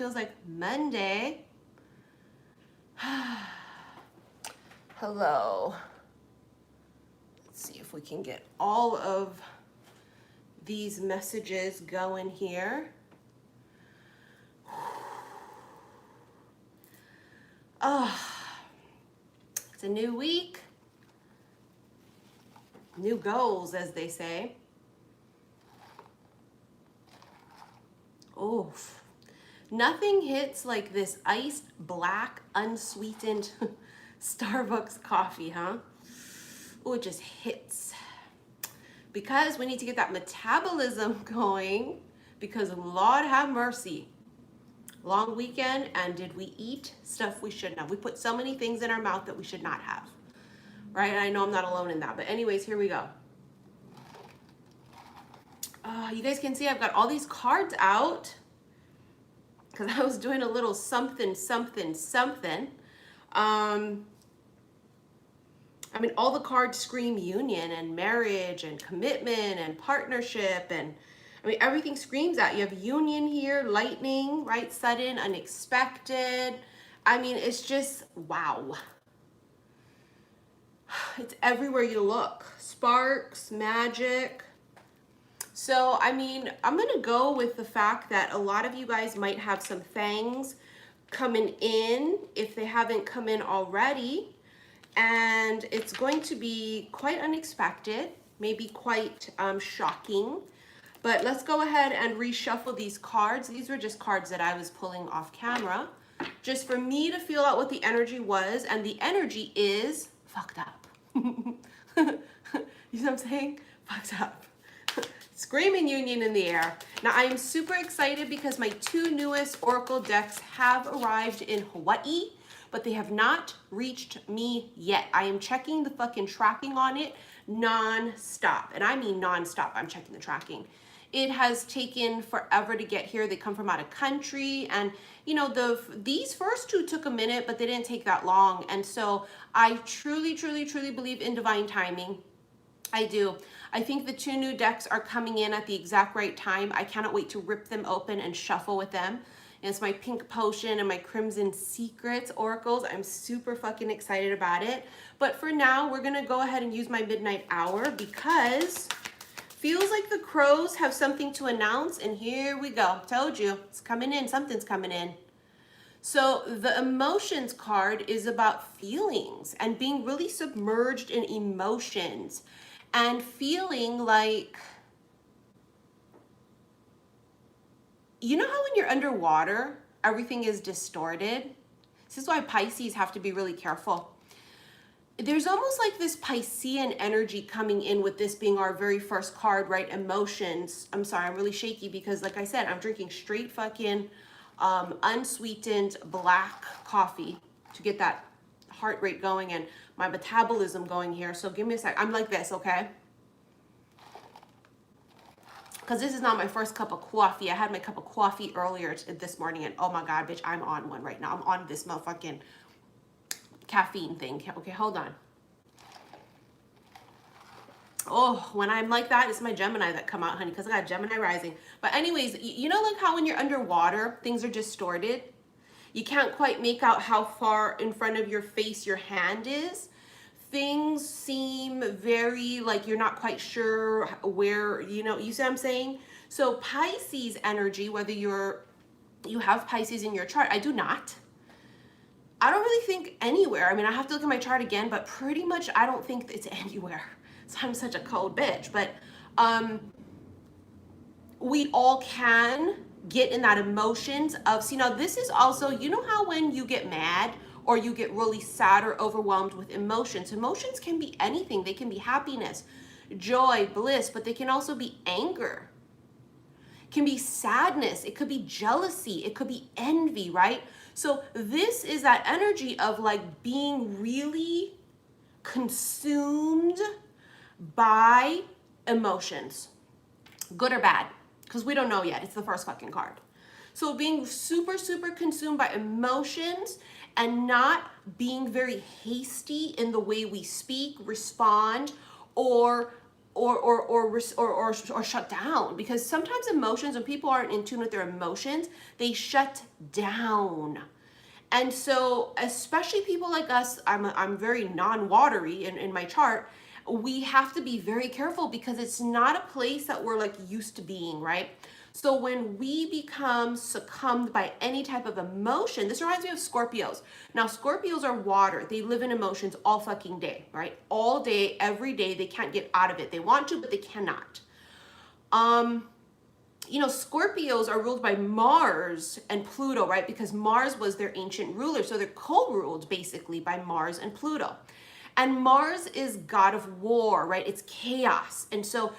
feels like Monday. Hello. Let's see if we can get all of these messages going here. Oh, it's a new week. New goals, as they say. Oof. Nothing hits like this iced black unsweetened Starbucks coffee, huh? Oh, it just hits. Because we need to get that metabolism going, because Lord have mercy. Long weekend, and did we eat stuff we shouldn't have? We put so many things in our mouth that we should not have. Right? And I know I'm not alone in that. But anyways, here we go. You guys can see I've got all these cards out because I was doing a little something. I mean, all the cards scream union and marriage and commitment and partnership, and I mean, everything screams out. You have union here, lightning, right? Sudden, unexpected. I mean, it's just, wow. It's everywhere you look. Sparks, magic. So, I mean, I'm going to go with the fact that a lot of you guys might have some things coming in if they haven't come in already. And it's going to be quite unexpected, maybe quite shocking. But let's go ahead and reshuffle these cards. These were just cards that I was pulling off camera, just for me to feel out what the energy was. And the energy is fucked up. You know what I'm saying? Fucked up. Screaming union in the air. Now I am super excited because my 2 newest Oracle decks have arrived in Hawaii, but they have not reached me yet. I am checking the fucking tracking on it non-stop. And I mean non-stop, I'm checking the tracking. It has taken forever to get here. They come from out of country, and you know, these first 2 took a minute, but they didn't take that long. And so I truly believe in divine timing. I do. I think the 2 new decks are coming in at the exact right time. I cannot wait to rip them open and shuffle with them. And it's my Pink Potion and my Crimson Secrets oracles. I'm super fucking excited about it. But for now, we're gonna go ahead and use my midnight hour because feels like the crows have something to announce. And here we go. Told you, it's coming in. Something's coming in. So the emotions card is about feelings and being really submerged in emotions and feeling like, you know how when you're underwater, everything is distorted? This is why Pisces have to be really careful. There's almost like this Piscean energy coming in with this being our very first card, right? Emotions. I'm sorry, I'm really shaky because like I said, I'm drinking straight fucking unsweetened black coffee to get that heart rate going and my metabolism going here. So give me a sec. I'm like this, okay? Because this is not my first cup of coffee. I had my cup of coffee earlier this morning, and oh my God, bitch, I'm on one right now. I'm on this motherfucking caffeine thing. Okay, hold on. Oh, when I'm like that, it's my Gemini that come out, honey, because I got Gemini rising. But anyways, you know like how when you're underwater, things are distorted? You can't quite make out how far in front of your face your hand is. Things seem very like you're not quite sure where, you know, you see what I'm saying? So Pisces energy, whether you have Pisces in your chart, I do not. I don't really think anywhere. I mean, I have to look at my chart again, but pretty much I don't think it's anywhere. So I'm such a cold bitch. But we all can get in that emotions of, see, now this is also, you know how when you get mad or you get really sad or overwhelmed with emotions can be anything. They can be happiness, joy, bliss, but they can also be anger. It can be sadness. It could be jealousy. It could be envy, right? So this is that energy of like being really consumed by emotions, good or bad, because we don't know yet. It's the first fucking card. So being super consumed by emotions and not being very hasty in the way we speak, respond, or or shut down, because sometimes emotions, when people aren't in tune with their emotions, they shut down. And so especially people like us, I'm very non-watery in my chart, we have to be very careful because it's not a place that we're like used to being, right? So when we become succumbed by any type of emotion, this reminds me of Scorpios. Now, Scorpios are water. They live in emotions all fucking day, right? All day, every day. They can't get out of it. They want to, but they cannot. You know, Scorpios are ruled by Mars and Pluto, right? Because Mars was their ancient ruler. So they're co-ruled basically by Mars and Pluto. And Mars is god of war, right? It's chaos. And so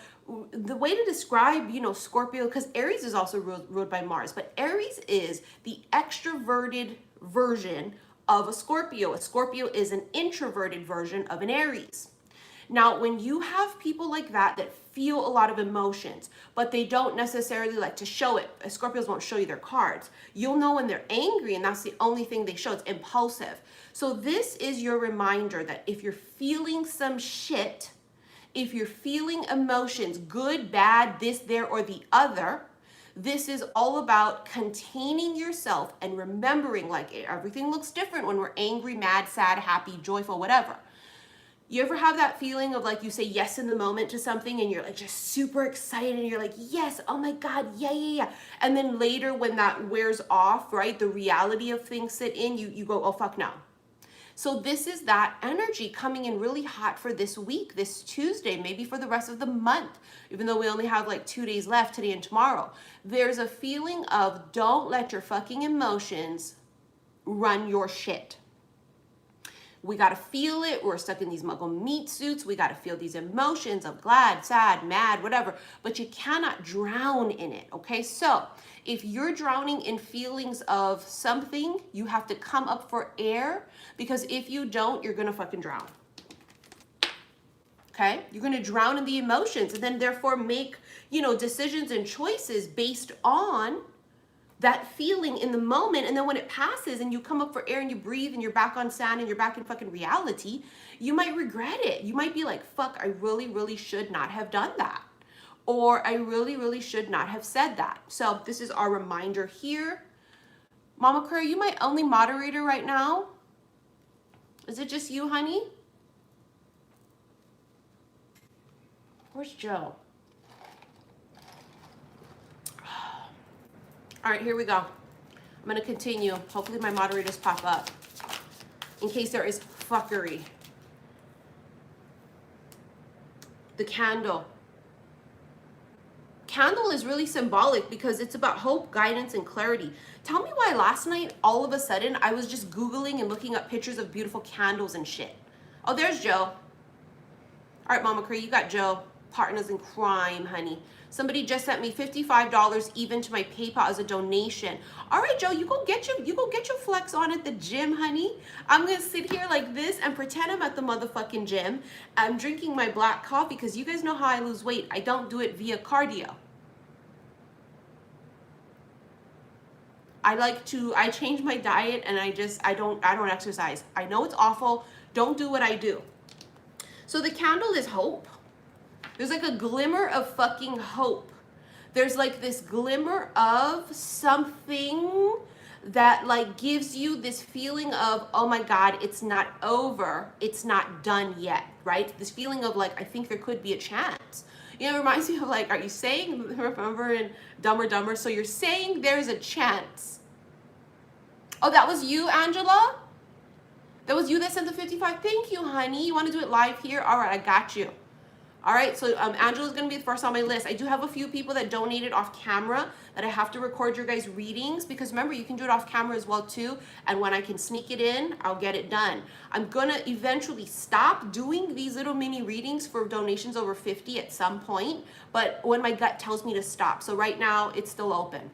the way to describe, you know, Scorpio, because Aries is also ruled by Mars, but Aries is the extroverted version of a Scorpio. A Scorpio is an introverted version of an Aries. Now, when you have people like that feel a lot of emotions, but they don't necessarily like to show it, Scorpios won't show you their cards. You'll know when they're angry, and that's the only thing they show. It's impulsive. So this is your reminder that if you're feeling some shit, if you're feeling emotions, good, bad, this, there, or the other, this is all about containing yourself and remembering, like, everything looks different when we're angry, mad, sad, happy, joyful, whatever. You ever have that feeling of like you say yes in the moment to something and you're like just super excited and you're like, yes, oh my God, yeah. And then later when that wears off, right, the reality of things sit in, you go, oh fuck no. So this is that energy coming in really hot for this week, this Tuesday, maybe for the rest of the month, even though we only have like 2 days left, today and tomorrow. There's a feeling of don't let your fucking emotions run your shit. We got to feel it. We're stuck in these muggle meat suits. We got to feel these emotions of glad, sad, mad, whatever. But you cannot drown in it, okay? So if you're drowning in feelings of something, you have to come up for air, because if you don't, you're going to fucking drown. Okay? You're going to drown in the emotions and then therefore make, you know, decisions and choices based on that feeling in the moment. And then when it passes and you come up for air and you breathe and you're back on sand and you're back in fucking reality, you might regret it. You might be like, fuck, I really, really should not have done that. Or I really, really should not have said that. So this is our reminder here. Mama Cray, you my only moderator right now? Is it just you, honey? Where's Joe? All right, here we go. I'm gonna continue. Hopefully my moderators pop up in case there is fuckery. The candle. Candle is really symbolic because it's about hope, guidance, and clarity. Tell me why last night, all of a sudden, I was just Googling and looking up pictures of beautiful candles and shit. Oh, there's Joe. All right, Mama Cree, you got Joe. Partners in crime, honey. Somebody just sent me $55 even to my PayPal as a donation. All right, Joe, you go get your flex on at the gym, honey. I'm gonna sit here like this and pretend I'm at the motherfucking gym. I'm drinking my black coffee because you guys know how I lose weight. I don't do it via cardio. I change my diet and I don't exercise. I know it's awful. Don't do what I do. So the candle is hope. There's like a glimmer of fucking hope. There's like this glimmer of something that like gives you this feeling of, oh my God, it's not over. It's not done yet, right? This feeling of like, I think there could be a chance. You know, it reminds me of like, are you saying, remember in Dumber Dumber? So you're saying there's a chance. Oh, that was you, Angela? That was you that sent the 55? Thank you, honey. You want to do it live here? All right, I got you. All right, so Angela's going to be the first on my list. I do have a few people that donated off camera that I have to record your guys' readings because remember, you can do it off camera as well too. And when I can sneak it in, I'll get it done. I'm going to eventually stop doing these little mini readings for donations over 50 at some point, but when my gut tells me to stop. So right now, it's still open.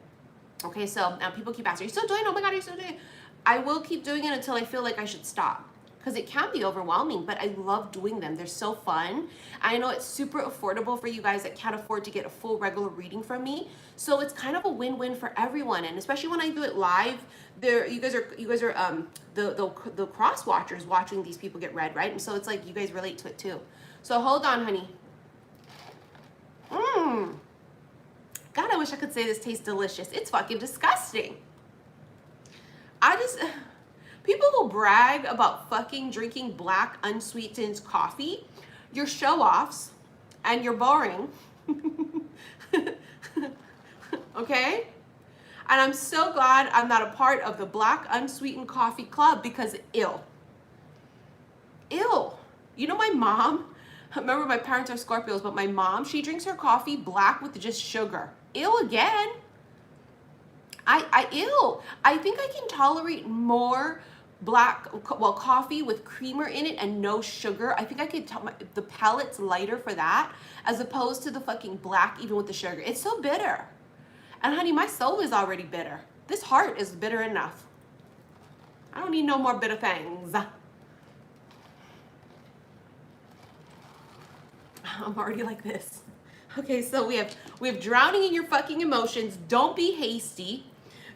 Okay, so people keep asking, are you still doing it? Oh my God, are you still doing it? I will keep doing it until I feel like I should stop. Because it can be overwhelming, but I love doing them. They're so fun. I know it's super affordable for you guys that can't afford to get a full regular reading from me. So it's kind of a win-win for everyone. And especially when I do it live, you guys are the cross watchers watching these people get read, right? And so it's like you guys relate to it too. So hold on, honey. Mmm. God, I wish I could say this tastes delicious. It's fucking disgusting. People who brag about fucking drinking black unsweetened coffee, you're show-offs and you're boring. Okay? And I'm so glad I'm not a part of the black unsweetened coffee club because ill. Ill. You know my mom, remember my parents are Scorpios, but my mom, she drinks her coffee black with just sugar. Ill again. I think I can tolerate more coffee with creamer in it and no sugar. I think I could tell the palate's lighter for that as opposed to the fucking black even with the sugar. It's so bitter. And honey, my soul is already bitter. This heart is bitter enough. I don't need no more bitter things. I'm already like this. Okay, so we have drowning in your fucking emotions. Don't be hasty.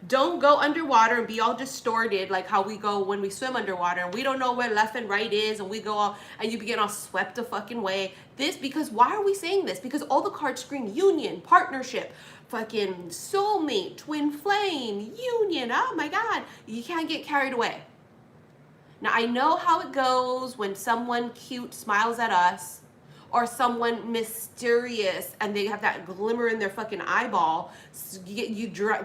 Don't go underwater and be all distorted like how we go when we swim underwater and we don't know where left and right is and we go all and you begin all swept the fucking way. Because why are we saying this? Because all the cards scream union, partnership, fucking soulmate, twin flame, union. Oh my God, you can't get carried away. Now I know how it goes when someone cute smiles at us or someone mysterious and they have that glimmer in their fucking eyeball,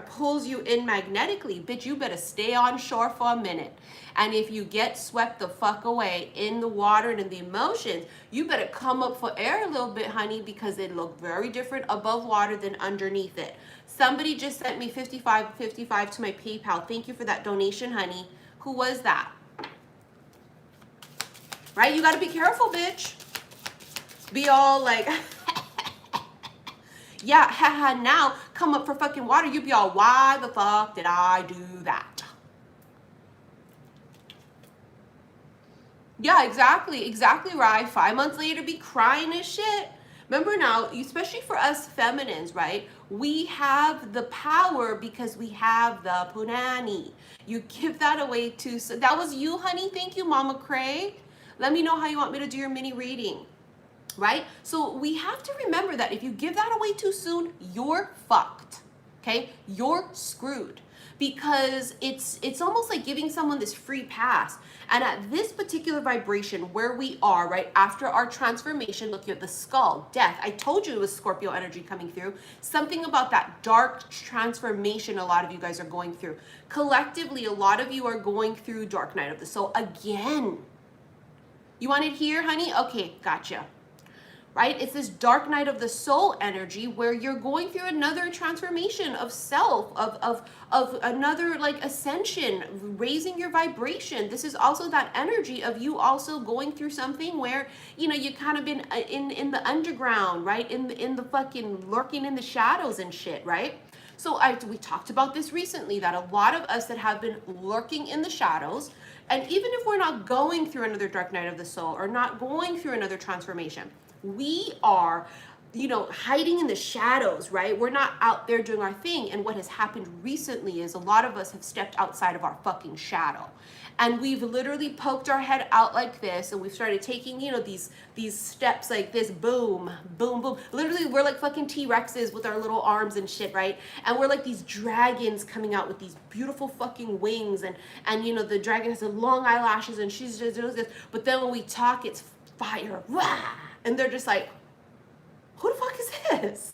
pulls you in magnetically. Bitch, you better stay on shore for a minute. And if you get swept the fuck away in the water and in the emotions, you better come up for air a little bit, honey, because it looked very different above water than underneath it. Somebody just sent me $55.55 to my PayPal. Thank you for that donation, honey. Who was that? Right? You gotta be careful, bitch. Be all like, yeah, haha, now come up for fucking water. You be all, why the fuck did I do that? Yeah, exactly, right. 5 months later, be crying as shit. Remember now, especially for us feminines, right? We have the power because we have the punani. You give that away too. So that was you, honey. Thank you, Mama Cray. Let me know how you want me to do your mini reading. Right? So we have to remember that if you give that away too soon, you're fucked. Okay? You're screwed. Because it's almost like giving someone this free pass. And at this particular vibration where we are, right, after our transformation, look at the skull, death. I told you it was Scorpio energy coming through. Something about that dark transformation a lot of you guys are going through. Collectively, a lot of you are going through dark night of the soul again. You want it here, honey? Okay, gotcha. Right? It's this dark night of the soul energy where you're going through another transformation of self, of another like ascension, raising your vibration. This is also that energy of you also going through something where, you know, you kind of been in the underground, right? In the fucking lurking in the shadows and shit, right? So we talked about this recently, that a lot of us that have been lurking in the shadows, and even if we're not going through another dark night of the soul or not going through another transformation, we are, you know, hiding in the shadows, right? We're not out there doing our thing. And what has happened recently is a lot of us have stepped outside of our fucking shadow. And we've literally poked our head out like this, and we've started taking, you know, these steps like this, boom, boom, boom. Literally, we're like fucking T-Rexes with our little arms and shit, right? And we're like these dragons coming out with these beautiful fucking wings, and you know, the dragon has the long eyelashes, and she's just doing this. But then when we talk, it's fire, rah! And they're just like, who the fuck is this?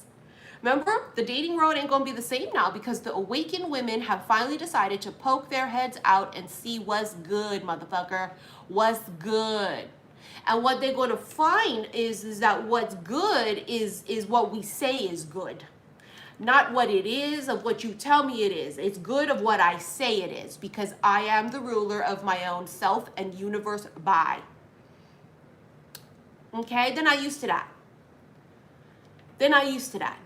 Remember, the dating road ain't gonna be the same now because the awakened women have finally decided to poke their heads out and see what's good, motherfucker. What's good. And what they're gonna find is that what's good is what we say is good. Not what it is of what you tell me it is. It's good of what I say it is because I am the ruler of my own self and universe by. Okay, they're not used to that. They're not used to that.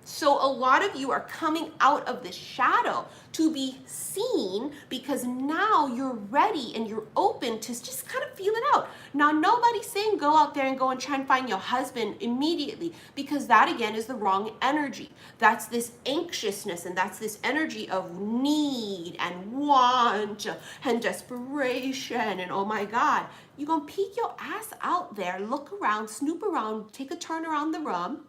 So a lot of you are coming out of this shadow to be seen because now you're ready and you're open to just kind of feel it out. Now, nobody's saying go out there and go and try and find your husband immediately because that again is the wrong energy. That's this anxiousness and that's this energy of need and want and desperation and oh my God. You're going to peek your ass out there, look around, snoop around, take a turn around the room.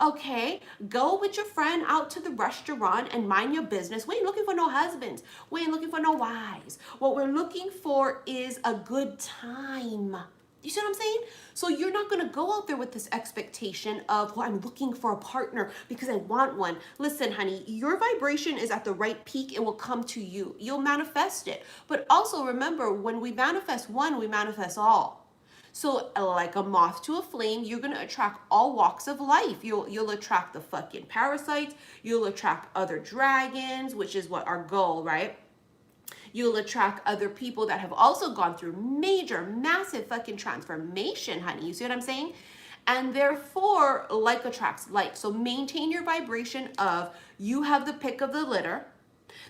Okay, go with your friend out to the restaurant and mind your business. We ain't looking for no husbands. We ain't looking for no wives. What we're looking for is a good time. You see what I'm saying? So you're not going to go out there with this expectation of, well, I'm looking for a partner because I want one. Listen, honey, your vibration is at the right peak. It will come to you. You'll manifest it. But also remember, when we manifest one, we manifest all. So like a moth to a flame, you're going to attract all walks of life. You'll attract the fucking parasites. You'll attract other dragons, which is what our goal, right? You'll attract other people that have also gone through major, massive fucking transformation, honey. You see what I'm saying? And therefore, like attracts like. So maintain your vibration of you have the pick of the litter,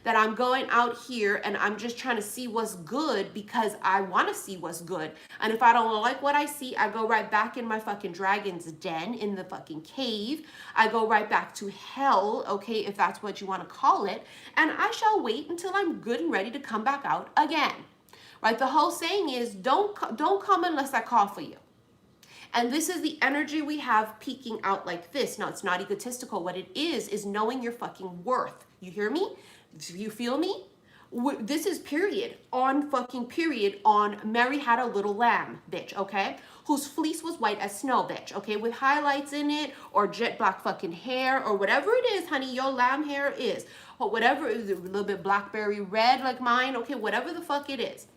that I'm going out here and I'm just trying to see what's good because I want to see what's good. And if I don't like what I see, I go right back in my fucking dragon's den, in the fucking cave. I go right back to hell, okay, if that's what you want to call it. And I shall wait until I'm good and ready to come back out again. Right? The whole saying is don't come unless I call for you. And this is the energy we have peeking out like this. Now, it's not egotistical. What it is knowing your fucking worth. You hear me? Do you feel me? This is period on fucking period on Mary Had a Little Lamb, bitch, okay? Whose fleece was white as snow, bitch, okay? With highlights in it or jet black fucking hair or whatever it is, honey, your lamb hair is. Or whatever, a little bit blackberry red like mine, okay? Whatever the fuck it is.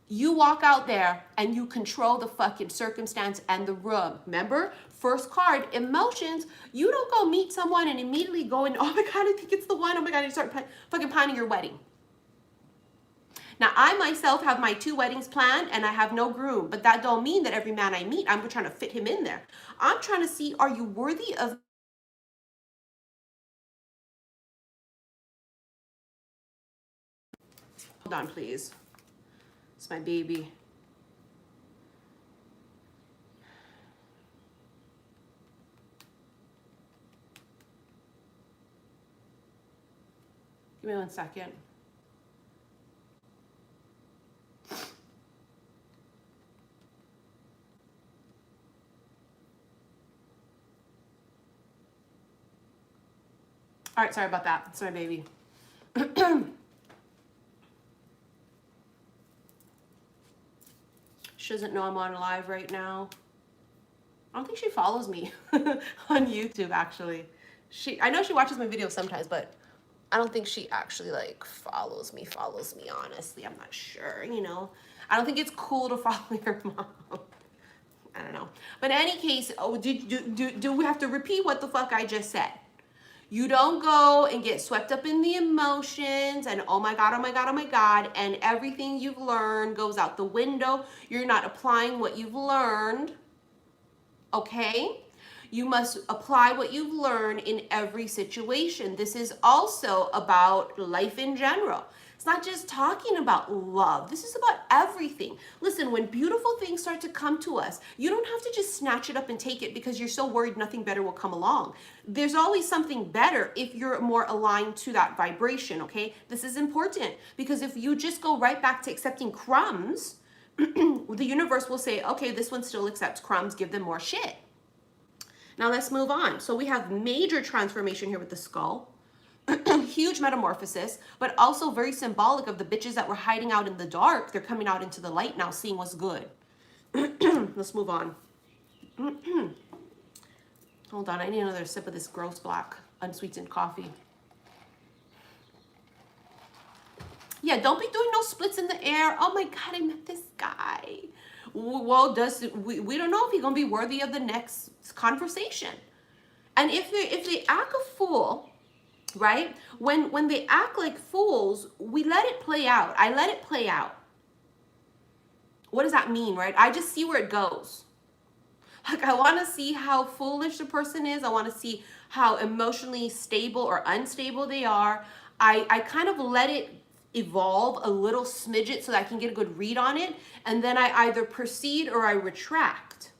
You walk out there and you control the fucking circumstance and the room. Remember? First card, emotions. You don't go meet someone and immediately go in, oh my God, I think it's the one. Oh my God, you start fucking planning your wedding. Now, I myself have my 2 weddings planned and I have no groom. But that don't mean that every man I meet, I'm trying to fit him in there. I'm trying to see, are you worthy of... Hold on, please. It's my baby. Give me 1 second. All right, sorry about that. It's my baby. She doesn't know I'm on live right now. I don't think she follows me on YouTube, actually. I know she watches my videos sometimes, but I don't think she actually like follows me, honestly. I'm not sure, you know. I don't think it's cool to follow your mom. I don't know. But in any case, do we have to repeat what the fuck I just said? You don't go and get swept up in the emotions and oh my God, oh my God, oh my God, and everything you've learned goes out the window. You're not applying what you've learned, okay? You must apply what you've learned in every situation. This is also about life in general. It's not just talking about love. This is about everything. Listen, when beautiful things start to come to us, you don't have to just snatch it up and take it because you're so worried nothing better will come along. There's always something better if you're more aligned to that vibration, okay? This is important because if you just go right back to accepting crumbs, the universe will say, okay, this one still accepts crumbs, give them more shit. Now let's move on. So we have major transformation here with the skull. Huge metamorphosis, but also very symbolic of the bitches that were hiding out in the dark. They're coming out into the light now, seeing what's good. Let's move on. Hold on, I need another sip of this gross black unsweetened coffee. Yeah, don't be doing no splits in the air. Oh my God, I met this guy. Well, we don't know if he's gonna be worthy of the next conversation. And if they act a fool, right? When they act like fools, we let it play out. I let it play out. What does that mean, right? I just see where it goes. Like, I want to see how foolish the person is. I want to see how emotionally stable or unstable they are. I kind of let it evolve a little smidget so that I can get a good read on it. And then I either proceed or I retract.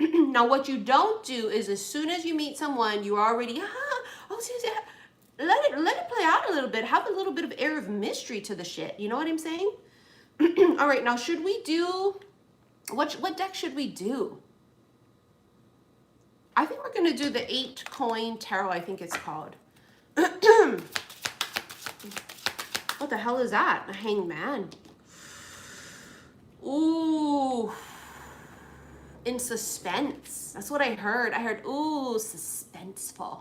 Now, what you don't do is as soon as you meet someone, you're already, let it play out a little bit. Have a little bit of air of mystery to the shit. You know what I'm saying? All right, now should we do, what deck should we do? I think we're gonna do the 8 coin tarot, I think it's called. What the hell is that? A hanged man. Ooh. In suspense. That's what I heard. I heard, ooh, suspenseful.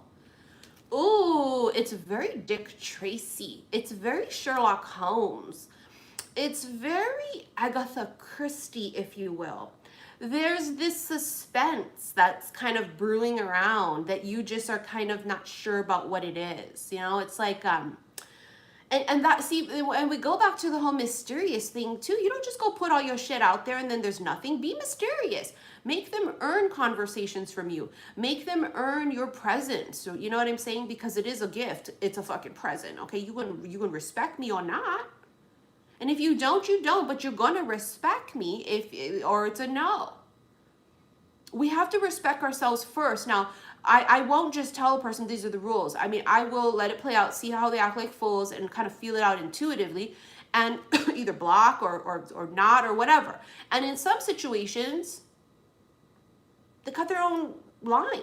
Ooh, it's very Dick Tracy. It's very Sherlock Holmes. It's very Agatha Christie, if you will. There's this suspense that's kind of brewing around that you just are kind of not sure about what it is. You know, it's like, and that, see, and we go back to the whole mysterious thing too. You don't just go put all your shit out there and then there's nothing. Be mysterious. Make them earn conversations from you. Make them earn your presence. So, you know what I'm saying? Because it is a gift. It's a fucking present. Okay, you can respect me or not. And if you don't, you don't. But you're gonna respect me or it's a no. We have to respect ourselves first. Now, I won't just tell a person these are the rules. I mean, I will let it play out, see how they act like fools, and kind of feel it out intuitively, and either block or not or whatever. And in some situations, they cut their own line.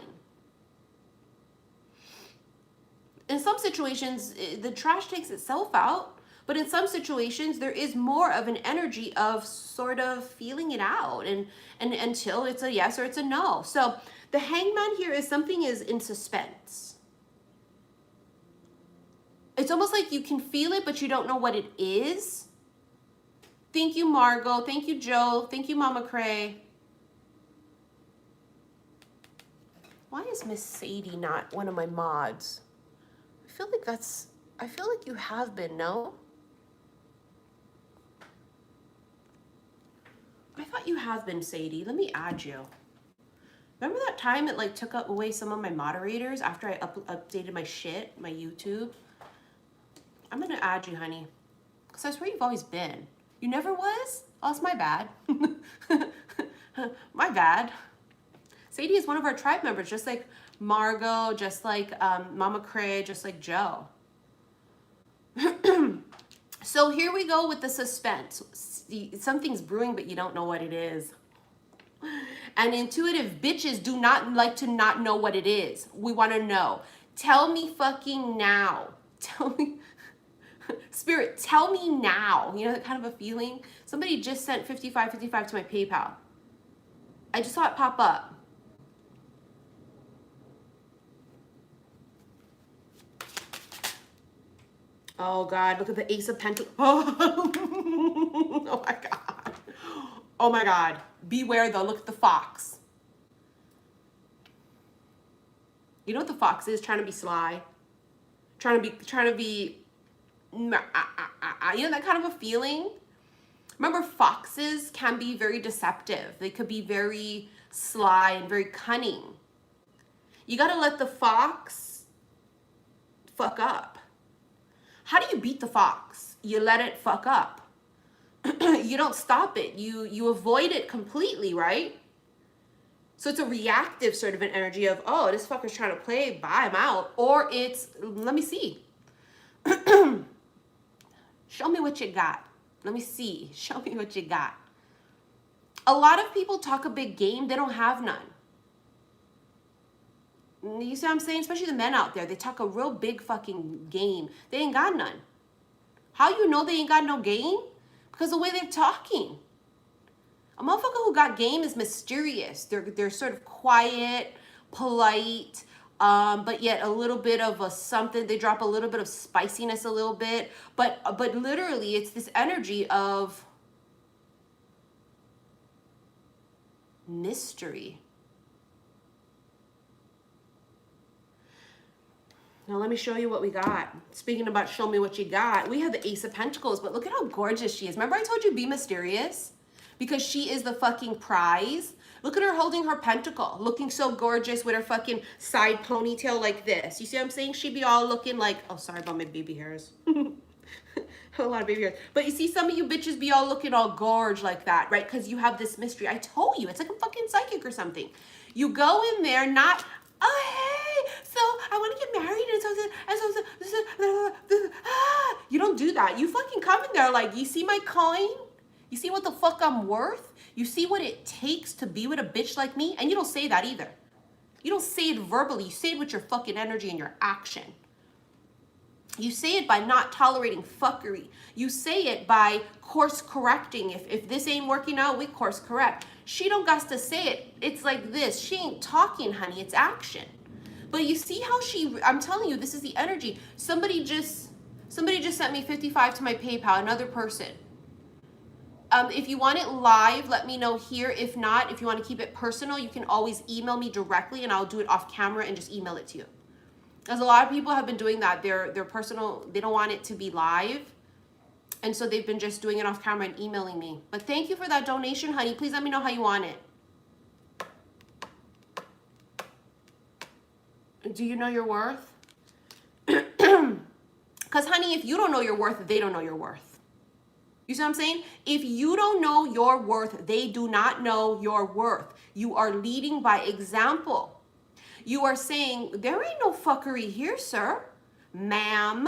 In some situations, the trash takes itself out. But in some situations, there is more of an energy of sort of feeling it out and until it's a yes or it's a no. So the hangman here is something is in suspense. It's almost like you can feel it, but you don't know what it is. Thank you, Margot. Thank you, Joe. Thank you, Mama Cray. Why is Miss Sadie not one of my mods? I feel like you have been, no? I thought you have been, Sadie. Let me add you. Remember that time it like took away some of my moderators after I updated my shit, my YouTube? I'm gonna add you, honey. Because I swear you've always been. You never was? Oh, it's my bad. My bad. Sadie is one of our tribe members, just like Margot, just like Mama Cray, just like Joe. So here we go with the suspense. Something's brewing, but you don't know what it is. And intuitive bitches do not like to not know what it is. We want to know. Tell me fucking now. Tell me. Spirit, tell me now. You know that kind of a feeling? Somebody just sent 55.55 to my PayPal. I just saw it pop up. Oh God, look at the Ace of Pentacles. Oh my God. Oh my God. Beware though, look at the fox. You know what the fox is? Trying to be sly. Trying to be, you know, that kind of a feeling? Remember, foxes can be very deceptive. They could be very sly and very cunning. You gotta let the fox fuck up. How do you beat the fox? You let it fuck up. You don't stop it. You avoid it completely, right? So it's a reactive sort of an energy of, oh, this fucker's trying to play, bye, I'm out. Or it's, let me see. Show me what you got. Let me see. Show me what you got. A lot of people talk a big game. They don't have none. You see what I'm saying? Especially the men out there. They talk a real big fucking game. They ain't got none. How you know they ain't got no game? Because the way they're talking. A motherfucker who got game is mysterious. They're sort of quiet, polite, but yet a little bit of a something. They drop a little bit of spiciness a little bit. But literally it's this energy of mystery. Now let me show you what we got. Speaking about show me what you got, we have the Ace of Pentacles, but look at how gorgeous she is. Remember I told you be mysterious? Because she is the fucking prize. Look at her holding her pentacle, looking so gorgeous with her fucking side ponytail like this. You see what I'm saying? She'd be all looking like, oh, sorry about my baby hairs. A lot of baby hairs. But you see some of you bitches be all looking all gorge like that, right? Because you have this mystery. I told you, it's like a fucking psychic or something. You go in there not, oh, hey, so I want to get married and you don't do that. You fucking come in there like, you see my coin? You see what the fuck I'm worth? You see what it takes to be with a bitch like me? And you don't say that either. You don't say it verbally. You say it with your fucking energy and your action. You say it by not tolerating fuckery. You say it by course correcting. If this ain't working out, we course correct. She don't got to say it. It's like this. She ain't talking, honey. It's action. But you see how I'm telling you, this is the energy. Somebody just sent me 55 to my PayPal, another person. If you want it live, let me know here. If not, if you want to keep it personal, you can always email me directly and I'll do it off camera and just email it to you. Because a lot of people have been doing that. They're personal, they don't want it to be live. And so they've been just doing it off camera and emailing me. But thank you for that donation, honey. Please let me know how you want it. Do you know your worth? Because, honey, if you don't know your worth, they don't know your worth. You see what I'm saying? If you don't know your worth, they do not know your worth. You are leading by example. You are saying, there ain't no fuckery here, sir, ma'am.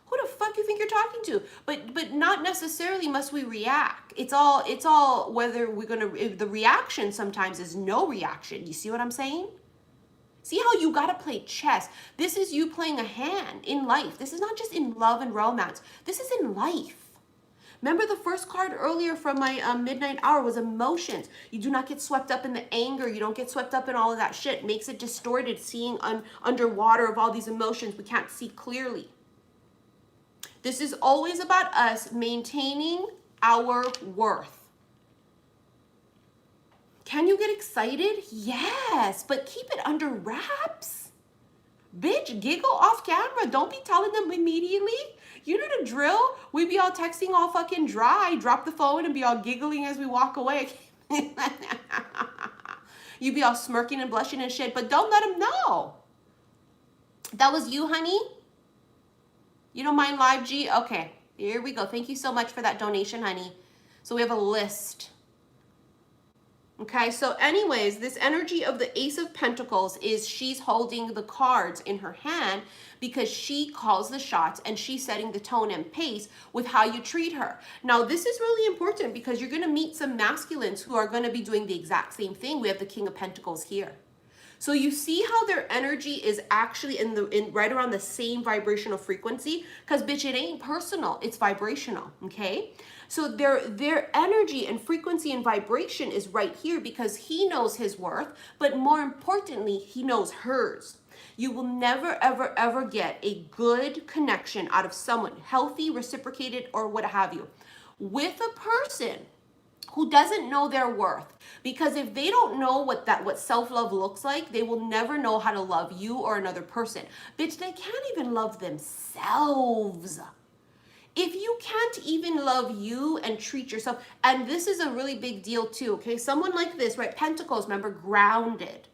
Who the fuck you think you're talking to? But not necessarily must we react. It's all whether we're gonna. The reaction sometimes is no reaction. You see what I'm saying? See how you gotta play chess. This is you playing a hand in life. This is not just in love and romance. This is in life. Remember the first card earlier from my midnight hour was emotions. You do not get swept up in the anger. You don't get swept up in all of that shit. It makes it distorted, seeing underwater of all these emotions we can't see clearly. This is always about us maintaining our worth. Can you get excited? Yes, but keep it under wraps. Bitch, giggle off camera. Don't be telling them immediately. You know the drill. We be all texting all fucking dry. Drop the phone and be all giggling as we walk away. You be all smirking and blushing and shit, but don't let them know. That was you, honey? You don't mind live, G? Okay, here we go. Thank you so much for that donation, honey. So we have a list. Okay, so anyways, this energy of the Ace of Pentacles is she's holding the cards in her hand because she calls the shots and she's setting the tone and pace with how you treat her. Now, this is really important because you're going to meet some masculines who are going to be doing the exact same thing. We have the King of Pentacles here. So you see how their energy is actually in right around the same vibrational frequency, because bitch, it ain't personal, it's vibrational, okay? So their energy and frequency and vibration is right here because he knows his worth, but more importantly, he knows hers. You will never, ever, ever get a good connection out of someone, healthy, reciprocated, or what have you, with a person who doesn't know their worth. Because if they don't know what self-love looks like, they will never know how to love you or another person. Bitch, they can't even love themselves. If you can't even love you and treat yourself, and this is a really big deal too, okay? Someone like this, right? Pentacles, remember, grounded.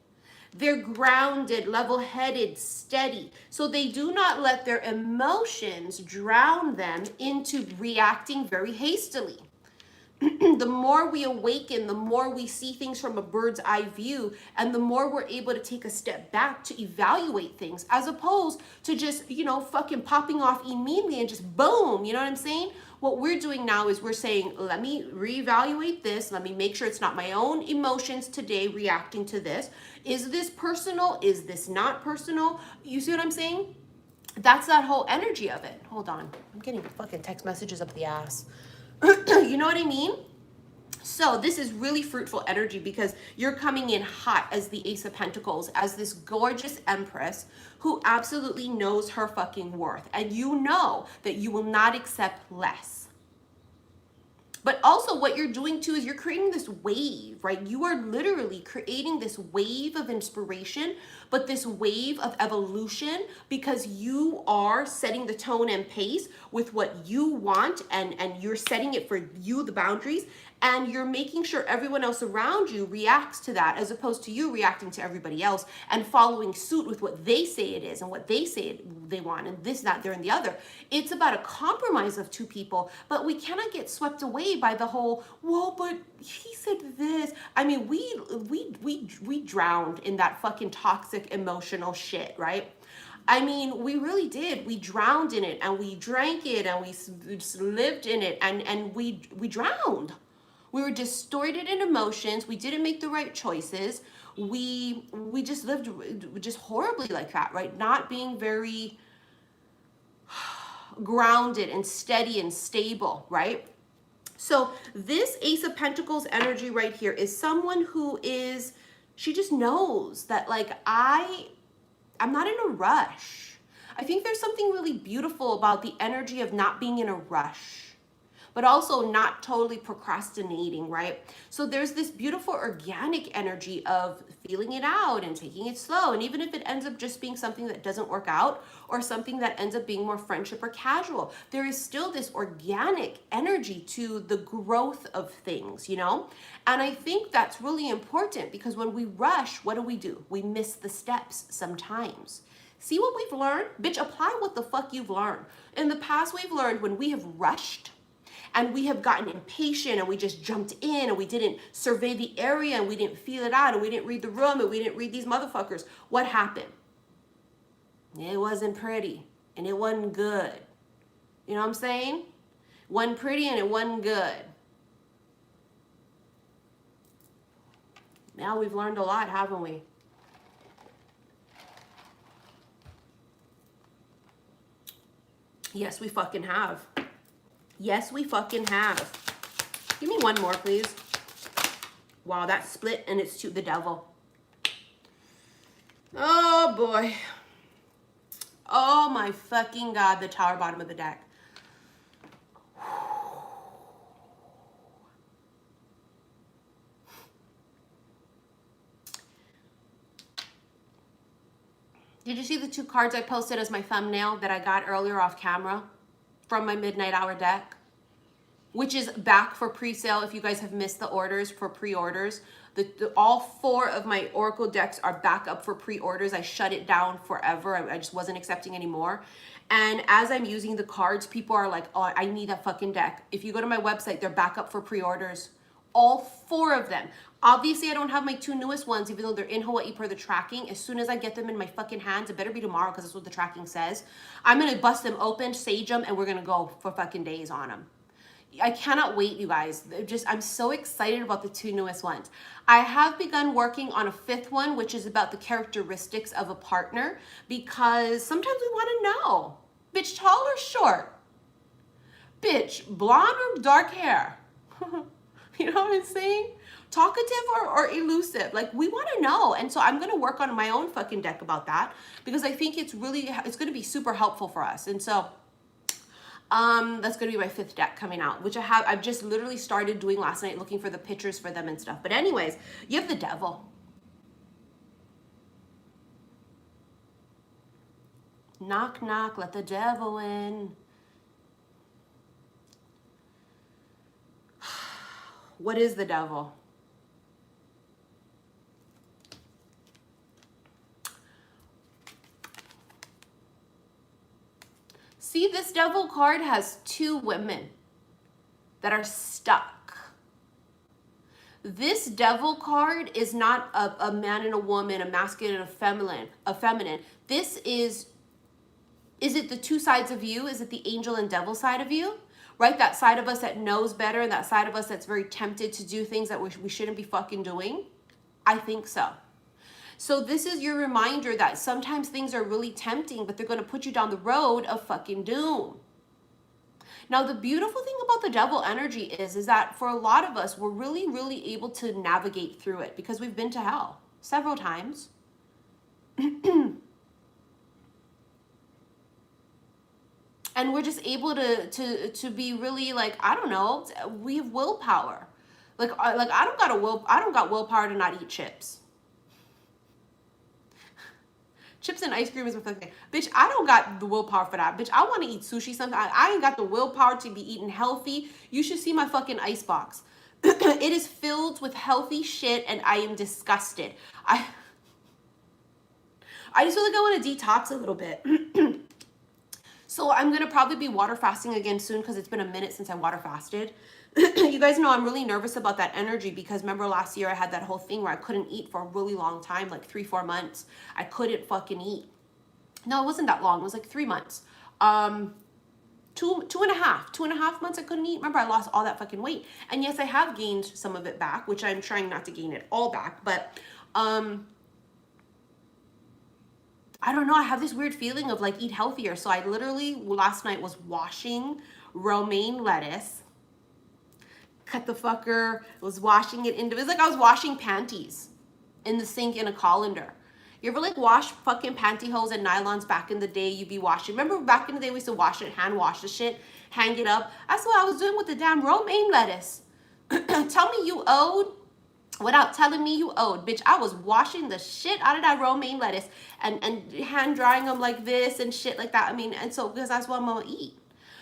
They're grounded, level-headed, steady. So they do not let their emotions drown them into reacting very hastily. The more we awaken, the more we see things from a bird's eye view, and the more we're able to take a step back to evaluate things, as opposed to just, fucking popping off immediately and just boom, you know what I'm saying? What we're doing now is we're saying, let me reevaluate this. Let me make sure it's not my own emotions today reacting to this. Is this personal? Is this not personal? You see what I'm saying? That's that whole energy of it. Hold on. I'm getting fucking text messages up the ass. You know what I mean? So this is really fruitful energy because you're coming in hot as the Ace of Pentacles, as this gorgeous Empress who absolutely knows her fucking worth. And you know that you will not accept less. But also what you're doing too is you're creating this wave, right? You are literally creating this wave of inspiration, but this wave of evolution because you are setting the tone and pace with what you want and you're setting it for you, the boundaries, and you're making sure everyone else around you reacts to that as opposed to you reacting to everybody else and following suit with what they say it is and what they say they want and this, that, there, and the other. It's about a compromise of two people, but we cannot get swept away by the whole, well, but he said this. I mean, we drowned in that fucking toxic emotional shit, right? I mean, we really did. We drowned in it and we drank it and we just lived in it and we drowned. We were distorted in emotions. We didn't make the right choices. We just lived just horribly like that, right? Not being very grounded and steady and stable, right? So this Ace of Pentacles energy right here is someone who is, she just knows that like I'm not in a rush. I think there's something really beautiful about the energy of not being in a rush, but also not totally procrastinating, right? So there's this beautiful organic energy of feeling it out and taking it slow. And even if it ends up just being something that doesn't work out or something that ends up being more friendship or casual, there is still this organic energy to the growth of things, you know? And I think that's really important because when we rush, what do? We miss the steps sometimes. See what we've learned? Bitch, apply what the fuck you've learned. In the past, we've learned when we have rushed, and we have gotten impatient and we just jumped in and we didn't survey the area and we didn't feel it out and we didn't read the room and we didn't read these motherfuckers. What happened? It wasn't pretty and it wasn't good. You know what I'm saying? It wasn't pretty and it wasn't good. Now we've learned a lot, haven't we? Yes, we fucking have. Yes, we fucking have. Give me one more, please. Wow, that split and it's to the devil. Oh, boy. Oh, my fucking God, the tower bottom of the deck. Did you see the 2 cards I posted as my thumbnail that I got earlier off camera from my midnight hour deck? Which is back for pre-sale if you guys have missed the orders for pre-orders. All 4 of my Oracle decks are back up for pre-orders. I shut it down forever. I just wasn't accepting anymore. And as I'm using the cards, people are like, oh, I need that fucking deck. If you go to my website, they're back up for pre-orders. All 4 of them. Obviously, I don't have my 2 newest ones, even though they're in Hawaii per the tracking. As soon as I get them in my fucking hands, it better be tomorrow because that's what the tracking says. I'm going to bust them open, sage them, and we're going to go for fucking days on them. I cannot wait, you guys. I'm so excited about the 2 newest ones. I have begun working on a 5th one, which is about the characteristics of a partner, because sometimes we want to know. Bitch, tall or short? Bitch, blonde or dark hair? You know what I'm saying? Talkative or elusive? Like, we want to know. And so I'm going to work on my own fucking deck about that, because I think it's going to be super helpful for us. And so that's going to be my 5th deck coming out, which I've just literally started doing last night, looking for the pictures for them and stuff. But anyways, you have the devil. Knock, knock, let the devil in. What is the devil? See, this devil card has 2 women that are stuck. This devil card is not a man and a woman, a masculine and a feminine. This is it the 2 sides of you? Is it the angel and devil side of you? Right? That side of us that knows better and that side of us that's very tempted to do things that we shouldn't be fucking doing? I think so. So this is your reminder that sometimes things are really tempting, but they're going to put you down the road of fucking doom. Now, the beautiful thing about the devil energy is that for a lot of us, we're really, really able to navigate through it because we've been to hell several times. And we're just able to be really, like, I don't know, we have willpower. Like I don't got willpower to not eat chips. Chips and ice cream is my fucking thing. Bitch, I don't got the willpower for that. Bitch, I want to eat sushi sometimes. I ain't got the willpower to be eating healthy. You should see my fucking ice box. It is filled with healthy shit and I am disgusted. I just feel like I want to detox a little bit. So I'm going to probably be water fasting again soon because it's been a minute since I water fasted. You guys know I'm really nervous about that energy because remember last year I had that whole thing where I couldn't eat for a really long time, like 3-4 months. I couldn't fucking eat. No, it wasn't that long. It was like 3 months. 2 two and a half months I couldn't eat. Remember, I lost all that fucking weight. And yes, I have gained some of it back, which I'm trying not to gain it all back. But I don't know, I have this weird feeling of like eat healthier. So I literally last night was washing romaine lettuce, cut the fucker, was washing it into, it was like I was washing panties in the sink in a colander. You ever like wash fucking pantyhose and nylons back in the day? You'd be washing. Remember back in the day we used to wash it, hand wash the shit, hang it up. That's what I was doing with the damn romaine lettuce. Tell me you owed without telling me you owed. Bitch, I was washing the shit out of that romaine lettuce and hand drying them like this and shit like that. I mean, and so because that's what I'm gonna eat.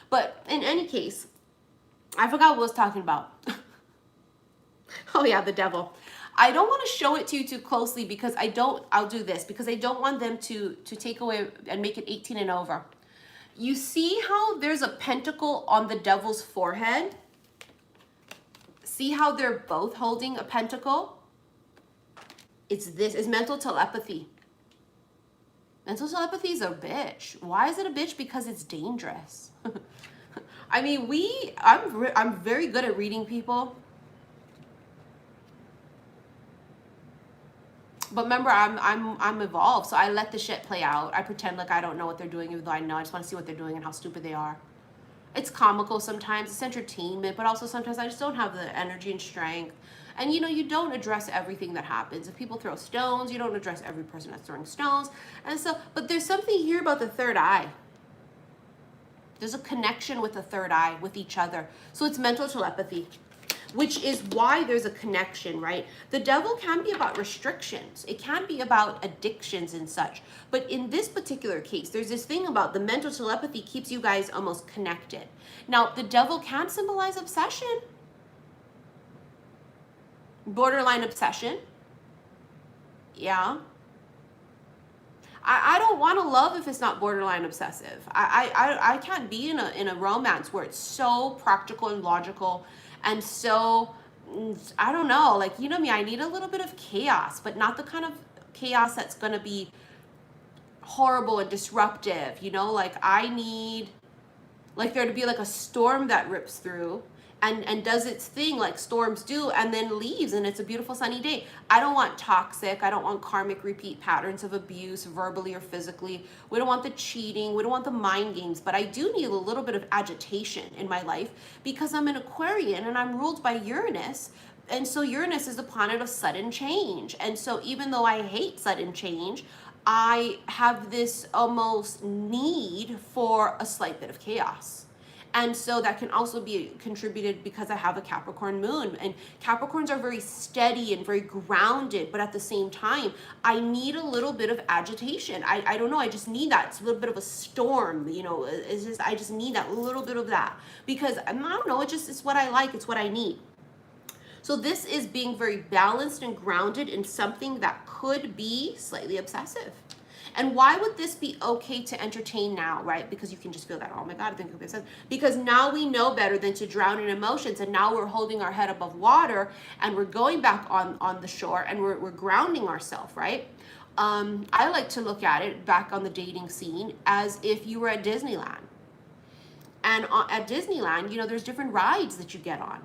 But in any case, I forgot what I was talking about. Oh yeah, the devil. I don't want to show it to you too closely because I'll do this because I don't want them to take away and make it 18 and over. You see how there's a pentacle on the devil's forehead? See how they're both holding a pentacle? It's mental telepathy. Mental telepathy is a bitch. Why is it a bitch? Because it's dangerous. I mean, I'm very good at reading people. But remember, I'm evolved, so I let the shit play out. I pretend like I don't know what they're doing, even though I know. I just want to see what they're doing and how stupid they are. It's comical sometimes, it's entertainment, but also sometimes I just don't have the energy and strength. And you know, you don't address everything that happens. If people throw stones, you don't address every person that's throwing stones. And so, but there's something here about the third eye. There's a connection with the third eye, with each other. So it's mental telepathy, which is why there's a connection, right? The devil can be about restrictions. It can be about addictions and such. But in this particular case, there's this thing about the mental telepathy keeps you guys almost connected. Now, the devil can symbolize obsession. Borderline obsession. Yeah. I don't want to love if it's not borderline obsessive. I can't be in a romance where it's so practical and logical and so, I don't know, like, you know me, I need a little bit of chaos, but not the kind of chaos that's going to be horrible and disruptive, you know, like I need like there to be like a storm that rips through and does its thing like storms do and then leaves and it's a beautiful sunny day. I don't want toxic, I don't want karmic repeat patterns of abuse verbally or physically. We don't want the cheating, we don't want the mind games, but I do need a little bit of agitation in my life because I'm an Aquarian and I'm ruled by Uranus. And so Uranus is the planet of sudden change. And so even though I hate sudden change, I have this almost need for a slight bit of chaos. And so that can also be contributed because I have a Capricorn moon, and Capricorns are very steady and very grounded, but at the same time, I need a little bit of agitation. I don't know, I just need that. It's a little bit of a storm, you know, I just need that little bit of that because I don't know, it's what I like, it's what I need. So this is being very balanced and grounded in something that could be slightly obsessive. And why would this be okay to entertain now, right? Because you can just feel that, oh my God, I think it'll be obsessive. Because now we know better than to drown in emotions. And now we're holding our head above water and we're going back on the shore and we're grounding ourselves, right? I like to look at it back on the dating scene as if you were at Disneyland. And at Disneyland, you know, there's different rides that you get on.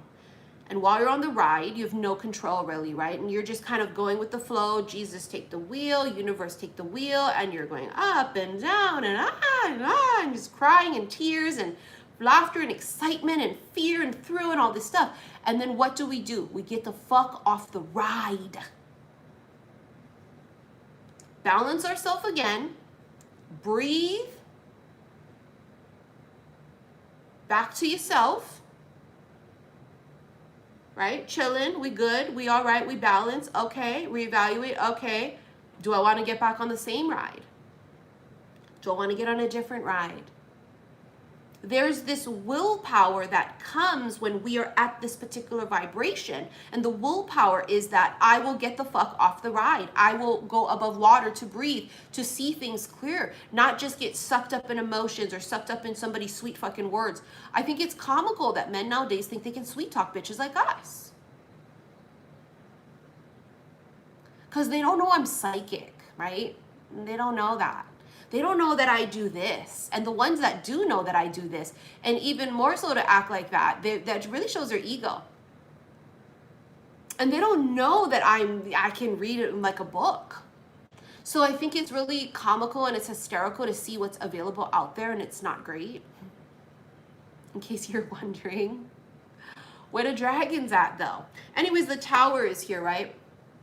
And while you're on the ride, you have no control really, right? And you're just kind of going with the flow. Jesus, take the wheel. Universe, take the wheel. And you're going up and down and just crying and tears and laughter and excitement and fear and thrill and all this stuff. And then what do? We get the fuck off the ride. Balance ourselves again. Breathe. Back to yourself. Right? Chilling, we good, we all right, we balance, okay, reevaluate, okay. Do I want to get back on the same ride? Do I want to get on a different ride? There's this willpower that comes when we are at this particular vibration. And the willpower is that I will get the fuck off the ride. I will go above water to breathe, to see things clear, not just get sucked up in emotions or sucked up in somebody's sweet fucking words. I think it's comical that men nowadays think they can sweet talk bitches like us. Because they don't know I'm psychic, right? They don't know that. they don't know that I do this. And the ones that do know that I do this, and even more so to act like that, that really shows their ego. And they don't know that I can read it like a book. So I think it's really comical and it's hysterical to see what's available out there, and it's not great. In case you're wondering. Where the dragon's at though. Anyways, the tower is here, right?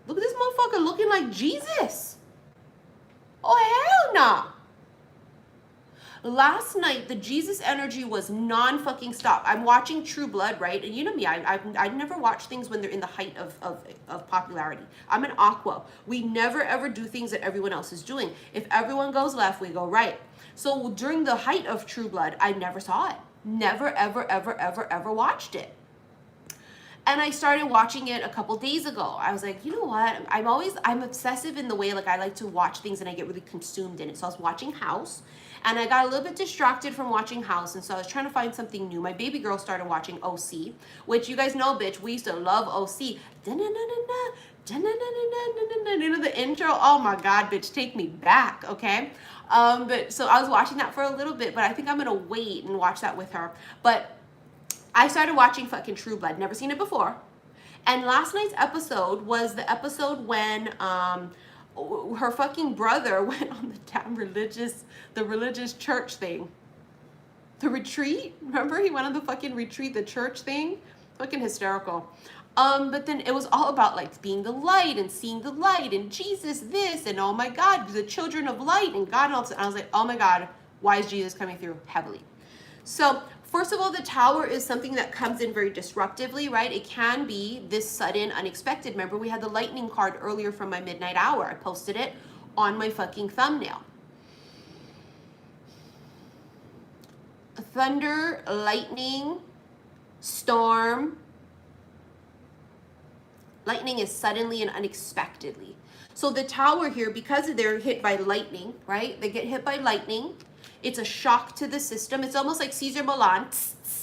Look at this motherfucker looking like Jesus. Oh, hell no. Last night, the Jesus energy was non-fucking stop. I'm watching True Blood, right? And you know me, I never watch things when they're in the height of popularity. I'm an aqua. We never ever do things that everyone else is doing. If everyone goes left, we go right. So during the height of True Blood, I never saw it. Never, ever, ever, ever, ever watched it. And I started watching it a couple days ago. I was like, you know what? I'm obsessive in the way, like I like to watch things and I get really consumed in it. So I was watching House and I got a little bit distracted from watching House. And so I was trying to find something new. My baby girl started watching OC, which you guys know, bitch, we used to love OC. You know the intro? Oh my God, bitch, take me back, okay? But so I was watching that for a little bit, but I think I'm gonna wait and watch that with her. But I started watching fucking True Blood. Never seen it before. And last night's episode was the episode when her fucking brother went on the damn religious church thing. The retreat. Remember, he went on the fucking retreat, the church thing. Fucking hysterical. But then it was all about like being the light and seeing the light and Jesus this and oh my God, the children of light and God else. And I was like, oh my God, why is Jesus coming through heavily? So first of all, the tower is something that comes in very disruptively, right? It can be this sudden, unexpected. Remember, we had the lightning card earlier from my midnight hour. I posted it on my fucking thumbnail. Thunder, lightning, storm. Lightning is suddenly and unexpectedly. So the tower here, because they're hit by lightning, right? They get hit by lightning. It's a shock to the system. It's almost like Caesar Milan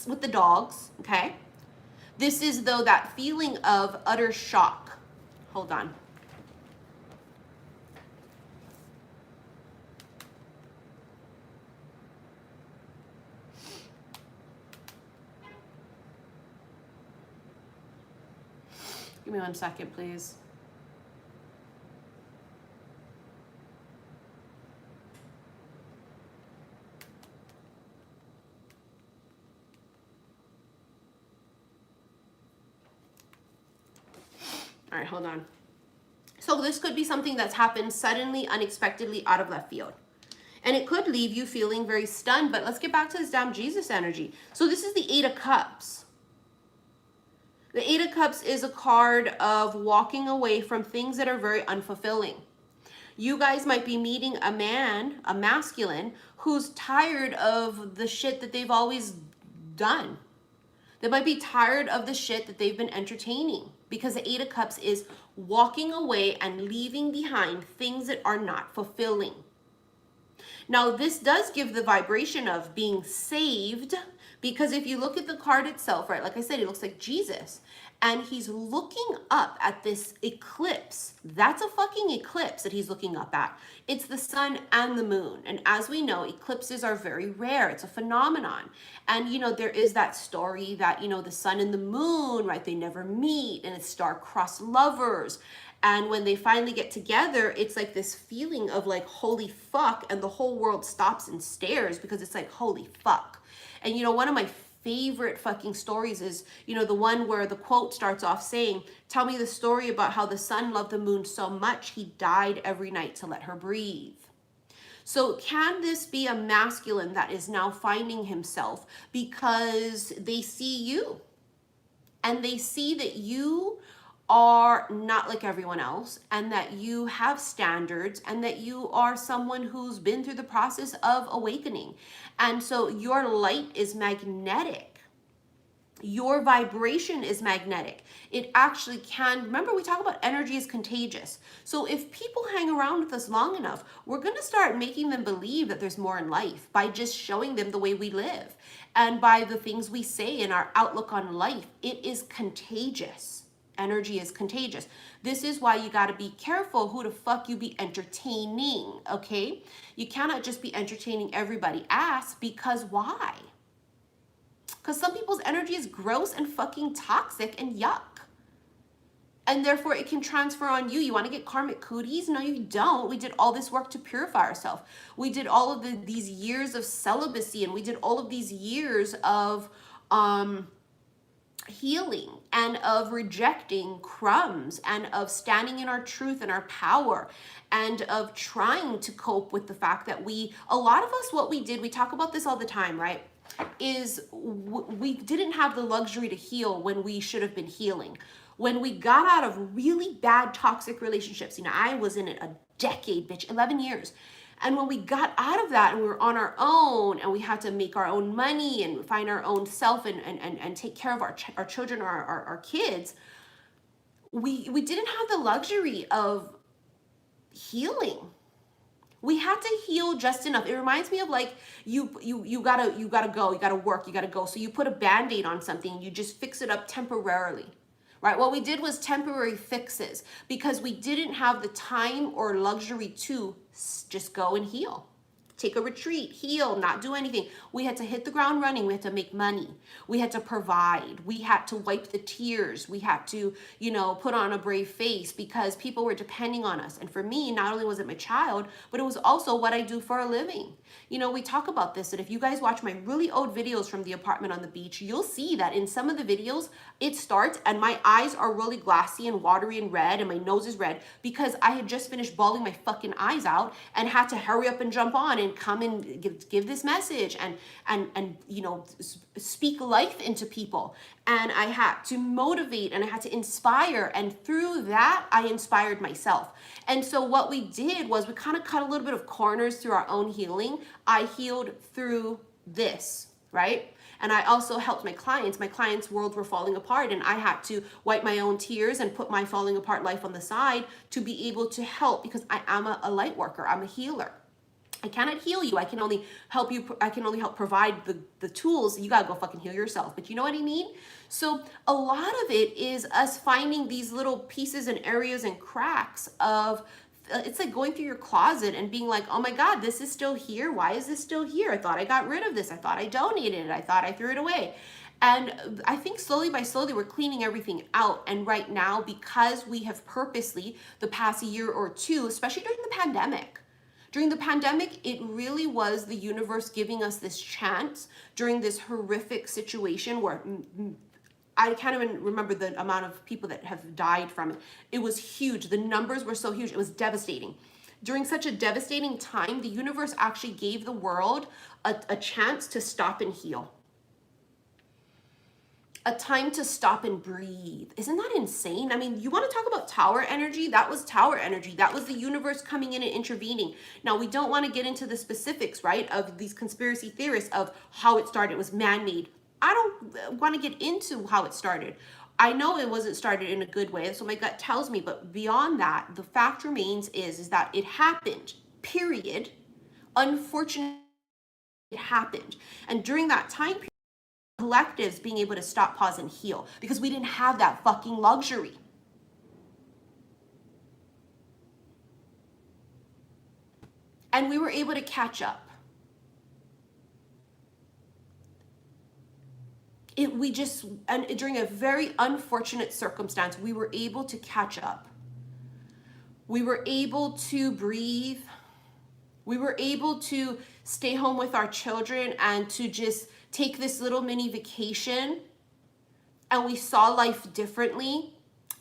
with the dogs, okay? This is, though, that feeling of utter shock. Hold on. Give me 1 second, please. All right, hold on. So this could be something that's happened suddenly, unexpectedly, out of left field. And it could leave you feeling very stunned, but let's get back to this damn Jesus energy. So this is the Eight of Cups. The Eight of Cups is a card of walking away from things that are very unfulfilling. You guys might be meeting a man, a masculine, who's tired of the shit that they've always done. They might be tired of the shit that they've been entertaining, because the Eight of Cups is walking away and leaving behind things that are not fulfilling. Now, this does give the vibration of being saved, because if you look at the card itself, right, like I said, it looks like Jesus, and he's looking up at this eclipse. That's a fucking eclipse that he's looking up at. It's the sun and the moon. And as we know, eclipses are very rare. It's a phenomenon. And, you know, there is that story that, you know, the sun and the moon, right, they never meet, and it's star-crossed lovers. And when they finally get together, it's like this feeling of like, holy fuck, and the whole world stops and stares, because it's like, holy fuck. And, you know, one of my favorite fucking stories is, you know, the one where the quote starts off saying, tell me the story about how the sun loved the moon so much he died every night to let her breathe. So can this be a masculine that is now finding himself because they see you and they see that you are not like everyone else, and that you have standards, and that you are someone who's been through the process of awakening. And so your light is magnetic. Your vibration is magnetic. It actually can, remember we talk about energy is contagious. So if people hang around with us long enough, we're gonna start making them believe that there's more in life by just showing them the way we live. And by the things we say in our outlook on life, it is contagious. energy is contagious. This is why you got to be careful who the fuck you be entertaining, okay? You cannot just be entertaining everybody ass, because why? Because some people's energy is gross and fucking toxic and yuck. And therefore it can transfer on you. You want to get karmic cooties? No, you don't. We did all this work to purify ourselves. We did all of these years of celibacy, and we did all of these years of healing and of rejecting crumbs and of standing in our truth and our power and of trying to cope with the fact that a lot of us, what we did, we talk about this all the time, right? Is we didn't have the luxury to heal when we should have been healing. When we got out of really bad toxic relationships, I was in it a decade, bitch, 11 years. And when we got out of that and we were on our own and we had to make our own money and find our own self and take care of our children or our kids, we didn't have the luxury of healing. We had to heal just enough. It reminds me of like you gotta go, you gotta work, you gotta go. So you put a Band-Aid on something, you just fix it up temporarily. Right? What we did was temporary fixes because we didn't have the time or luxury to just go and heal. Take a retreat, heal, not do anything. We had to hit the ground running. We had to make money. We had to provide. We had to wipe the tears. We had to, put on a brave face because people were depending on us. And for me, not only was it my child, but it was also what I do for a living. We talk about this, and if you guys watch my really old videos from the apartment on the beach, you'll see that in some of the videos, it starts and my eyes are really glassy and watery and red and my nose is red because I had just finished bawling my fucking eyes out and had to hurry up and jump on and come and give this message and speak life into people. And I had to motivate and I had to inspire, and through that I inspired myself. And so what we did was we kind of cut a little bit of corners through our own healing. I healed through this, right? And I also helped my clients. My clients' worlds were falling apart, and I had to wipe my own tears and put my falling apart life on the side to be able to help, because I am a light worker. I'm a healer. I cannot heal you. I can only help you. I can only help provide the tools. You gotta go fucking heal yourself. But you know what I mean? So a lot of it is us finding these little pieces and areas and cracks of, it's like going through your closet and being like, oh my God, this is still here. Why is this still here? I thought I got rid of this. I thought I donated it. I thought I threw it away. And I think slowly by slowly, we're cleaning everything out. And right now, because we have purposely, the past year or two, especially during the pandemic, it really was the universe giving us this chance during this horrific situation where I can't even remember the amount of people that have died from it. It was huge. The numbers were so huge. It was devastating. During such a devastating time, the universe actually gave the world a chance to stop and heal. A time to stop and breathe. Isn't that insane? I mean, you want to talk about tower energy? That was tower energy. That was the universe coming in and intervening. Now, we don't want to get into the specifics, right, of these conspiracy theorists of how it started. It was man-made. I don't want to get into how it started. I know it wasn't started in a good way. That's what my gut tells me. But beyond that, the fact remains is that it happened, period. Unfortunately, it happened. And during that time period, collectives being able to stop, pause, and heal, because we didn't have that fucking luxury. And we were able to catch up. And during a very unfortunate circumstance, we were able to catch up. We were able to breathe. We were able to stay home with our children and to just take this little mini vacation, and we saw life differently.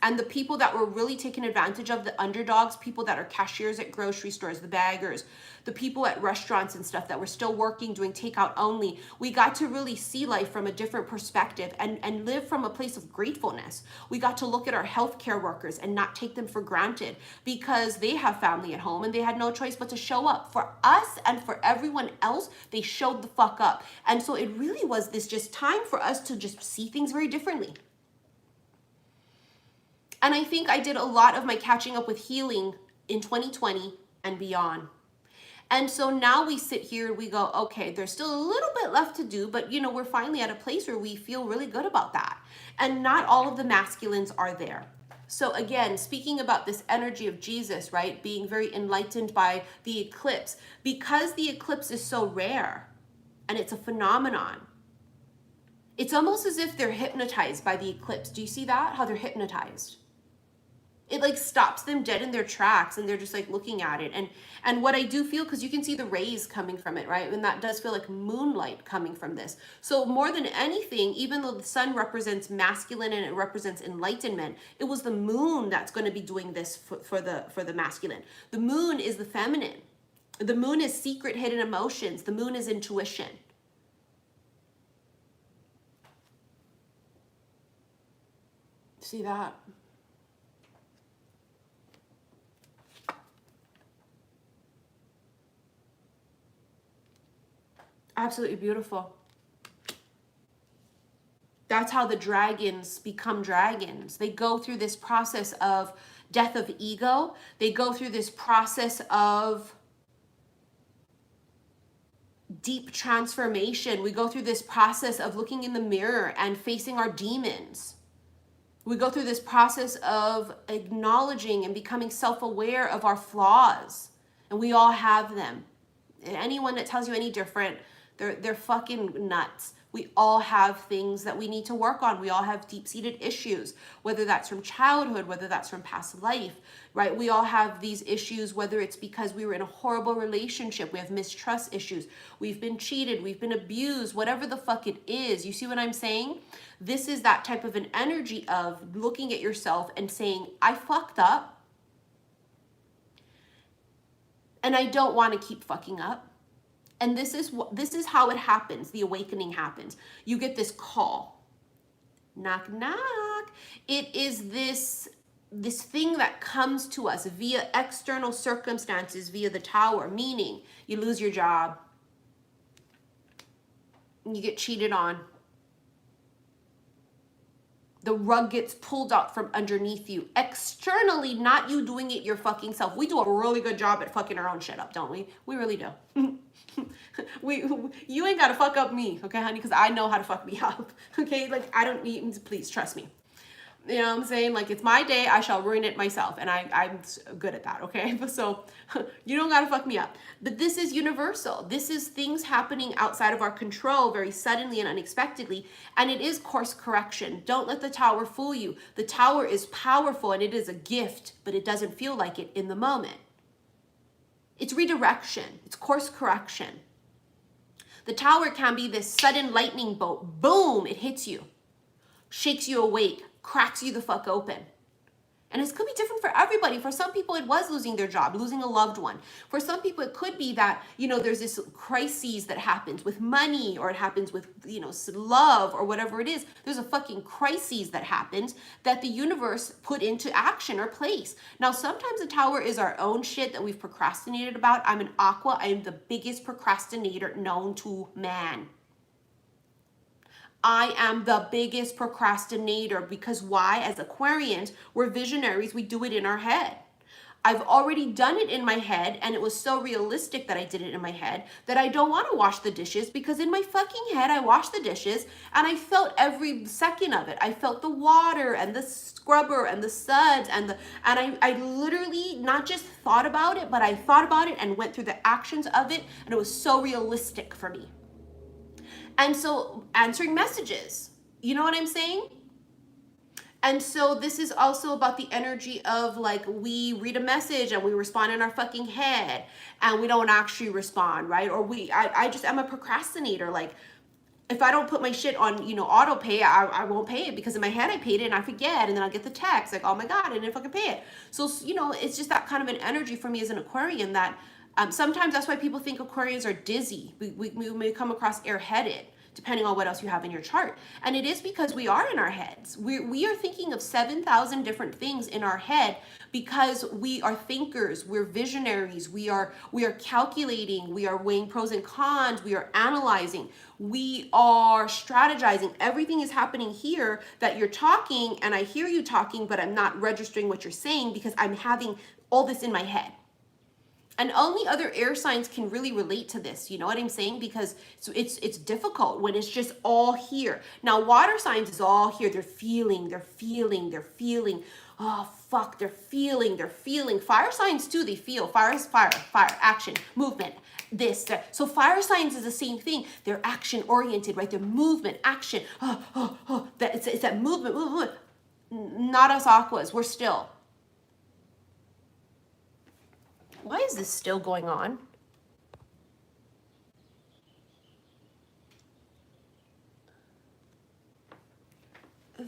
And the people that were really taken advantage of, the underdogs, people that are cashiers at grocery stores, the baggers, the people at restaurants and stuff that were still working, doing takeout only, we got to really see life from a different perspective and live from a place of gratefulness. We got to look at our healthcare workers and not take them for granted, because they have family at home and they had no choice but to show up. For us and for everyone else, they showed the fuck up. And so it really was this just time for us to just see things very differently. And I think I did a lot of my catching up with healing in 2020 and beyond. And so now we sit here and we go, okay, there's still a little bit left to do, but you know, we're finally at a place where we feel really good about that. And not all of the masculines are there. So again, speaking about this energy of Jesus, right, being very enlightened by the eclipse, because the eclipse is so rare and it's a phenomenon, it's almost as if they're hypnotized by the eclipse. Do you see that? How they're hypnotized. It like stops them dead in their tracks and they're just like looking at it. And what I do feel, because you can see the rays coming from it, right? And that does feel like moonlight coming from this. So more than anything, even though the sun represents masculine and it represents enlightenment, it was the moon that's going to be doing this for the masculine. The moon is the feminine. The moon is secret hidden emotions. The moon is intuition. See that? Absolutely beautiful. That's how the dragons become dragons. They go through this process of death of ego. They go through this process of deep transformation. We go through this process of looking in the mirror and facing our demons. We go through this process of acknowledging and becoming self-aware of our flaws. And we all have them. And anyone that tells you any different, they're fucking nuts. We all have things that we need to work on. We all have deep-seated issues, whether that's from childhood, whether that's from past life, right? We all have these issues, whether it's because we were in a horrible relationship, we have mistrust issues, we've been cheated, we've been abused, whatever the fuck it is. You see what I'm saying? This is that type of an energy of looking at yourself and saying, I fucked up, and I don't want to keep fucking up. And this is how it happens. The awakening happens. You get this call. Knock, knock. It is this thing that comes to us via external circumstances, via the tower, meaning you lose your job, you get cheated on, the rug gets pulled out from underneath you. Externally, not you doing it your fucking self. We do a really good job at fucking our own shit up, don't we? We really do. You ain't gotta fuck up me, okay, honey? Because I know how to fuck me up, okay? Like, I don't need, please trust me. You know what I'm saying? Like, it's my day, I shall ruin it myself. And I'm good at that, okay? So you don't gotta fuck me up. But this is universal. This is things happening outside of our control very suddenly and unexpectedly. And it is course correction. Don't let the tower fool you. The tower is powerful and it is a gift, but it doesn't feel like it in the moment. It's redirection. It's course correction. The tower can be this sudden lightning bolt. Boom, it hits you. Shakes you awake. Cracks you the fuck open. And it could be different for everybody. For some people, it was losing their job, losing a loved one. For some people, it could be that, you know, there's this crisis that happens with money, or it happens with, you know, love, or whatever it is. There's a fucking crisis that happens that the universe put into action or place. Now, sometimes the tower is our own shit that we've procrastinated about. I'm an Aqua. I am the biggest procrastinator known to man. I am the biggest procrastinator because why? As Aquarians, we're visionaries. We do it in our head. I've already done it in my head, and it was so realistic that I did it in my head that I don't want to wash the dishes, because in my fucking head, I washed the dishes and I felt every second of it. I felt the water and the scrubber and the suds and I literally not just thought about it, but I thought about it and went through the actions of it, and it was so realistic for me. And so answering messages, you know what I'm saying? And so this is also about the energy of, like, we read a message and we respond in our fucking head and we don't actually respond, right? Or I'm a procrastinator. Like, if I don't put my shit on, you know, auto pay, I won't pay it, because in my head I paid it and I forget, and then I'll get the text like, oh my God, I didn't fucking pay it. So, you know, it's just that kind of an energy for me as an Aquarian that sometimes that's why people think Aquarians are dizzy. We may come across airheaded, depending on what else you have in your chart. And it is because we are in our heads. We are thinking of 7,000 different things in our head because we are thinkers, we're visionaries, we are calculating, we are weighing pros and cons, we are analyzing, we are strategizing. Everything is happening here that you're talking and I hear you talking, but I'm not registering what you're saying because I'm having all this in my head. And only other air signs can really relate to this. You know what I'm saying? Because it's difficult when it's just all here. Now, water signs is all here. They're feeling, they're feeling, they're feeling. Oh, fuck, they're feeling, they're feeling. Fire signs too, they feel. Fire is fire, fire, action, movement, this, that. So fire signs is the same thing. They're action oriented, right? They're movement, action. It's that movement, movement. Not us aquas, we're still. Why is this still going on?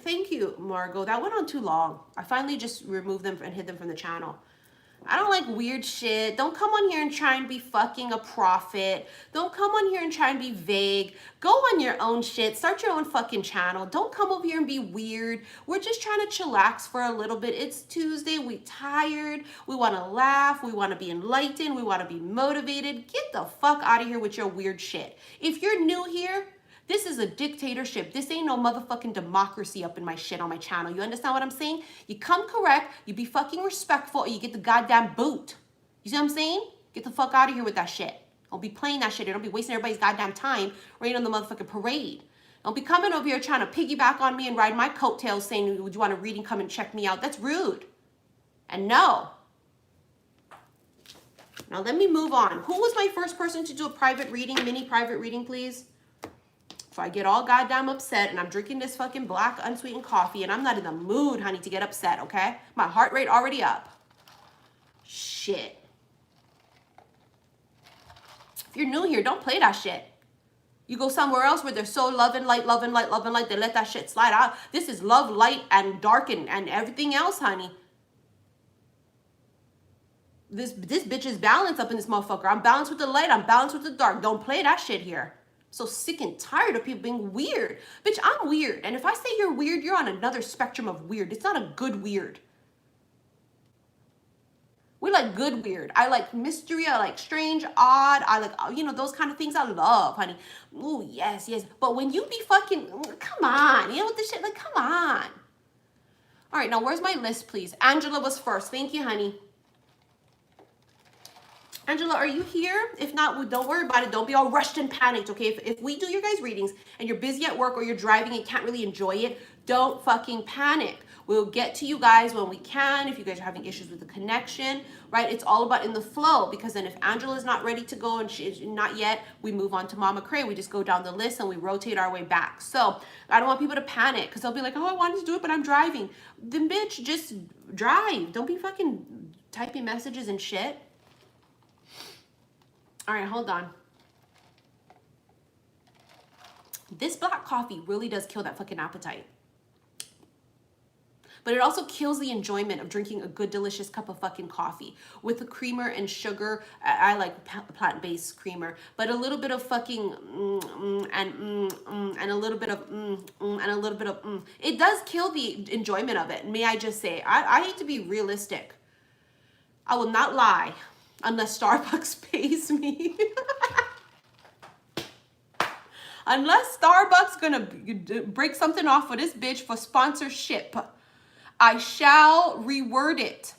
Thank you, Margot. That went on too long. I finally just removed them and hid them from the channel. I don't like weird shit. Don't come on here and try and be fucking a prophet. Don't come on here and try and be vague. Go on your own shit. Start your own fucking channel. Don't come over here and be weird. We're just trying to chillax for a little bit. It's Tuesday. We tired. We want to laugh. We want to be enlightened. We want to be motivated. Get the fuck out of here with your weird shit. If you're new here, this is a dictatorship. This ain't no motherfucking democracy up in my shit on my channel. You understand what I'm saying? You come correct, you be fucking respectful, or you get the goddamn boot. You see what I'm saying? Get the fuck out of here with that shit. Don't be playing that shit. Don't be wasting everybody's goddamn time right on the motherfucking parade. Don't be coming over here trying to piggyback on me and ride my coattails saying, would you want a reading? Come and check me out. That's rude. And no. Now let me move on. Who was my first person to do a private reading, mini private reading, please? So I get all goddamn upset and I'm drinking this fucking black unsweetened coffee and I'm not in the mood, honey, to get upset, okay? My heart rate already up. Shit. If you're new here, don't play that shit. You go somewhere else where they're so love and light, love and light, love and light, they let that shit slide out. This is love, light, and dark and everything else, honey. This bitch is balanced up in this motherfucker. I'm balanced with the light, I'm balanced with the dark. Don't play that shit here. So sick and tired of people being weird. Bitch, I'm weird. And if I say you're weird, you're on another spectrum of weird. It's not a good weird. We like good weird. I like mystery. I like strange, odd. I like, you know, those kind of things I love, honey. Ooh, yes, yes. But when you be fucking, come on. You know what this shit, like, come on. All right, now where's my list, please? Angela was first. Thank you, honey. Angela, are you here? If not, don't worry about it. Don't be all rushed and panicked, okay? If we do your guys' readings and you're busy at work or you're driving and can't really enjoy it, don't fucking panic. We'll get to you guys when we can. If you guys are having issues with the connection, right? It's all about in the flow, because then if Angela's not ready to go and she's not yet, we move on to Mama Cray. We just go down the list and we rotate our way back. So I don't want people to panic because they'll be like, oh, I wanted to do it, but I'm driving. Then bitch, just drive. Don't be fucking typing messages and shit. All right, hold on. This black coffee really does kill that fucking appetite. But it also kills the enjoyment of drinking a good, delicious cup of fucking coffee with the creamer and sugar. I like plant-based creamer, but a little bit of fucking and a little bit of and a little bit of It does kill the enjoyment of it. May I just say, I hate to be realistic. I will not lie. Unless Starbucks pays me. Unless Starbucks gonna break something off for this bitch for sponsorship, I shall reword it.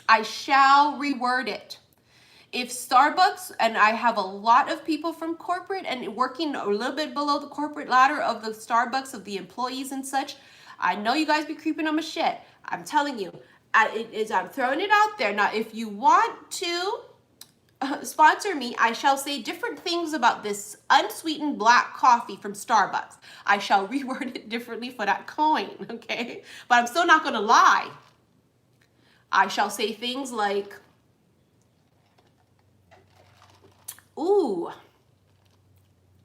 I shall reword it. If Starbucks, and I have a lot of people from corporate and working a little bit below the corporate ladder of the Starbucks, of the employees and such, I know you guys be creeping on my shit. I'm telling you. I'm throwing it out there. Now, if you want to sponsor me, I shall say different things about this unsweetened black coffee from Starbucks. I shall reword it differently for that coin, okay? But I'm still not going to lie. I shall say things like, ooh,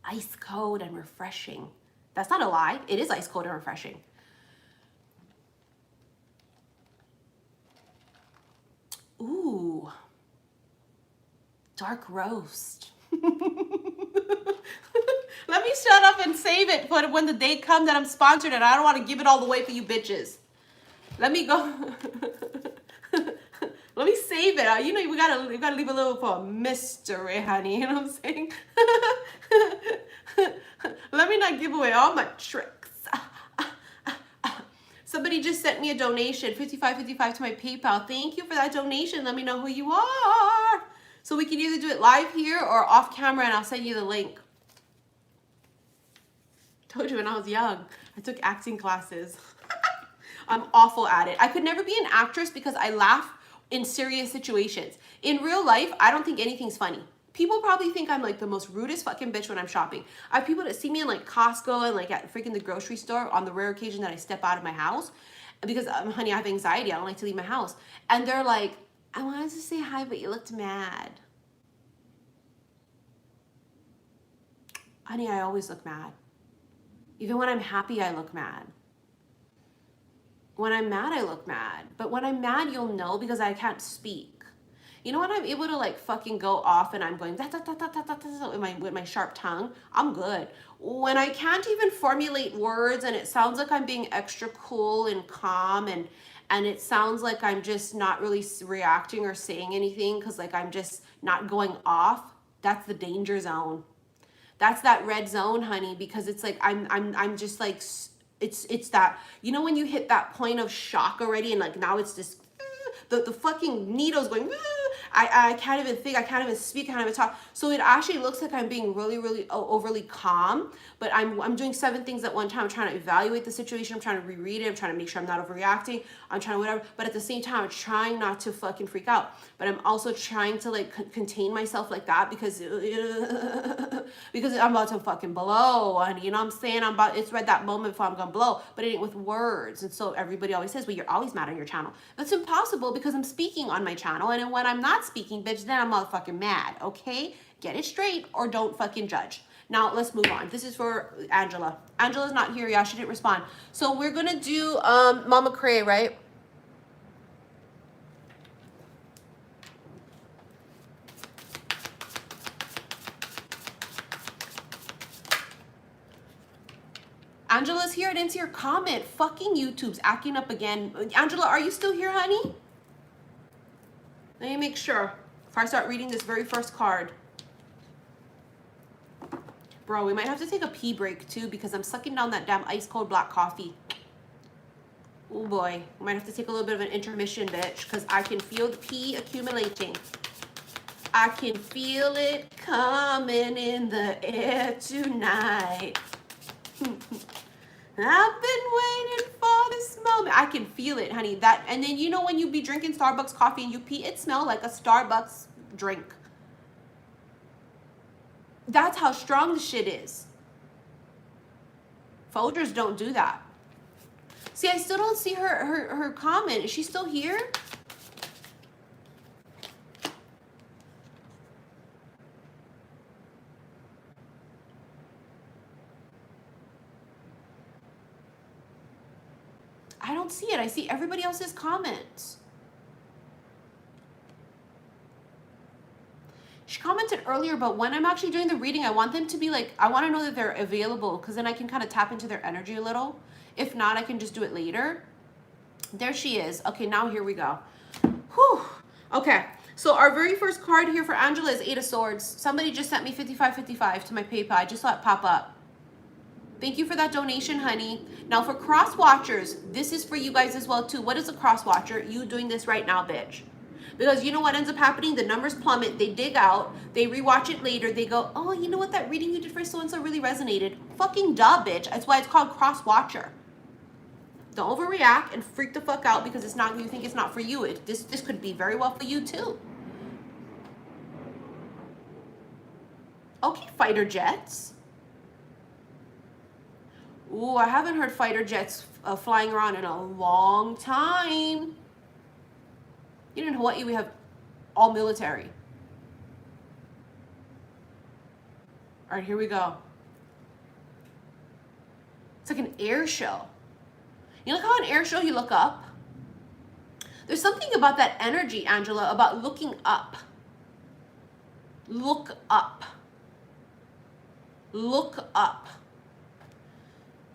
ice cold and refreshing. That's not a lie. It is ice cold and refreshing. Ooh, dark roast. Let me shut up and save it for when the day comes that I'm sponsored and I don't want to give it all the way for you bitches. Let me go. Let me save it. You know, we gotta leave a little for a mystery, honey. You know what I'm saying? Let me not give away all my tricks. Somebody just sent me a donation, 55.55 to my PayPal. Thank you for that donation. Let me know who you are. So we can either do it live here or off camera, and I'll send you the link. Told you when I was young, I took acting classes. I'm awful at it. I could never be an actress because I laugh in serious situations. In real life, I don't think anything's funny. People probably think I'm like the most rudest fucking bitch when I'm shopping. I have people that see me in like Costco and like at freaking the grocery store on the rare occasion that I step out of my house because, honey, I have anxiety. I don't like to leave my house. And they're like, I wanted to say hi, but you looked mad. Honey, I always look mad. Even when I'm happy, I look mad. When I'm mad, I look mad. But when I'm mad, you'll know because I can't speak. You know when I'm able to like fucking go off and I'm going da, da, da, da, da, da, da, with my sharp tongue, I'm good. When I can't even formulate words and it sounds like I'm being extra cool and calm and it sounds like I'm just not really reacting or saying anything because like I'm just not going off, that's the danger zone. That's that red zone, honey, because it's like I'm just like it's that, you know, when you hit that point of shock already and like now it's just the fucking needle's going, I can't even think, I can't even speak, I can't even talk. So it actually looks like I'm being really, really overly calm, but I'm doing 7 things at one time. I'm trying to evaluate the situation. I'm trying to reread it. I'm trying to make sure I'm not overreacting. I'm trying to whatever, but at the same time, I'm trying not to fucking freak out. But I'm also trying to like contain myself like that because because I'm about to fucking blow, and you know what I'm saying? It's right that moment before I'm gonna blow, but it ain't with words. And so everybody always says, well, you're always mad on your channel. That's impossible because I'm speaking on my channel, and then when I'm not speaking, bitch, then I'm motherfucking mad, okay? Get it straight or don't fucking judge. Now let's move on. This is for Angela. Angela's not here, y'all. She didn't respond. So we're gonna do Mama Cray, right? Angela's here. I didn't see her comment. Fucking YouTube's acting up again. Angela, are you still here, honey? Let me make sure before I start reading this very first card. Bro, we might have to take a pee break too because I'm sucking down that damn ice cold black coffee. Oh boy, we might have to take a little bit of an intermission, bitch, because I can feel the pee accumulating. I can feel it coming in the air tonight. I've been waiting for this moment. I can feel it, honey. That, and then you know when you be drinking Starbucks coffee and you pee, it smells like a Starbucks drink. That's how strong the shit is. Folgers don't do that. See, I still don't see her comment. Is she still here? I don't see it. I see everybody else's comments. She commented earlier, but when I'm actually doing the reading, I want them to be like, I want to know that they're available because then I can kind of tap into their energy a little. If not, I can just do it later. There she is. Okay, now here we go. Whew. Okay, so our very first card here for Angela is 8 of Swords. Somebody just sent me 55.55 to my PayPal. I just saw it pop up. Thank you for that donation, honey. Now for cross watchers, this is for you guys as well too. What is a cross watcher? You doing this right now, bitch. Because you know what ends up happening? The numbers plummet. They dig out. They rewatch it later. They go, oh, you know what? That reading you did for so-and-so really resonated. Fucking duh, bitch. That's why it's called cross watcher. Don't overreact and freak the fuck out because it's not, you think it's not for you. This could be very well for you too. Okay, fighter jets. Ooh, I haven't heard fighter jets flying around in a long time. You know, in Hawaii, we have all military. All right, here we go. It's like an air show. You know how an air show you look up? There's something about that energy, Angela, about looking up. Look up. Look up.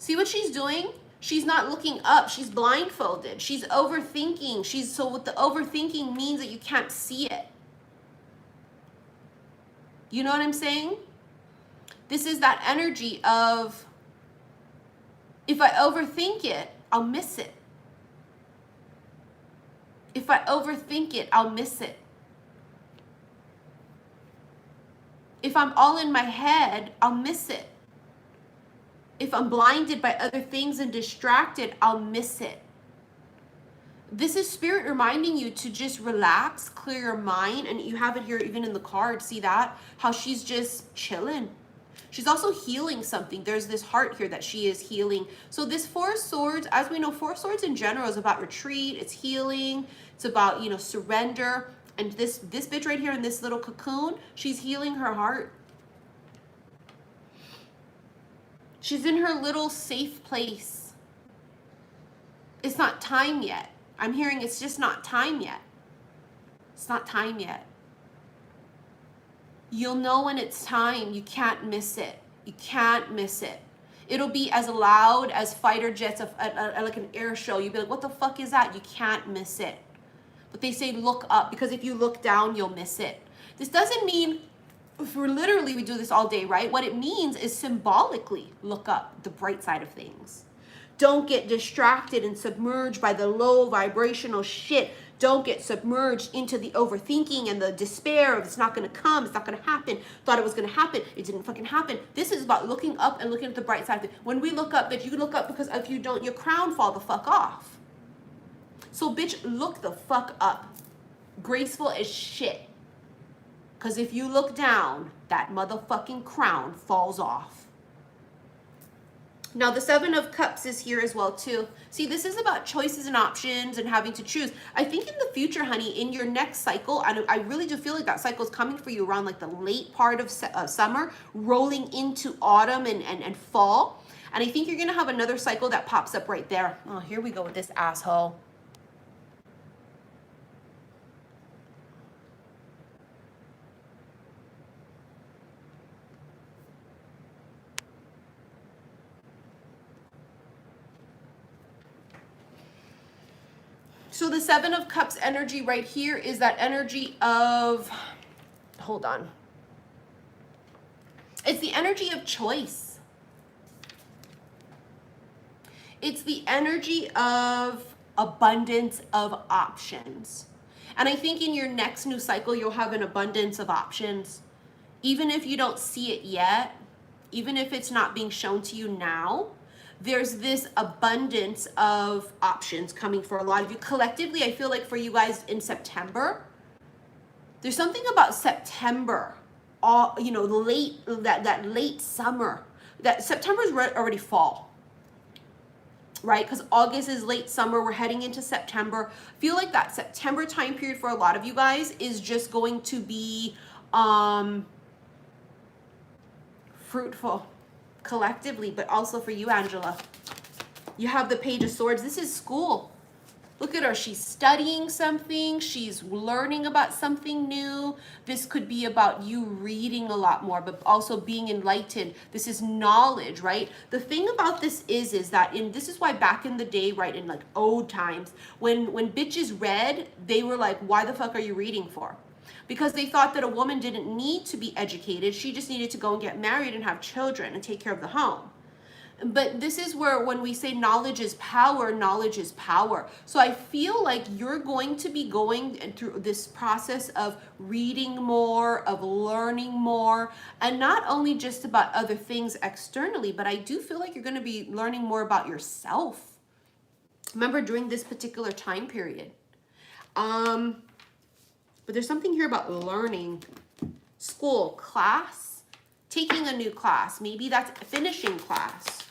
See what she's doing? She's not looking up. She's blindfolded. She's overthinking. So what the overthinking means that you can't see it. You know what I'm saying? This is that energy of, if I overthink it, I'll miss it. If I overthink it, I'll miss it. If I'm all in my head, I'll miss it. If I'm blinded by other things and distracted, I'll miss it. This is spirit reminding you to just relax, clear your mind, and you have it here even in the card. See that? How she's just chilling. She's also healing something. There's this heart here that she is healing. So this Four of Swords, as we know, Four of Swords in general is about retreat. It's healing. It's about, you know, surrender. And this bitch right here in this little cocoon, she's healing her heart. She's in her little safe place. It's not time yet. I'm hearing it's just not time yet. It's not time yet. You'll know when it's time. You can't miss it. You can't miss it. It'll be as loud as fighter jets at like an air show. You'll be like, what the fuck is that? You can't miss it. But they say look up, because if you look down, you'll miss it. This doesn't mean, for literally we do this all day, right? What it means is symbolically look up, the bright side of things. Don't get distracted and submerged by the low vibrational shit. Don't get submerged into the overthinking and the despair of it's not going to come, it's not going to happen. Thought it was going to happen, it didn't fucking happen. This is about looking up and looking at the bright side of it. When we look up, bitch, you look up, because if you don't, your crown fall the fuck off. So bitch, look the fuck up. Graceful as shit. Because if you look down, that motherfucking crown falls off. Now the Seven of Cups is here as well too. See, this is about choices and options and having to choose. I think in the future, honey, in your next cycle, I really do feel like that cycle is coming for you around like the late part of summer, rolling into autumn and fall. And I think you're going to have another cycle that pops up right there. Oh, here we go with this asshole. So the Seven of Cups energy right here is that energy of, hold on. It's the energy of choice. It's the energy of abundance of options. And I think in your next new cycle, you'll have an abundance of options. Even if you don't see it yet, even if it's not being shown to you now, there's this abundance of options coming for a lot of you. Collectively, I feel like for you guys in September, there's something about September, you know, that late summer. That September is already fall, right? Because August is late summer. We're heading into September. I feel like that September time period for a lot of you guys is just going to be fruitful. Collectively, but also for you, Angela. You have the Page of Swords. This is school. Look at her. She's studying something. She's learning about something new. This could be about you reading a lot more, but also being enlightened. This is knowledge, right? The thing about this is that this is why back in the day, right, in like old times, when bitches read, they were like, why the fuck are you reading for? Because they thought that a woman didn't need to be educated. She just needed to go and get married and have children and take care of the home. But this is where when we say knowledge is power, knowledge is power. So I feel like you're going to be going through this process of reading more, of learning more, and not only just about other things externally, but I do feel like you're going to be learning more about yourself. Remember, during this particular time period. But there's something here about learning, school, class, taking a new class. Maybe that's finishing class.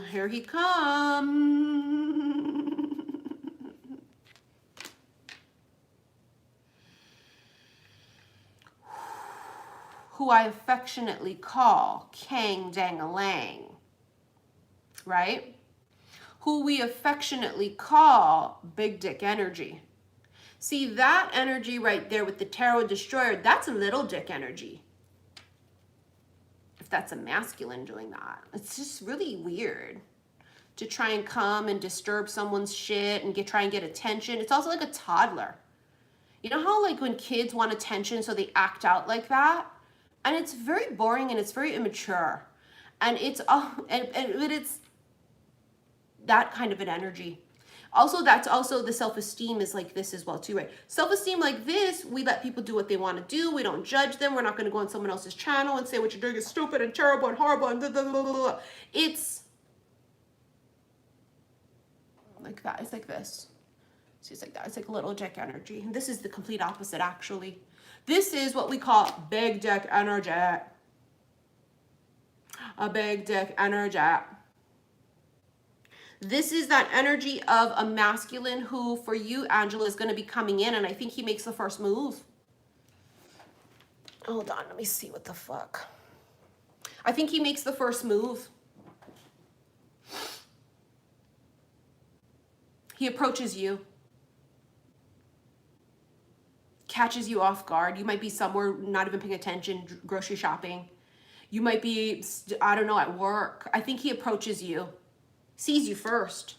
Here he comes. Who I affectionately call Kang Dang-a-lang, right? Who we affectionately call Big Dick Energy. See, that energy right there with the Tarot Destroyer, that's a little dick energy. If that's a masculine doing that. It's just really weird to try and come and disturb someone's shit and try and get attention. It's also like a toddler. You know how like when kids want attention, so they act out like that? And it's very boring and it's very immature. And it's that kind of an energy. Also, that's also the self-esteem is like this as well too, right? Self-esteem like this, we let people do what they want to do. We don't judge them. We're not going to go on someone else's channel and say what you're doing is stupid and terrible and horrible and blah, blah, blah, blah, blah. It's like that. It's like this. See, it's like that. It's like little dick energy. And this is the complete opposite, actually. This is what we call big dick energy. A big dick energy. This is that energy of a masculine who, for you, Angela, is going to be coming in, and I think he makes the first move. Hold on, let me see what the fuck. I think he makes the first move. He approaches you. Catches you off guard. You might be somewhere not even paying attention, grocery shopping. You might be, I don't know, at work. I think he approaches you. Sees you first.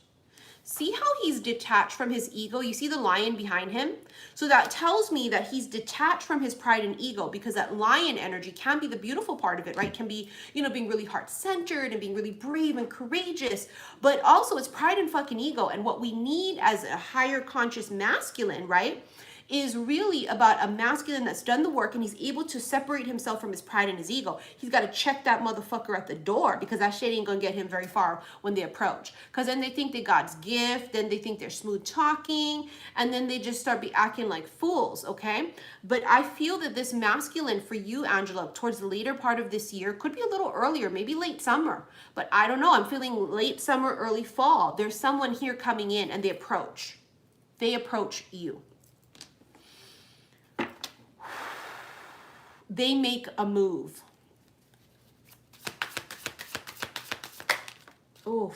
See how he's detached from his ego? You see the lion behind him? So that tells me that he's detached from his pride and ego, because that lion energy can be the beautiful part of it, right? Can be, you know, being really heart-centered and being really brave and courageous, but also it's pride and fucking ego. And what we need as a higher conscious masculine, right, is really about a masculine that's done the work and he's able to separate himself from his pride and his ego. He's got to check that motherfucker at the door, because that shit ain't gonna get him very far when they approach. Because then they think they God's gift, then they think they're smooth talking, and then they just start be acting like fools, okay? But I feel that this masculine for you, Angela, towards the later part of this year, could be a little earlier, maybe late summer, but I don't know. I'm feeling late summer, early fall. There's someone here coming in and they approach you. They make a move. Oh,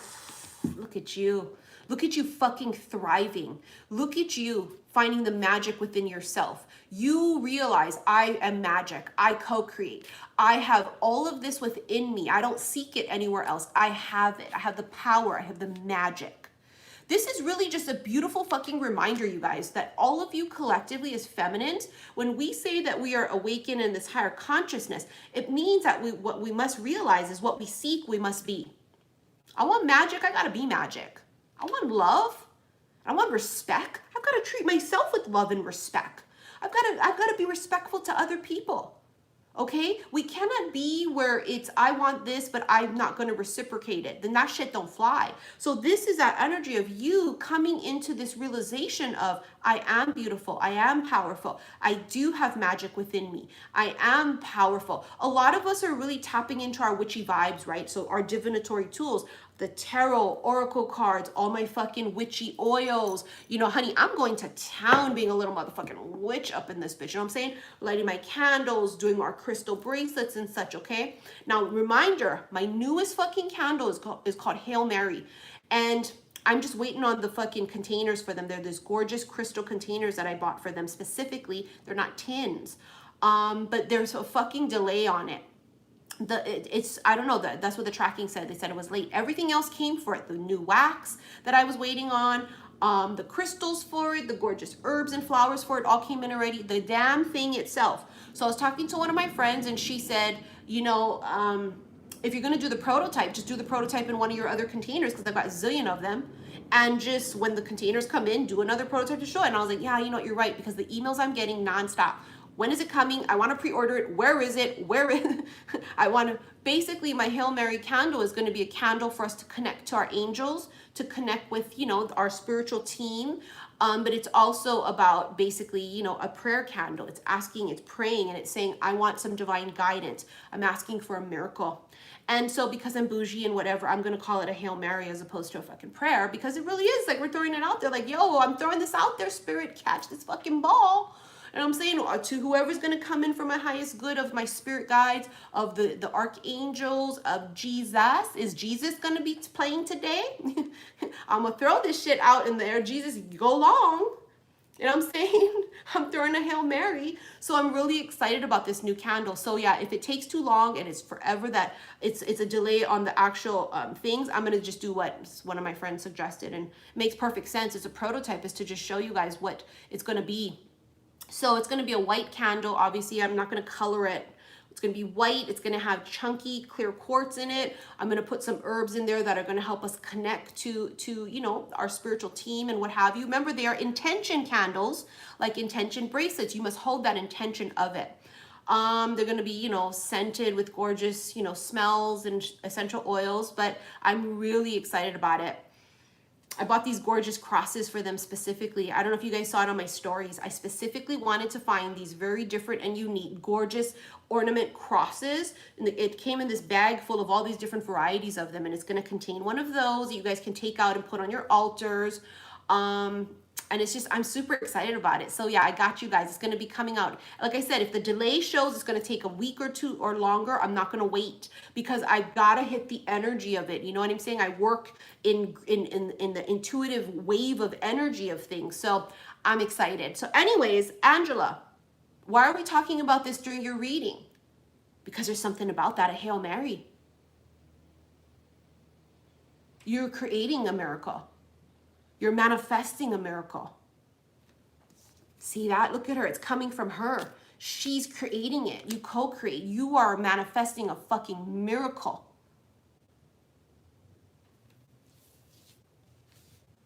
look at you. Look at you fucking thriving. Look at you finding the magic within yourself. You realize I am magic. I co-create. I have all of this within me. I don't seek it anywhere else. I have it. I have the power. I have the magic. This is really just a beautiful fucking reminder, you guys, that all of you collectively as feminines, when we say that we are awakened in this higher consciousness, it means that what we must realize is what we seek, we must be. I want magic, I gotta be magic. I want love, I want respect. I've gotta treat myself with love and respect. I've gotta be respectful to other people. Okay, we cannot be where it's I want this, but I'm not going to reciprocate it. Then that shit don't fly. So this is that energy of you coming into this realization of I am beautiful. I am powerful. I do have magic within me. I am powerful. A lot of us are really tapping into our witchy vibes, right? So our divinatory tools, the tarot, oracle cards, all my fucking witchy oils. You know, honey, I'm going to town being a little motherfucking witch up in this bitch. You know what I'm saying? Lighting my candles, doing our crystal bracelets and such, okay? Now, reminder, my newest fucking candle is called Hail Mary. And I'm just waiting on the fucking containers for them. They're these gorgeous crystal containers that I bought for them specifically. They're not tins. But there's a fucking delay on it. I don't know, that's what the tracking said. They said it was late. Everything else came for it. The new wax that I was waiting on, the crystals for it, the gorgeous herbs and flowers for it all came in already. The damn thing itself. So I was talking to one of my friends and she said, you know, if you're going to do the prototype, just do the prototype in one of your other containers, because I've got a zillion of them. And just when the containers come in, do another prototype to show it. And I was like, yeah, you know what, you're right, because the emails I'm getting nonstop. When is it coming? I want to pre-order it. Where is it? Where is it? I want to, basically my Hail Mary candle is going to be a candle for us to connect to our angels, to connect with, you know, our spiritual team. But it's also about basically, you know, a prayer candle. It's asking, it's praying, and it's saying, I want some divine guidance. I'm asking for a miracle. And so because I'm bougie and whatever, I'm going to call it a Hail Mary as opposed to a fucking prayer, because it really is like we're throwing it out there like, yo, I'm throwing this out there, spirit, catch this fucking ball. And I'm saying to whoever's going to come in for my highest good, of my spirit guides, of the archangels, of Jesus. Is Jesus going to be playing today? I'm going to throw this shit out in there. Jesus, go long. You know what I'm saying? I'm throwing a Hail Mary. So I'm really excited about this new candle. So yeah, if it takes too long and it's forever that it's a delay on the actual things, I'm going to just do what one of my friends suggested, and it makes perfect sense. It's a prototype, is to just show you guys what it's going to be. So it's going to be a white candle. Obviously, I'm not going to color it. It's going to be white. It's going to have chunky, clear quartz in it. I'm going to put some herbs in there that are going to help us connect to, you know, our spiritual team and what have you. Remember, they are intention candles, like intention bracelets. You must hold that intention of it. They're going to be, you know, scented with gorgeous, you know, smells and essential oils, but I'm really excited about it. I bought these gorgeous crosses for them specifically. I don't know if you guys saw it on my stories. I specifically wanted to find these very different and unique, gorgeous ornament crosses. And it came in this bag full of all these different varieties of them. And it's going to contain one of those that you guys can take out and put on your altars. And it's just, I'm super excited about it. So yeah, I got you guys. It's going to be coming out. Like I said, if the delay shows it's going to take a week or two or longer, I'm not going to wait because I've got to hit the energy of it. You know what I'm saying? I work in the intuitive wave of energy of things. So I'm excited. So anyways, Angela, why are we talking about this during your reading? Because there's something about that, a Hail Mary. You're creating a miracle. You're manifesting a miracle. See that? Look at her. It's coming from her. She's creating it. You co-create. You are manifesting a fucking miracle.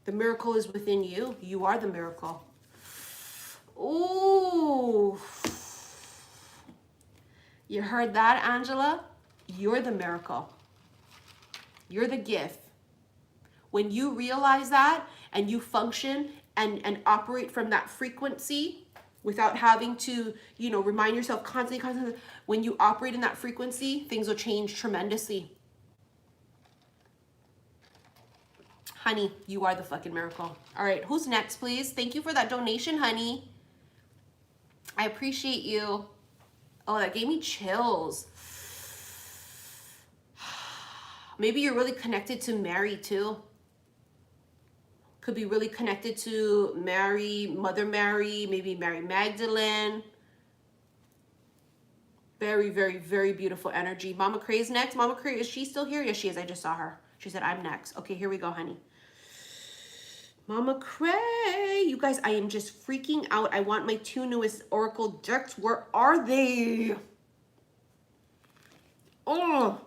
The miracle is within you. You are the miracle. Ooh. You heard that, Angela? You're the miracle. You're the gift. When you realize that and you function and operate from that frequency without having to, you know, remind yourself constantly, when you operate in that frequency, things will change tremendously. Honey, you are the fucking miracle. All right, who's next, please? Thank you for that donation, honey. I appreciate you. Oh, that gave me chills. Maybe you're really connected to Mary too. Could be really connected to Mary, Mother Mary, maybe Mary Magdalene. Very, very, very beautiful energy. Mama Cray's next. Mama Cray, is she still here? Yes, she is. I just saw her. She said, I'm next. Okay, here we go, honey. Mama Cray. You guys, I am just freaking out. I want my 2 newest Oracle decks. Where are they? Oh,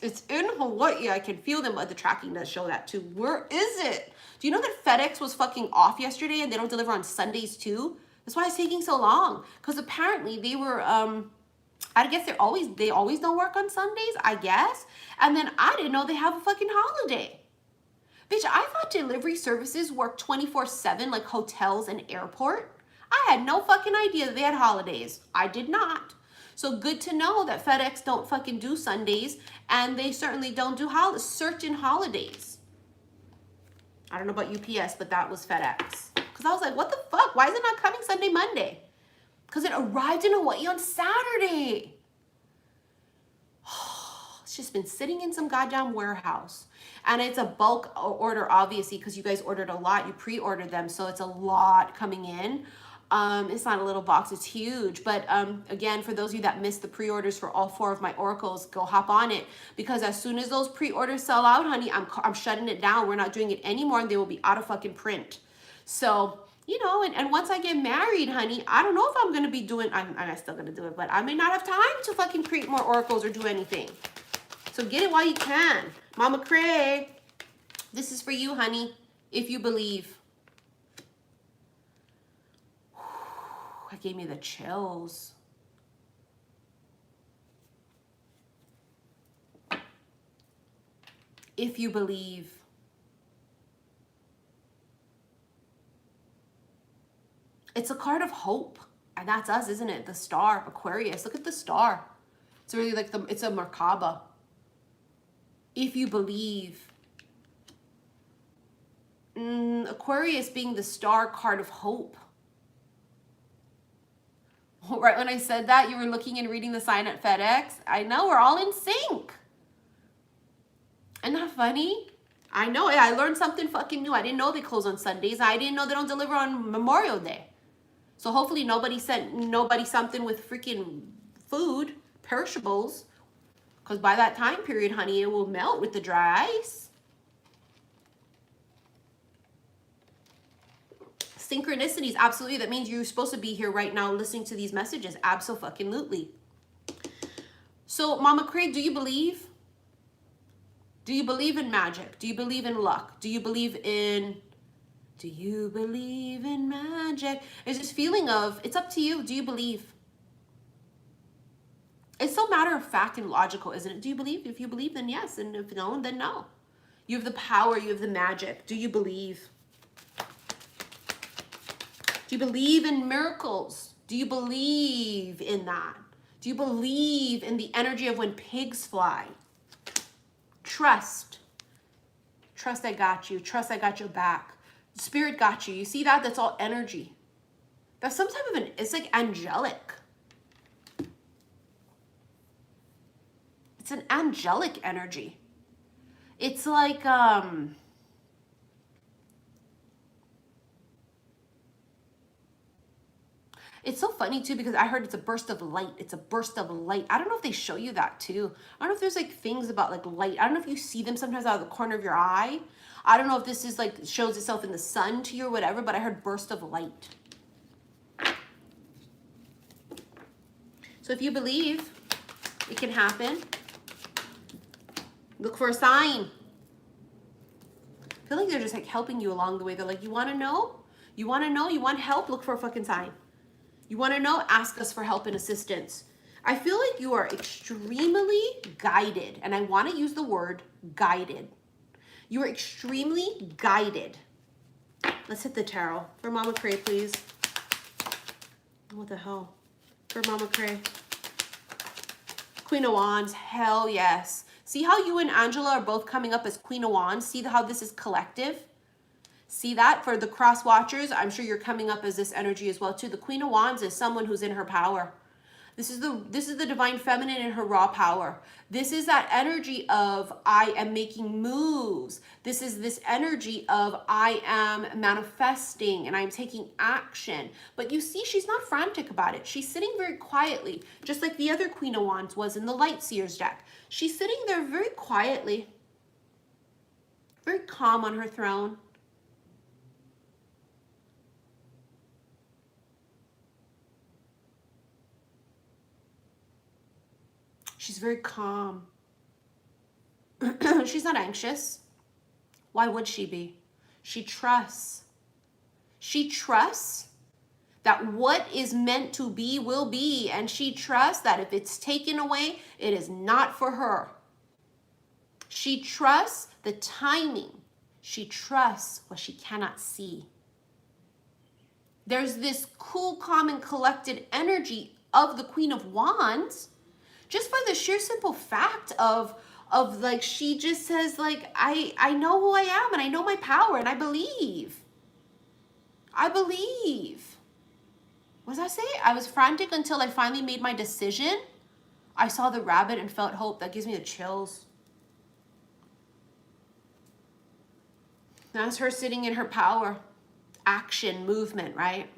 it's in Hawaii. I can feel them. The tracking does show that too. Where is it? Do you know that FedEx was fucking off yesterday and they don't deliver on Sundays too? That's why it's taking so long. Because apparently they were, I guess they always don't work on Sundays, I guess. And then I didn't know they have a fucking holiday. Bitch, I thought delivery services work 24/7 like hotels and airport. I had no fucking idea that they had holidays. I did not. So good to know that FedEx don't fucking do Sundays and they certainly don't do certain holidays. I don't know about UPS, but that was FedEx. Because I was like, what the fuck? Why is it not coming Sunday, Monday? Because it arrived in Hawaii on Saturday. It's just been sitting in some goddamn warehouse. And it's a bulk order, obviously, because you guys ordered a lot. You pre-ordered them, so it's a lot coming in. It's not a little box, it's huge. But again, for those of you that missed the pre-orders for all 4 of my oracles, go hop on it. Because as soon as those pre-orders sell out, honey, I'm shutting it down. We're not doing it anymore, and they will be out of fucking print. So, you know, and once I get married, honey, I don't know if I'm going to be doing, I'm still going to do it, but I may not have time to fucking create more oracles or do anything. So get it while you can. Mama Cray, this is for you, honey, if you believe. That gave me the chills. If you believe. It's a card of hope. And that's us, isn't it? The star, Aquarius. Look at the star. It's really like it's a Merkaba. If you believe. Aquarius being the star card of hope. Right when I said that, you were looking and reading the sign at FedEx. I know, we're all in sync. Isn't that funny? I know, I learned something fucking new. I didn't know they close on Sundays. I didn't know they don't deliver on Memorial Day. So hopefully nobody sent nobody something with freaking food, perishables. Because by that time period, honey, it will melt with the dry ice. Synchronicities, absolutely. That means you're supposed to be here right now listening to these messages. Abso-fucking-lutely. So, Mama Craig, do you believe? Do you believe in magic? Do you believe in luck? Do you believe in magic? It's this feeling of, it's up to you. Do you believe? It's so matter of fact and logical, isn't it? Do you believe? If you believe, then yes. And if no, then no. You have the power. You have the magic. Do you believe? Do you believe in miracles? Do you believe in that? Do you believe in the energy of when pigs fly? Trust. Trust I got you. Trust I got your back. Spirit got you. You see that? That's all energy. That's some type of it's like angelic. It's an angelic energy. It's like, it's so funny too, because I heard it's a burst of light. It's a burst of light. I don't know if they show you that too. I don't know if there's like things about like light. I don't know if you see them sometimes out of the corner of your eye. I don't know if this is like, shows itself in the sun to you or whatever, but I heard burst of light. So if you believe it can happen, look for a sign. I feel like they're just like helping you along the way. They're like, you want to know? You want to know? You want help? Look for a fucking sign. You want to know? Ask us for help and assistance. I feel like you are extremely guided. And I want to use the word guided. You are extremely guided. Let's hit the tarot. For Mama Cray, please. What the hell? For Mama Cray. Queen of Wands. Hell yes. See how you and Angela are both coming up as Queen of Wands? See how this is collective? See that? For the cross watchers, I'm sure you're coming up as this energy as well too. The Queen of Wands is someone who's in her power. This is the divine feminine in her raw power. This is that energy of I am making moves. This is this energy of I am manifesting and I'm taking action. But you see, she's not frantic about it. She's sitting very quietly, just like the other Queen of Wands was in the Light Seers deck. She's sitting there very quietly, very calm on her throne. She's very calm. She's not anxious. Why would she be? She trusts. She trusts that what is meant to be will be. And she trusts that if it's taken away, it is not for her. She trusts the timing. She trusts what she cannot see. There's this cool, calm, and collected energy of the Queen of Wands, just for the sheer simple fact of like, she just says like, I know who I am and I know my power and I believe. I believe. What does that say? I was frantic until I finally made my decision. I saw the rabbit and felt hope. That gives me the chills. That's her sitting in her power. Action, movement, right?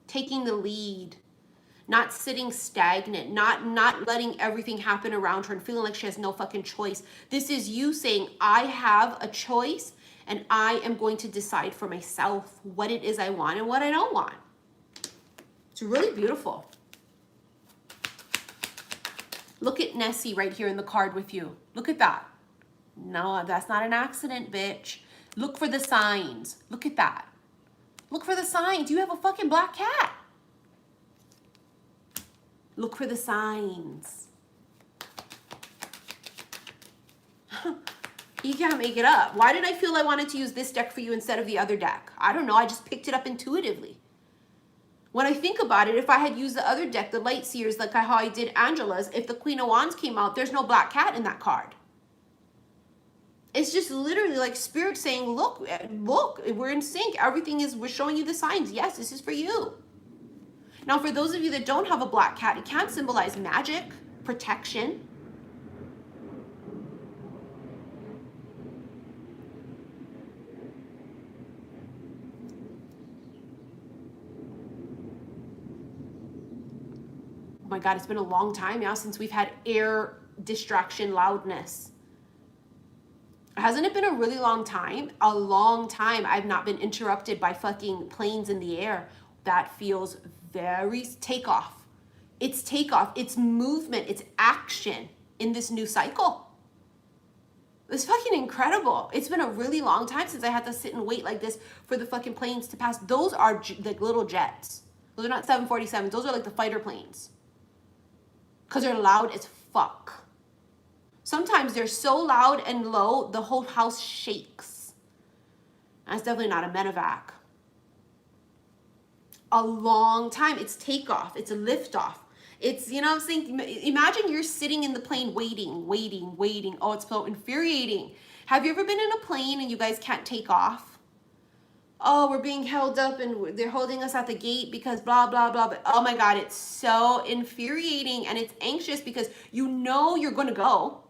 Taking the lead. Not sitting stagnant, not letting everything happen around her and feeling like she has no fucking choice. This is you saying, I have a choice and I am going to decide for myself what it is I want and what I don't want. It's really beautiful. Look at Nessie right here in the card with you. Look at that. No, that's not an accident, bitch. Look for the signs. Look at that. Look for the signs. You have a fucking black cat. Look for the signs. You can't make it up. Why did I feel I wanted to use this deck for you instead of the other deck? I don't know. I just picked it up intuitively. When I think about it, if I had used the other deck, the Light Seers, like how I did Angela's, if the Queen of Wands came out, there's no black cat in that card. It's just literally like Spirit saying, look, we're in sync. Everything is, we're showing you the signs. Yes, this is for you. Now, for those of you that don't have a black cat, it can symbolize magic, protection. Oh my God, it's been a long time now since we've had air distraction loudness. Hasn't it been a really long time? A long time I've not been interrupted by fucking planes in the air. That feels very takeoff. It's takeoff, it's movement, it's action in this new cycle. It's fucking incredible. It's been a really long time since I had to sit and wait like this for the fucking planes to pass. Those are like little jets. Those are not 747s. Those are like the fighter planes. Because they're loud as fuck. Sometimes they're so loud and low, the whole house shakes. That's definitely not a medevac. A long time. It's takeoff. It's a liftoff. It's, you know what I'm saying? Imagine you're sitting in the plane waiting. Oh, it's so infuriating. Have you ever been in a plane and you guys can't take off? Oh, we're being held up and they're holding us at the gate because blah, blah, blah. But oh my God, it's so infuriating and it's anxious because you know you're going to go.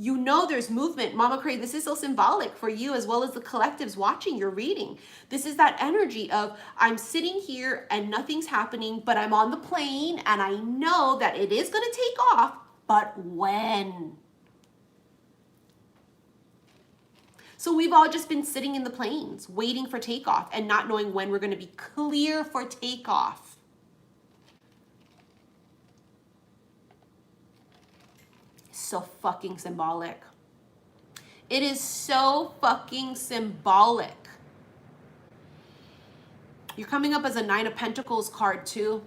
You know there's movement. Mama Cray, this is so symbolic for you as well as the collectives watching your reading. This is that energy of I'm sitting here and nothing's happening, but I'm on the plane and I know that it is going to take off, but when? So we've all just been sitting in the planes waiting for takeoff and not knowing when we're going to be clear for takeoff. So fucking symbolic. It is so fucking symbolic. You're coming up as a 9 of Pentacles card too.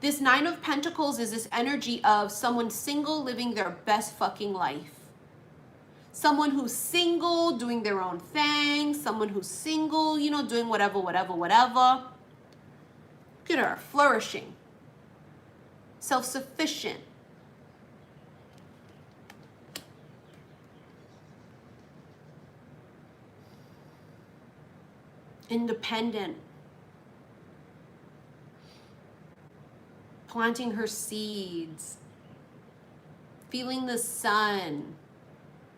This 9 of Pentacles is this energy of someone single living their best fucking life. Someone who's single doing their own thing. Someone who's single, you know, doing whatever. Look at her, flourishing. Self-sufficient. Independent, planting her seeds, feeling the sun,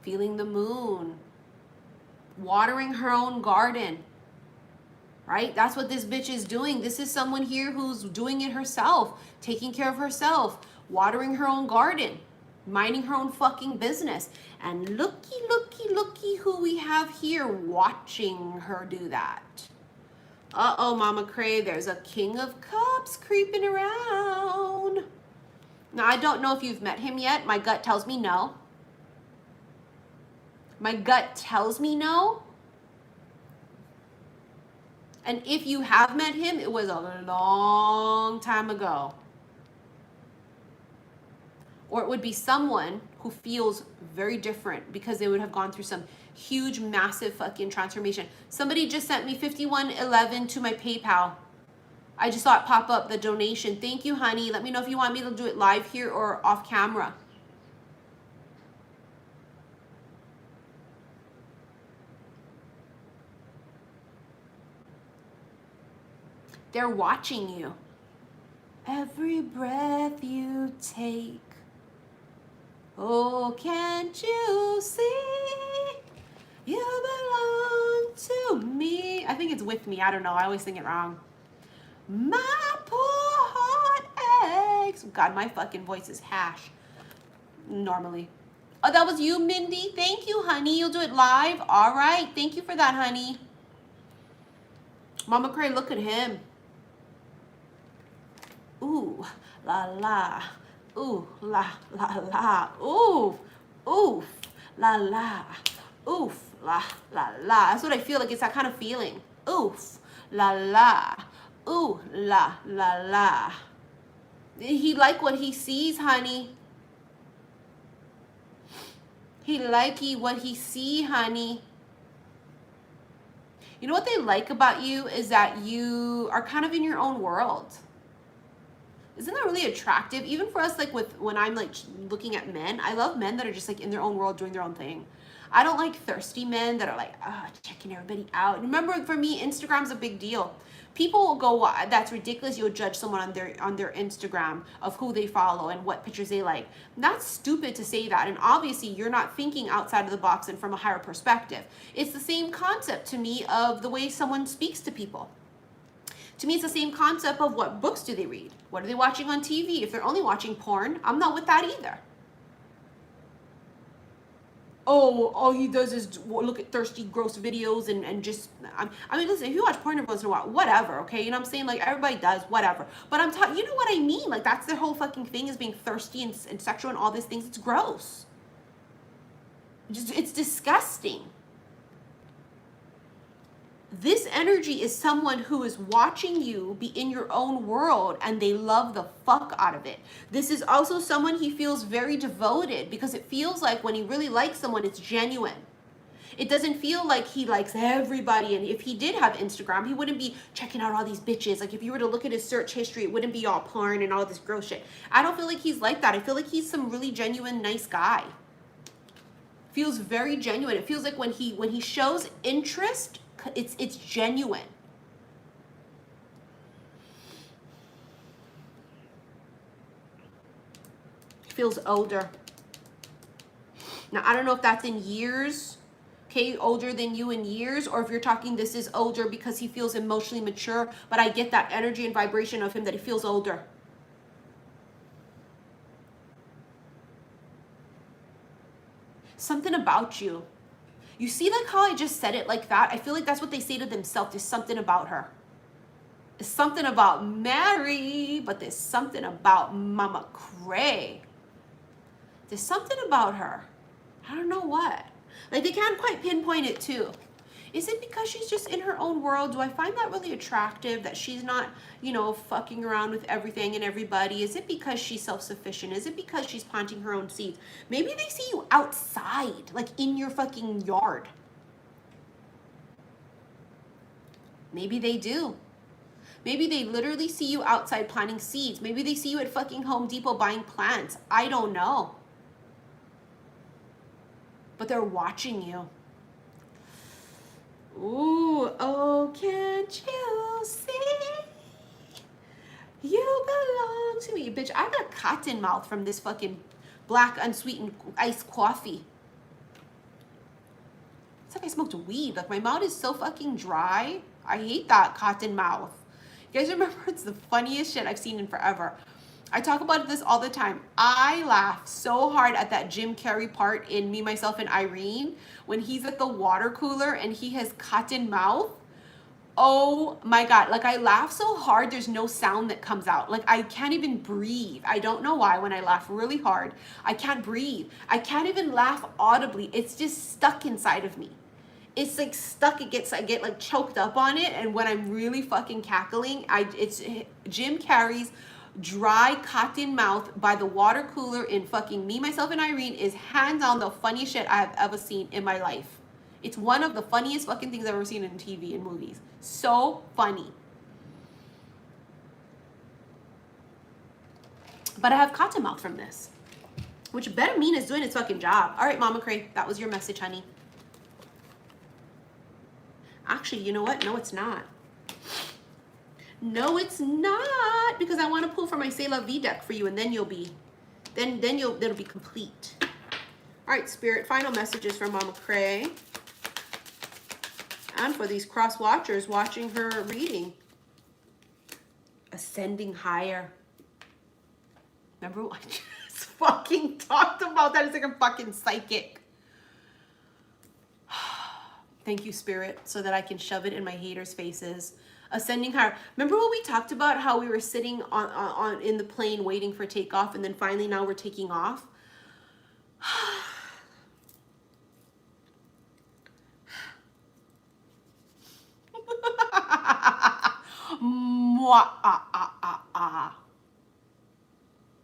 feeling the moon, watering her own garden, right? That's what this bitch is doing. This is someone here who's doing it herself, taking care of herself, watering her own garden, minding her own fucking business. And looky who we have here watching her do that. Uh-oh, Mama Cray, there's a King of Cups creeping around. Now, I don't know if you've met him yet. My gut tells me no. My gut tells me no. And if you have met him, it was a long time ago. Or it would be someone who feels very different because they would have gone through some huge, massive fucking transformation. Somebody just sent me $51.11 to my PayPal. I just saw it pop up, the donation. Thank you, honey. Let me know if you want me to do it live here or off camera. They're watching you. Every breath you take. Oh, can't you see? You belong to me. I think it's with me. I don't know. I always sing it wrong. My poor heart aches. God, my fucking voice is hash. Normally. Oh, that was you, Mindy. Thank you, honey. You'll do it live? All right. Thank you for that, honey. Mama Cray, look at him. Ooh, la la. Ooh, la la la. Ooh, oof, la la. Oof, la la la. That's what I feel like. It's that kind of feeling. Oof, la la. Ooh, la la la. He like what he sees, honey. He likey what he see, honey. You know what they like about you is that you are kind of in your own world. Isn't that really attractive? Even for us, like when I'm like looking at men, I love men that are just like in their own world doing their own thing. I don't like thirsty men that are like, checking everybody out. Remember, for me, Instagram's a big deal. People will go, that's ridiculous. You'll judge someone on their Instagram of who they follow and what pictures they like. That's stupid to say that. And obviously, you're not thinking outside of the box and from a higher perspective. It's the same concept to me of the way someone speaks to people. To me, it's the same concept of what books do they read? What are they watching on TV? If they're only watching porn, I'm not with that either. oh, all he does is look at thirsty, gross videos and just, I mean, listen, if you watch porn every once in a while, whatever, okay? You know what I'm saying? Like, everybody does, whatever. But I'm talking, you know what I mean? Like, that's the whole fucking thing, is being thirsty and sexual and all these things. It's gross. It's disgusting. This energy is someone who is watching you be in your own world and they love the fuck out of it. This is also someone he feels very devoted, because it feels like when he really likes someone, it's genuine. It doesn't feel like he likes everybody. And if he did have Instagram, he wouldn't be checking out all these bitches. Like, if you were to look at his search history, it wouldn't be all porn and all this gross shit. I don't feel like he's like that. I feel like he's some really genuine, nice guy. Feels very genuine. It feels like when he shows interest, it's genuine. Feels older. Now, I don't know if that's in years, okay, older than you in years, or if you're talking this is older because he feels emotionally mature, but I get that energy and vibration of him that he feels older. Something about you. You see, like how I just said it like that? I feel like that's what they say to themselves. There's something about her. There's something about Mary, but there's something about Mama Cray. There's something about her. I don't know what. Like, they can't quite pinpoint it too. Is it because she's just in her own world? Do I find that really attractive, that she's not, you know, fucking around with everything and everybody? Is it because she's self-sufficient? Is it because she's planting her own seeds? Maybe they see you outside, like in your fucking yard. Maybe they do. Maybe they literally see you outside planting seeds. Maybe they see you at fucking Home Depot buying plants. I don't know. But they're watching you. Ooh, oh, can't you see? You belong to me. Bitch, I got cotton mouth from this fucking black unsweetened iced coffee. It's like I smoked weed. Like, my mouth is so fucking dry. I hate that cotton mouth. You guys remember, it's the funniest shit I've seen in forever. I talk about this all the time. I laugh so hard at that Jim Carrey part in Me, Myself, and Irene when he's at the water cooler and he has cotton mouth. Oh my God. Like, I laugh so hard, there's no sound that comes out. Like, I can't even breathe. I don't know why. When I laugh really hard, I can't breathe. I can't even laugh audibly. It's just stuck inside of me. It's like stuck. I get like choked up on it. And when I'm really fucking cackling, it's Jim Carrey's dry cotton mouth by the water cooler in fucking Me, Myself, and Irene is hands down the funniest shit I have ever seen in my life. It's one of the funniest fucking things I've ever seen in TV and movies. So funny. But I have cotton mouth from this, which better mean is doing its fucking job. All right, Mama Cray, that was your message, honey. Actually, you know what? No, it's not. No, it's not, because I want to pull from my C'est La Vie deck for you, and then you'll be, it'll be complete. All right, Spirit, final messages from Mama Cray. And for these cross watchers watching her reading. Ascending higher. Remember what I just fucking talked about? That is like a fucking psychic. Thank you, Spirit, so that I can shove it in my haters' faces. Ascending higher. Remember what we talked about, how we were sitting on in the plane waiting for takeoff, and then finally now we're taking off?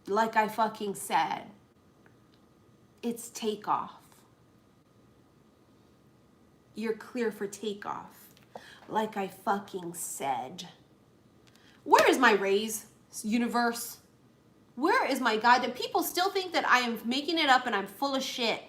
Like I fucking said, it's takeoff. You're clear for takeoff. Like I fucking said. Where is my raise, universe? Where is my God? And people still think that I am making it up and I'm full of shit.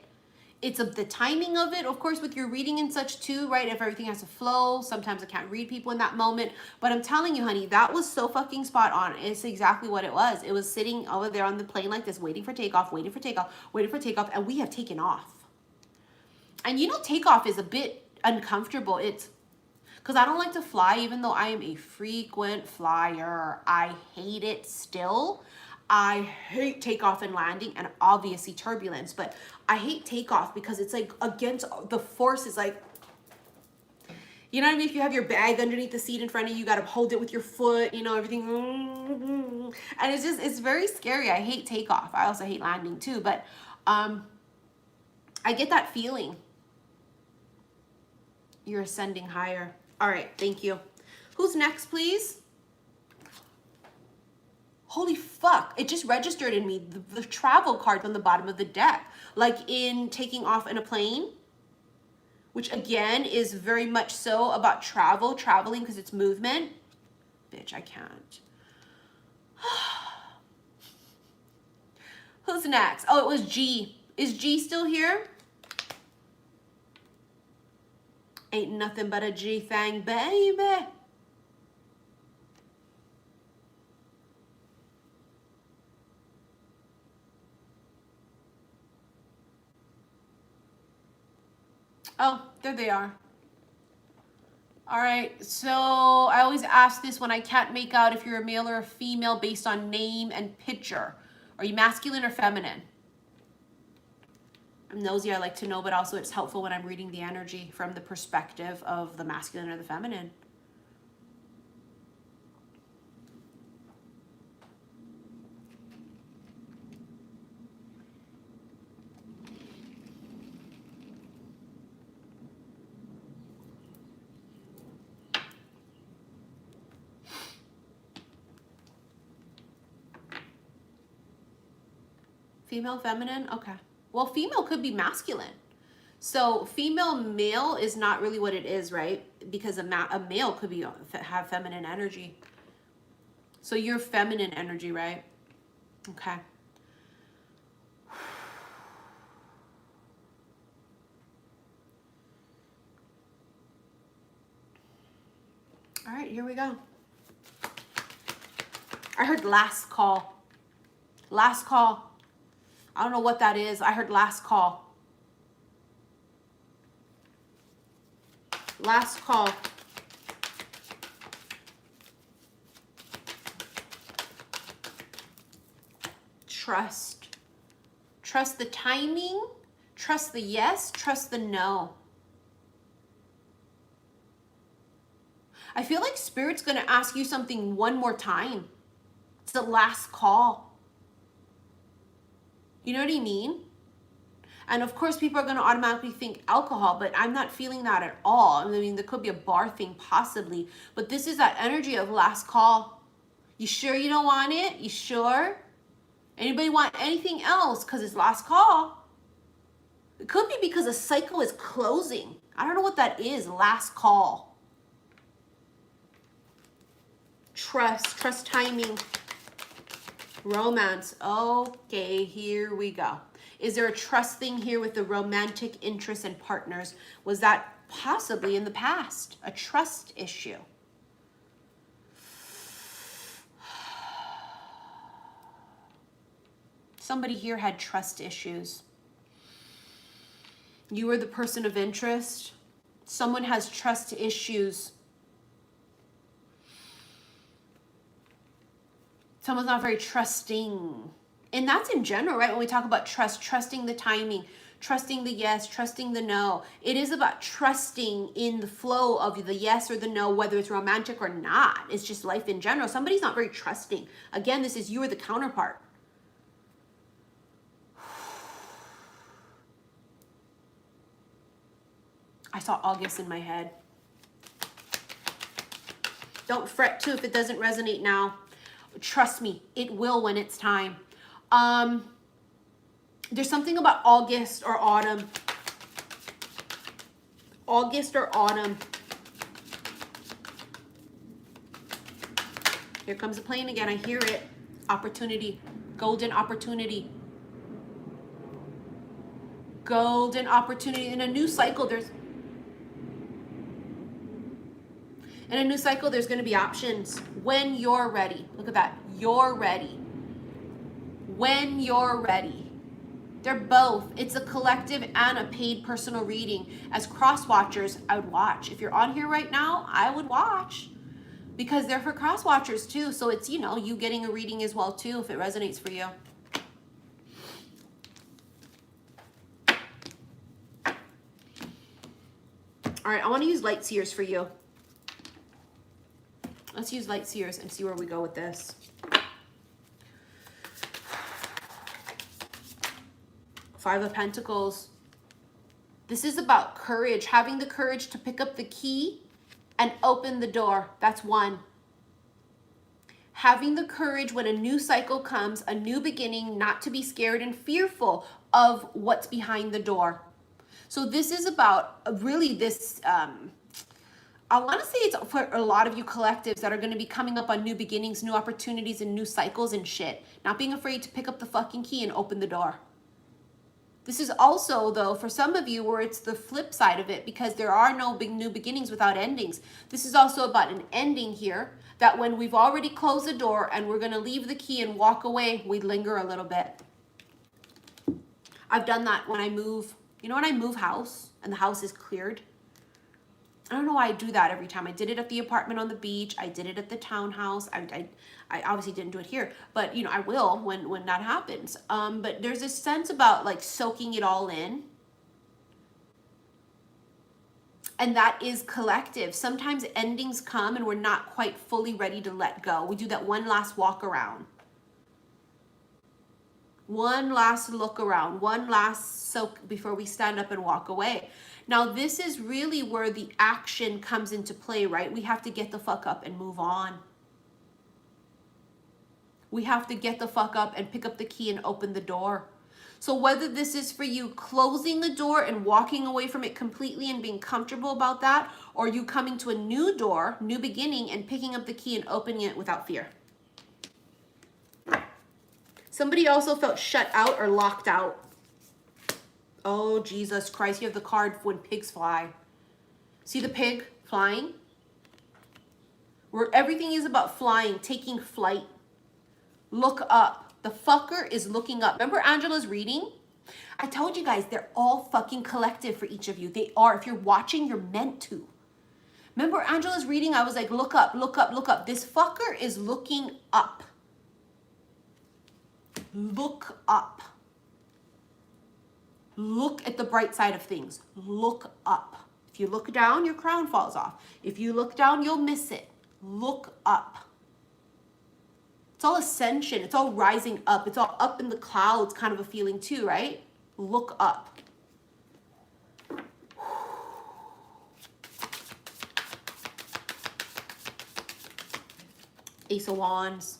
It's the timing of it, of course, with your reading and such too, right? If everything has to flow, sometimes I can't read people in that moment. But I'm telling you, honey, that was so fucking spot on. It's exactly what it was. It was sitting over there on the plane like this, waiting for takeoff, waiting for takeoff, waiting for takeoff, and we have taken off. And you know, takeoff is a bit uncomfortable. It's because I don't like to fly, even though I am a frequent flyer. I hate it still. I hate takeoff and landing, and obviously turbulence, but I hate takeoff because it's like against the force is like, you know what I mean? If you have your bag underneath the seat in front of you, you got to hold it with your foot, you know, everything. And it's just, it's very scary. I hate takeoff. I also hate landing too, but I get that feeling. You're ascending higher. All right, thank you. Who's next, please? Holy fuck, it just registered in me, the travel cards on the bottom of the deck, like in taking off in a plane, which again is very much so about traveling because it's movement. Bitch, I can't. Who's next? Oh, it was G. Is G still here? Ain't nothing but a G thing, baby. Oh, there they are. All right, so I always ask this when I can't make out if you're a male or a female based on name and picture. Are you masculine or feminine? I'm nosy, I like to know, but also it's helpful when I'm reading the energy from the perspective of the masculine or the feminine. Female, feminine? Okay. Well, female could be masculine. So female, male is not really what it is, right? Because a male could be have feminine energy. So you're feminine energy, right? Okay. All right, here we go. I heard last call. Last call. I don't know what that is. I heard last call. Last call. Trust. Trust the timing. Trust the yes. Trust the no. I feel like Spirit's going to ask you something one more time. It's the last call. You know what I mean? And of course, people are going to automatically think alcohol, but I'm not feeling that at all. I mean, there could be a bar thing possibly, but this is that energy of last call. You sure you don't want it? You sure? Anybody want anything else? Because it's last call. It could be because a cycle is closing. I don't know what that is. Last call. Trust timing. Romance. Okay, here we go. Is there a trust thing here with the romantic interests and partners? Was that possibly in the past a trust issue? Somebody here had trust issues. You were the person of interest. Someone has trust issues. Someone's not very trusting. And that's in general, right? When we talk about trust, trusting the timing, trusting the yes, trusting the no. It is about trusting in the flow of the yes or the no, whether it's romantic or not. It's just life in general. Somebody's not very trusting. Again, this is you or the counterpart. I saw August in my head. Don't fret too if it doesn't resonate now. Trust me, it will when it's time. There's something about August or autumn. August or autumn. Here comes the plane again. I hear it. Opportunity. Golden opportunity. Golden opportunity. In a new cycle, in a new cycle, there's going to be options when you're ready. Look at that. You're ready. When you're ready. They're both. It's a collective and a paid personal reading. As cross watchers, I would watch. If you're on here right now, I would watch. because they're for cross watchers too. So it's, you know, you getting a reading as well too, if it resonates for you. All right, I want to use light seers for you. Let's use light seers and see where we go with this. Five of Pentacles. This is about courage, having the courage to pick up the key and open the door. That's one. Having the courage when a new cycle comes, a new beginning, not to be scared and fearful of what's behind the door. So this is about really this, I want to say it's for a lot of you collectives that are going to be coming up on new beginnings, new opportunities, and new cycles and shit. Not being afraid to pick up the fucking key and open the door. This is also, though, for some of you where it's the flip side of it, because there are no big new beginnings without endings. This is also about an ending here, that when we've already closed the door and we're going to leave the key and walk away, we linger a little bit. I've done that when I move. You know, when I move house and the house is cleared? I don't know why I do that every time. I did it at the apartment on the beach. I did it at the townhouse. I obviously didn't do it here, but you know, I will when that happens. But there's this sense about like soaking it all in. And that is collective. Sometimes endings come and we're not quite fully ready to let go. We do that one last walk around. One last look around, one last soak before we stand up and walk away. Now, this is really where the action comes into play, right? We have to get the fuck up and move on. We have to get the fuck up and pick up the key and open the door. So whether this is for you closing the door and walking away from it completely and being comfortable about that, or you coming to a new door, new beginning, and picking up the key and opening it without fear. Somebody also felt shut out or locked out. Oh, Jesus Christ. You have the card when pigs fly. See the pig flying? Where everything is about flying, taking flight. Look up. The fucker is looking up. Remember Angela's reading? I told you guys, they're all fucking collective for each of you. They are. If you're watching, you're meant to. Remember Angela's reading? I was like, look up, look up, look up. This fucker is looking up. Look up. Look at the bright side of things. Look up. If you look down, your crown falls off. If you look down, you'll miss it. Look up. It's all ascension. It's all rising up. It's all up in the clouds kind of a feeling too, right? Look up. Ace of Wands.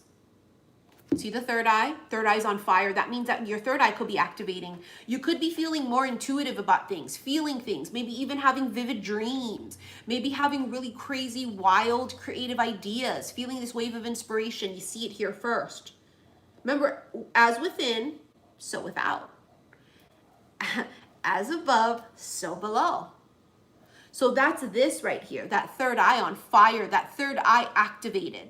See the third eye? Third eye's on fire. That means that your third eye could be activating. You could be feeling more intuitive about things, feeling things, maybe even having vivid dreams, maybe having really crazy, wild, creative ideas, feeling this wave of inspiration. You see it here first. Remember, as within, so without. As above, so below. So that's this right here, that third eye on fire, that third eye activated.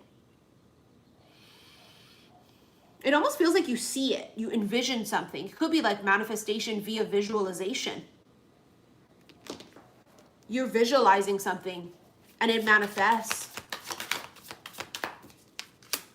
It almost feels like you see it. You envision something. It could be like manifestation via visualization. You're visualizing something and it manifests.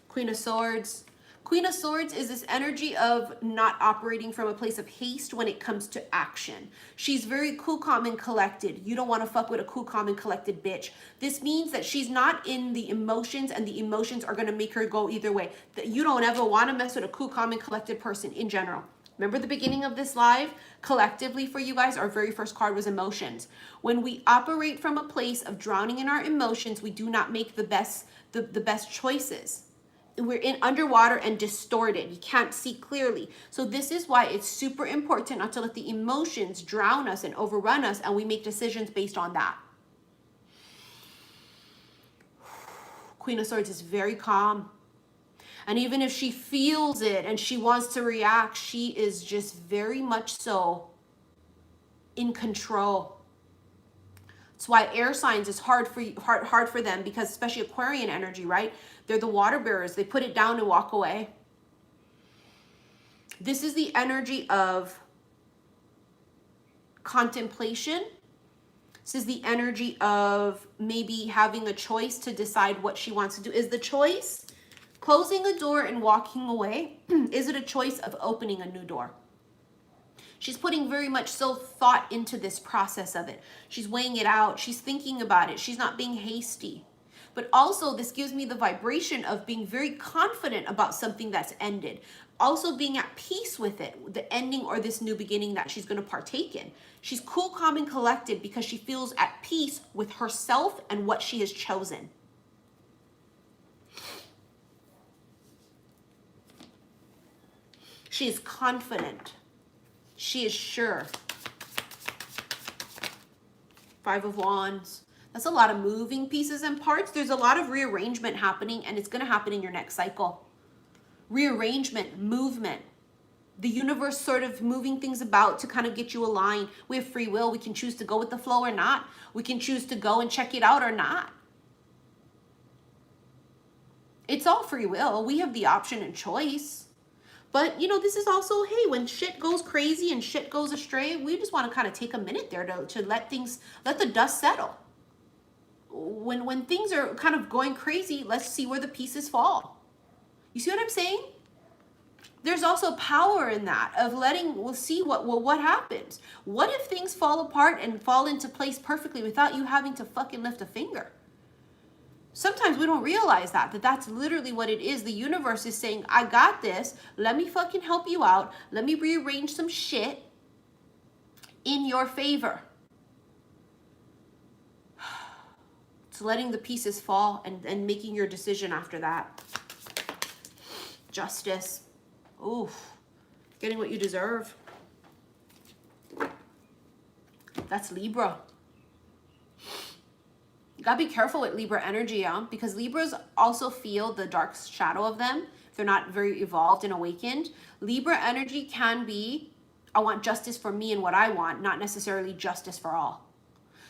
Queen of Swords. Queen of Swords is this energy of not operating from a place of haste when it comes to action. She's very cool, calm, and collected. You don't want to fuck with a cool, calm, and collected bitch. This means that she's not in the emotions, and the emotions are going to make her go either way. That you don't ever want to mess with a cool, calm, and collected person in general. Remember the beginning of this live? Collectively for you guys, our very first card was emotions. When we operate from a place of drowning in our emotions, we do not make the best choices. We're in underwater and distorted. You can't see clearly. So this is why it's super important not to let the emotions drown us and overrun us, and we make decisions based on that. Queen of Swords is very calm. And even if she feels it and she wants to react, she is just very much so in control. That's why air signs is hard for them, because especially Aquarian energy, right? They're the water bearers. They put it down and walk away. This is the energy of contemplation. This is the energy of maybe having a choice to decide what she wants to do. Is the choice closing a door and walking away? Is it a choice of opening a new door? She's putting very much so thought into this process of it. She's weighing it out. She's thinking about it. She's not being hasty. But also this gives me the vibration of being very confident about something that's ended. Also being at peace with it, the ending or this new beginning that she's going to partake in. She's cool, calm, and collected because she feels at peace with herself and what she has chosen. She is confident. She is sure. Five of Wands. That's a lot of moving pieces and parts. There's a lot of rearrangement happening, and it's going to happen in your next cycle. Rearrangement, movement. The universe sort of moving things about to kind of get you aligned. We have free will. We can choose to go with the flow or not. We can choose to go and check it out or not. It's all free will. We have the option and choice. But, you know, this is also, hey, when shit goes crazy and shit goes astray, we just want to kind of take a minute there to let the dust settle. When things are kind of going crazy, let's see where the pieces fall. You see what I'm saying? There's also power in that of we'll see what happens. What if things fall apart and fall into place perfectly without you having to fucking lift a finger? Sometimes we don't realize that's literally what it is. The universe is saying, I got this. Let me fucking help you out. Let me rearrange some shit in your favor. It's letting the pieces fall and making your decision after that. Justice. Oof. Getting what you deserve. That's Libra. You gotta be careful with Libra energy, because Libras also feel the dark shadow of them. If they're not very evolved and awakened. Libra energy can be, I want justice for me and what I want, not necessarily justice for all.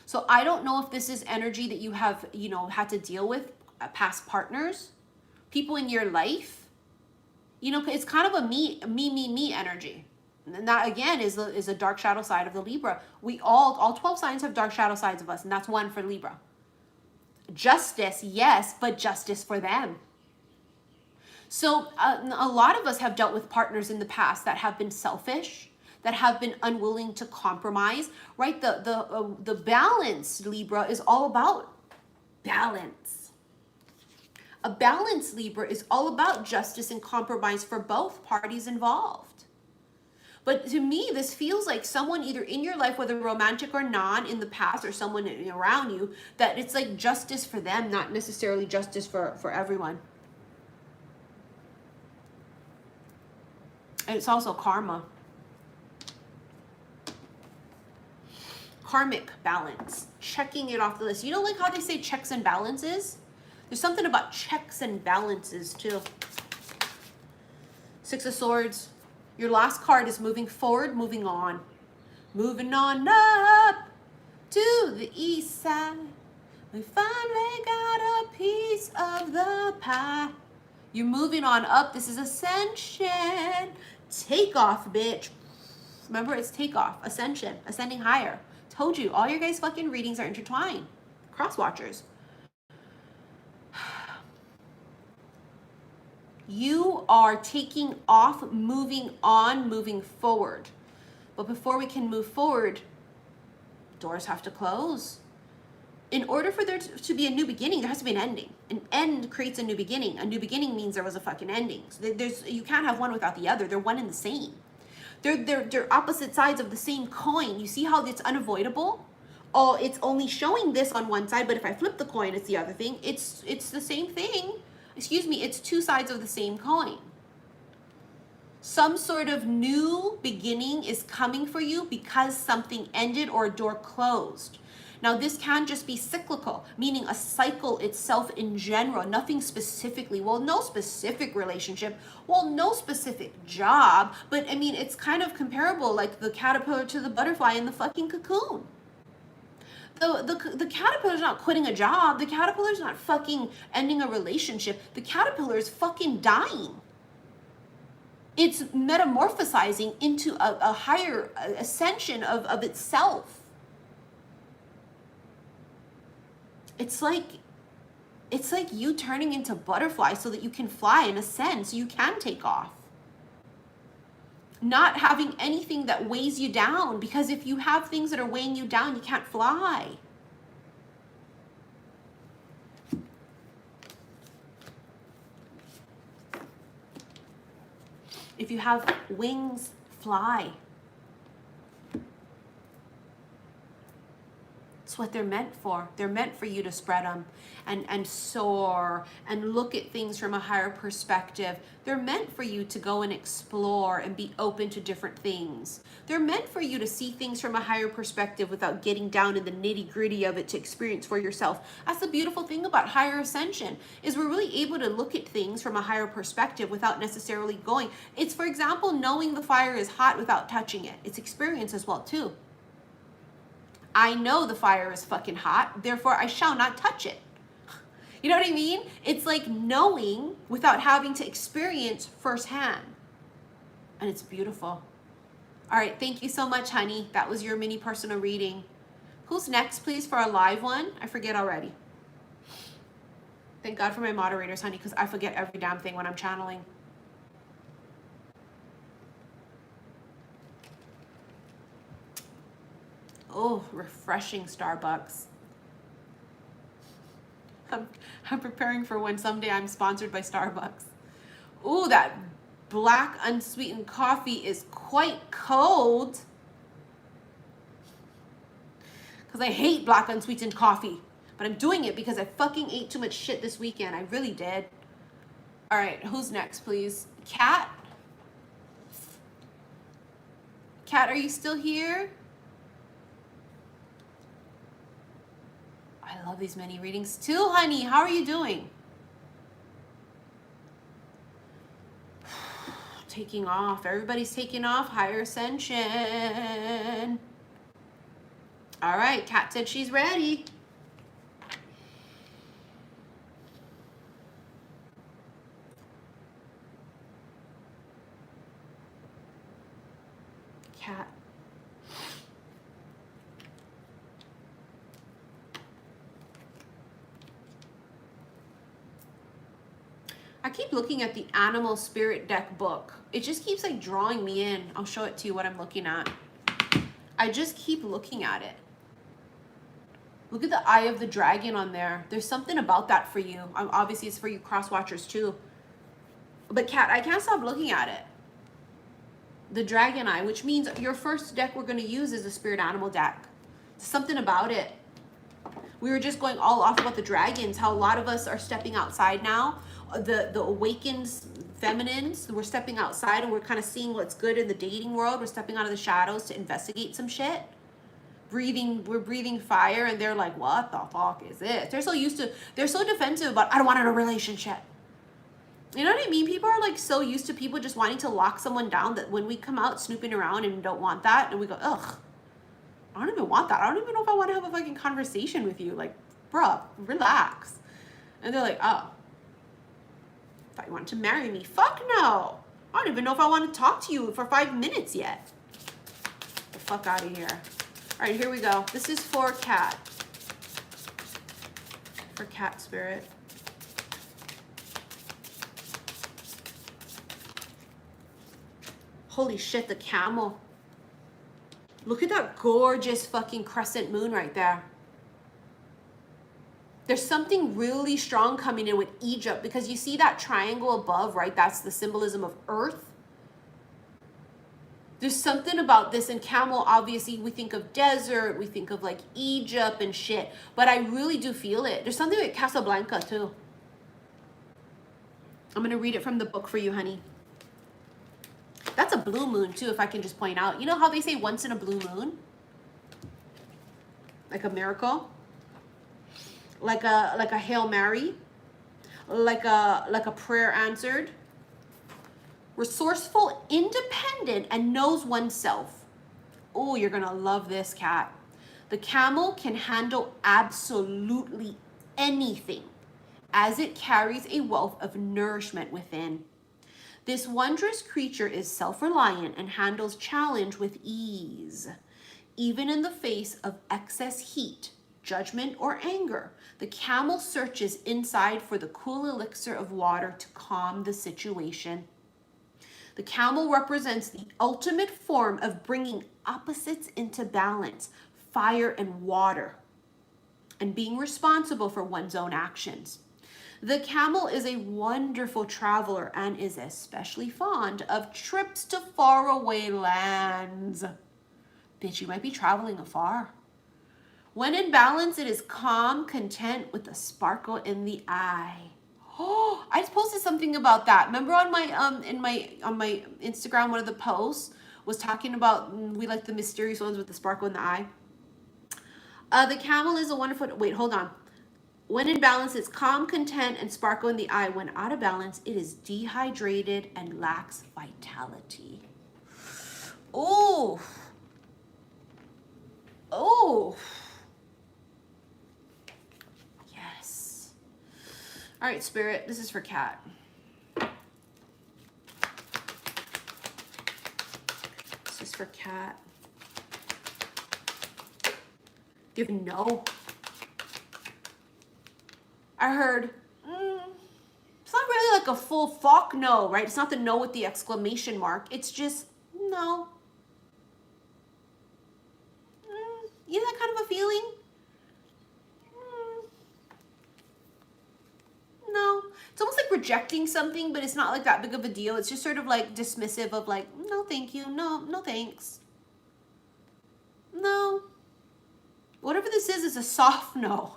So I don't know if this is energy that you have, had to deal with past partners, people in your life. It's kind of a me energy. And that again is a dark shadow side of the Libra. We all 12 signs have dark shadow sides of us, and that's one for Libra. Justice, yes, but justice for them. So a lot of us have dealt with partners in the past that have been selfish, that have been unwilling to compromise, right? The balance, Libra, is all about balance. A balanced Libra is all about justice and compromise for both parties involved. But to me, this feels like someone either in your life, whether romantic or non, in the past, or someone around you, that it's like justice for them, not necessarily justice for everyone. And it's also karma. Karmic balance. Checking it off the list. You know, like how they say checks and balances? There's something about checks and balances too. Six of Swords. Your last card is moving forward, moving on. Moving on up to the east side. We finally got a piece of the pie. You're moving on up. This is ascension. Takeoff, bitch. Remember, it's takeoff, ascension, ascending higher. Told you, all your guys' fucking readings are intertwined. Cross watchers. You are taking off, moving on, moving forward. But before we can move forward, doors have to close. In order for there to be a new beginning, there has to be an ending. An end creates a new beginning. A new beginning means there was a fucking ending. So you can't have one without the other. They're one and the same. They're opposite sides of the same coin. You see how it's unavoidable? Oh, it's only showing this on one side, but if I flip the coin, it's the other thing. It's the same thing. Excuse me, it's two sides of the same coin. Some sort of new beginning is coming for you because something ended or a door closed. Now, this can just be cyclical, meaning a cycle itself in general, nothing specifically. Well, no specific relationship, well, no specific job, but I mean, it's kind of comparable, like the caterpillar to the butterfly in the fucking cocoon. The caterpillar's not quitting a job. The caterpillar's not fucking ending a relationship. The caterpillar is fucking dying. It's metamorphosizing into a higher ascension of itself. It's like you turning into butterflies so that you can fly and ascend, so you can take off. Not having anything that weighs you down, because if you have things that are weighing you down, you can't fly. If you have wings, fly. It's what they're meant for. They're meant for you to spread them and soar and look at things from a higher perspective. They're meant for you to go and explore and be open to different things. They're meant for you to see things from a higher perspective without getting down in the nitty-gritty of it to experience for yourself. That's the beautiful thing about higher ascension, is we're really able to look at things from a higher perspective without necessarily going. It's, for example, knowing the fire is hot without touching it. It's experience as well too. I know the fire is fucking hot, therefore I shall not touch it. You know what I mean? It's like knowing without having to experience firsthand. And it's beautiful. All right, thank you so much, honey. That was your mini personal reading. Who's next, please, for a live one? I forget already. Thank God for my moderators, honey, because I forget every damn thing when I'm channeling. Oh, refreshing Starbucks. I'm preparing for when someday I'm sponsored by Starbucks. Ooh, that black unsweetened coffee is quite cold. Because I hate black unsweetened coffee. But I'm doing it because I fucking ate too much shit this weekend. I really did. All right, who's next, please? Kat? Kat, are you still here? I love these mini readings too, honey. How are you doing? Taking off. Everybody's taking off. Higher ascension. All right. Kat said she's ready. Kat. I keep looking at the Animal Spirit deck book. It just keeps like drawing me in. I'll show it to you what I'm looking at. I just keep looking at it. Look at the Eye of the Dragon on there. There's something about that for you. Obviously, it's for you cross watchers too. But Kat, I can't stop looking at it. The Dragon Eye, which means your first deck we're going to use is the Spirit Animal deck. Something about it. We were just going all off about the dragons, how a lot of us are stepping outside now. The awakened feminines, we're stepping outside and we're kind of seeing what's good in the dating world. We're stepping out of the shadows to investigate some shit. We're breathing fire, and they're like, what the fuck is this? They're so defensive about, I don't want a relationship. You know what I mean? People are like so used to people just wanting to lock someone down that when we come out snooping around and don't want that, and we go, ugh, I don't even want that. I don't even know if I want to have a fucking conversation with you. Like, bruh, relax. And they're like, oh, I thought you wanted to marry me. Fuck no. I don't even know if I want to talk to you for 5 minutes yet. Get the fuck out of here. All right, here we go. This is for Kat. For Kat Spirit. Holy shit, the camel. Look at that gorgeous fucking crescent moon right there. There's something really strong coming in with Egypt, because you see that triangle above, right? That's the symbolism of earth. There's something about this, and camel, obviously, we think of desert, we think of like Egypt and shit, but I really do feel it. There's something with Casablanca too. I'm gonna read it from the book for you, honey. That's a blue moon too, if I can just point out. You know how they say once in a blue moon? Like a miracle? Like a Hail Mary? Like a prayer answered? Resourceful, independent, and knows oneself. Oh, you're gonna love this, Kat. The camel can handle absolutely anything, as it carries a wealth of nourishment within. This wondrous creature is self-reliant and handles challenge with ease, even in the face of excess heat judgment, or anger. The camel searches inside for the cool elixir of water to calm the situation. The camel represents the ultimate form of bringing opposites into balance, fire and water, and being responsible for one's own actions. The camel is a wonderful traveler and is especially fond of trips to faraway lands. Bitch, you might be traveling afar. When in balance, it is calm, content, with a sparkle in the eye. Oh, I just posted something about that. Remember on my on my Instagram, one of the posts was talking about we like the mysterious ones with the sparkle in the eye. The camel is a wonderful. Wait, hold on. When in balance, it's calm, content, and sparkle in the eye. When out of balance, it is dehydrated and lacks vitality. Oh. Oh. Yes. All right, Spirit, this is for Kat. This is for Kat. Give no. I heard, it's not really like a full fuck no, right? It's not the no with the exclamation mark. It's just no. You know that kind of a feeling? No. It's almost like rejecting something, but it's not like that big of a deal. It's just sort of like dismissive of like, no, thank you. No, no, thanks. No. Whatever this is a soft no.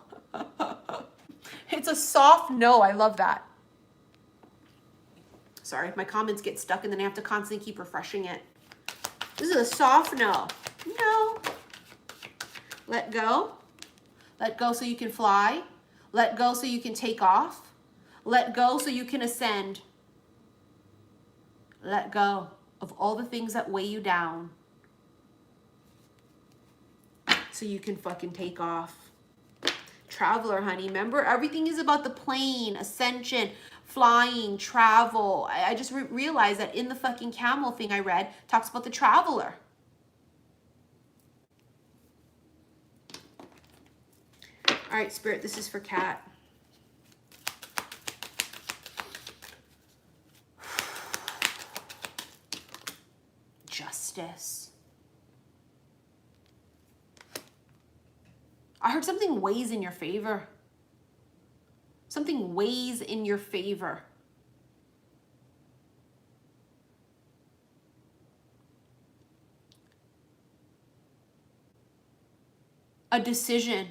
It's a soft no. I love that. Sorry, my comments get stuck and then I have to constantly keep refreshing it. This is a soft no. No. Let go. Let go so you can fly. Let go so you can take off. Let go so you can ascend. Let go of all the things that weigh you down so you can fucking take off. Traveler, honey. Remember, everything is about the plane, ascension, flying, travel. I just realized that in the fucking camel thing I read, talks about the traveler. All right, Spirit, this is for Kat. Justice. I heard something weighs in your favor. Something weighs in your favor. A decision.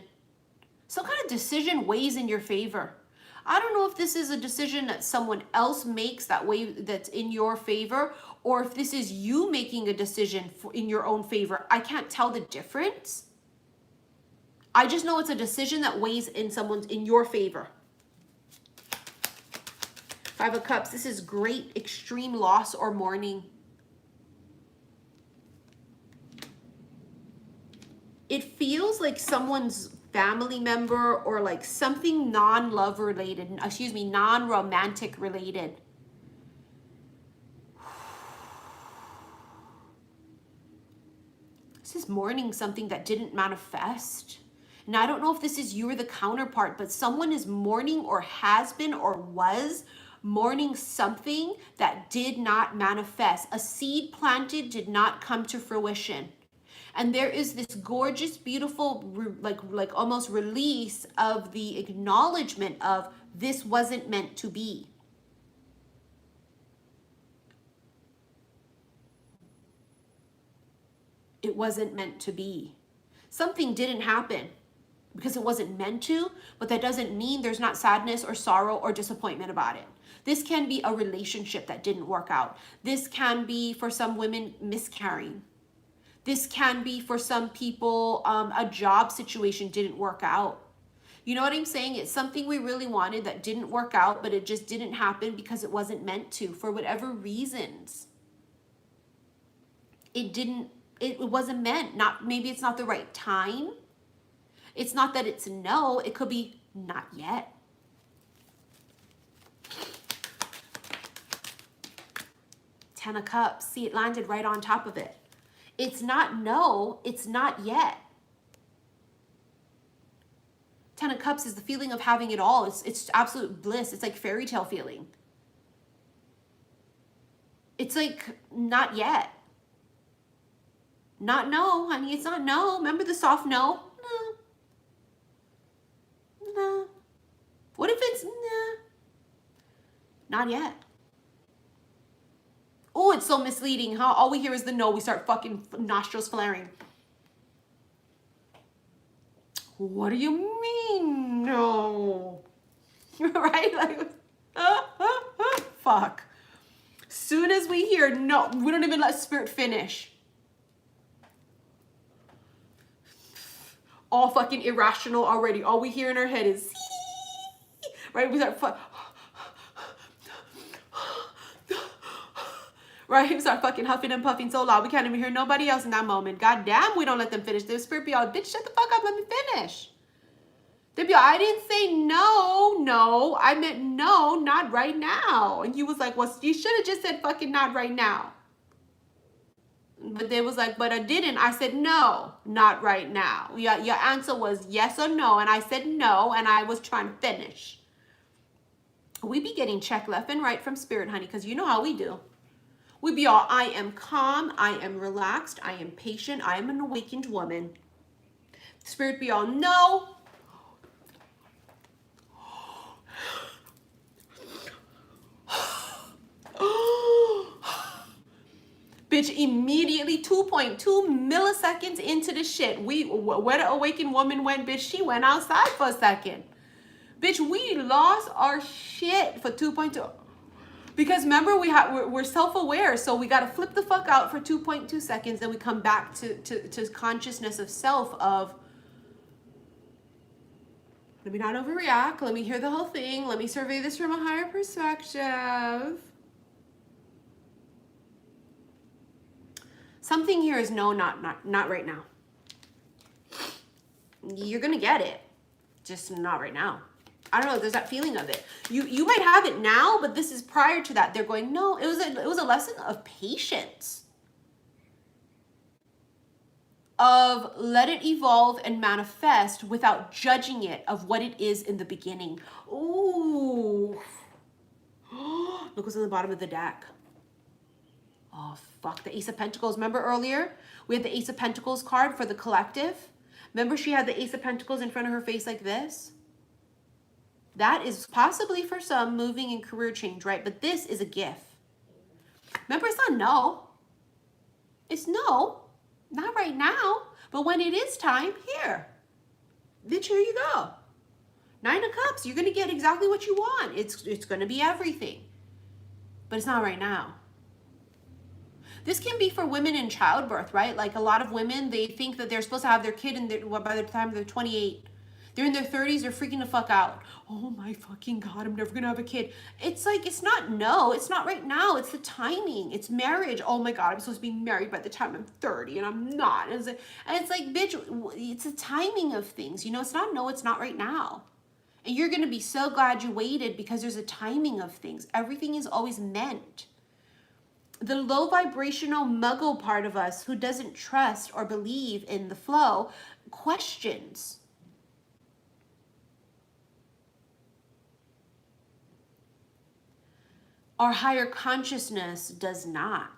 Some kind of decision weighs in your favor. I don't know if this is a decision that someone else makes that's in your favor, or if this is you making a decision in your own favor. I can't tell the difference. I just know it's a decision that weighs in your favor. Five of Cups, this is great extreme loss or mourning. It feels like someone's family member or like something non-love related, non-romantic related. This is mourning something that didn't manifest. And I don't know if this is you or the counterpart, but someone is mourning or has been or was mourning something that did not manifest. A seed planted did not come to fruition. And there is this gorgeous, beautiful, like almost release of the acknowledgement of this wasn't meant to be. It wasn't meant to be. Something didn't happen because it wasn't meant to, but that doesn't mean there's not sadness or sorrow or disappointment about it. This can be a relationship that didn't work out. This can be, for some women, miscarrying. This can be, for some people, a job situation didn't work out. You know what I'm saying? It's something we really wanted that didn't work out, but it just didn't happen because it wasn't meant to, for whatever reasons. It wasn't meant. Maybe it's not the right time. It's not that it's no, it could be not yet. Ten of Cups. See, it landed right on top of it. It's not no, it's not yet. Ten of Cups is the feeling of having it all. It's absolute bliss. It's like fairy tale feeling. It's like, not yet. Not no, honey. It's not no. Remember the soft no? No. No. What if it's nah? Not yet. Oh, it's so misleading, huh? All we hear is the no. We start fucking nostrils flaring. What do you mean, no? Right? Like, fuck. Soon as we hear no, we don't even let spirit finish. All fucking irrational already. All we hear in our head is, right? We start right? We start fucking huffing and puffing so loud we can't even hear nobody else in that moment. God damn, we don't let them finish. The spirit be all, bitch, shut the fuck up, let me finish. They be all, I didn't say no, I meant no, not right now. And you was like, well, you should have just said fucking not right now. But they was like, but I didn't. I said no, not right now. Your answer was yes or no, and I said no, and I was trying to finish. We be getting checked left and right from spirit, honey, because you know how we do. We be all, I am calm, I am relaxed, I am patient, I am an awakened woman. Spirit be all, no. Bitch, immediately 2.2 milliseconds into the shit. Where the awakened woman went, bitch, she went outside for a second. Bitch, we lost our shit for 2.2. Because remember, we're self-aware, so we got to flip the fuck out for 2.2 seconds, then we come back to consciousness of self of, let me not overreact, let me hear the whole thing, let me survey this from a higher perspective. Something here is no, not right now. You're gonna get it, just not right now. I don't know, there's that feeling of it. You might have it now, but this is prior to that. They're going, no, it was a lesson of patience. Of let it evolve and manifest without judging it of what it is in the beginning. Ooh. Look what's on the bottom of the deck. Oh, fuck, the Ace of Pentacles. Remember earlier? We had the Ace of Pentacles card for the collective. Remember she had the Ace of Pentacles in front of her face like this? That is possibly for some moving and career change, right? But this is a gift. Remember, it's not no. It's no. Not right now. But when it is time, here. Bitch, here you go. 9 of Cups. You're going to get exactly what you want. It's going to be everything. But it's not right now. This can be for women in childbirth, right? Like a lot of women, they think that they're supposed to have their kid by the time they're 28. They're in their 30s, they're freaking the fuck out. Oh my fucking God, I'm never gonna have a kid. It's like, it's not no, it's not right now. It's the timing. It's marriage. Oh my God, I'm supposed to be married by the time I'm 30 and I'm not. And it's like, bitch, it's the timing of things. You know, it's not no, it's not right now. And you're gonna be so glad you waited because there's a timing of things. Everything is always meant. The low vibrational muggle part of us who doesn't trust or believe in the flow questions. Our higher consciousness does not.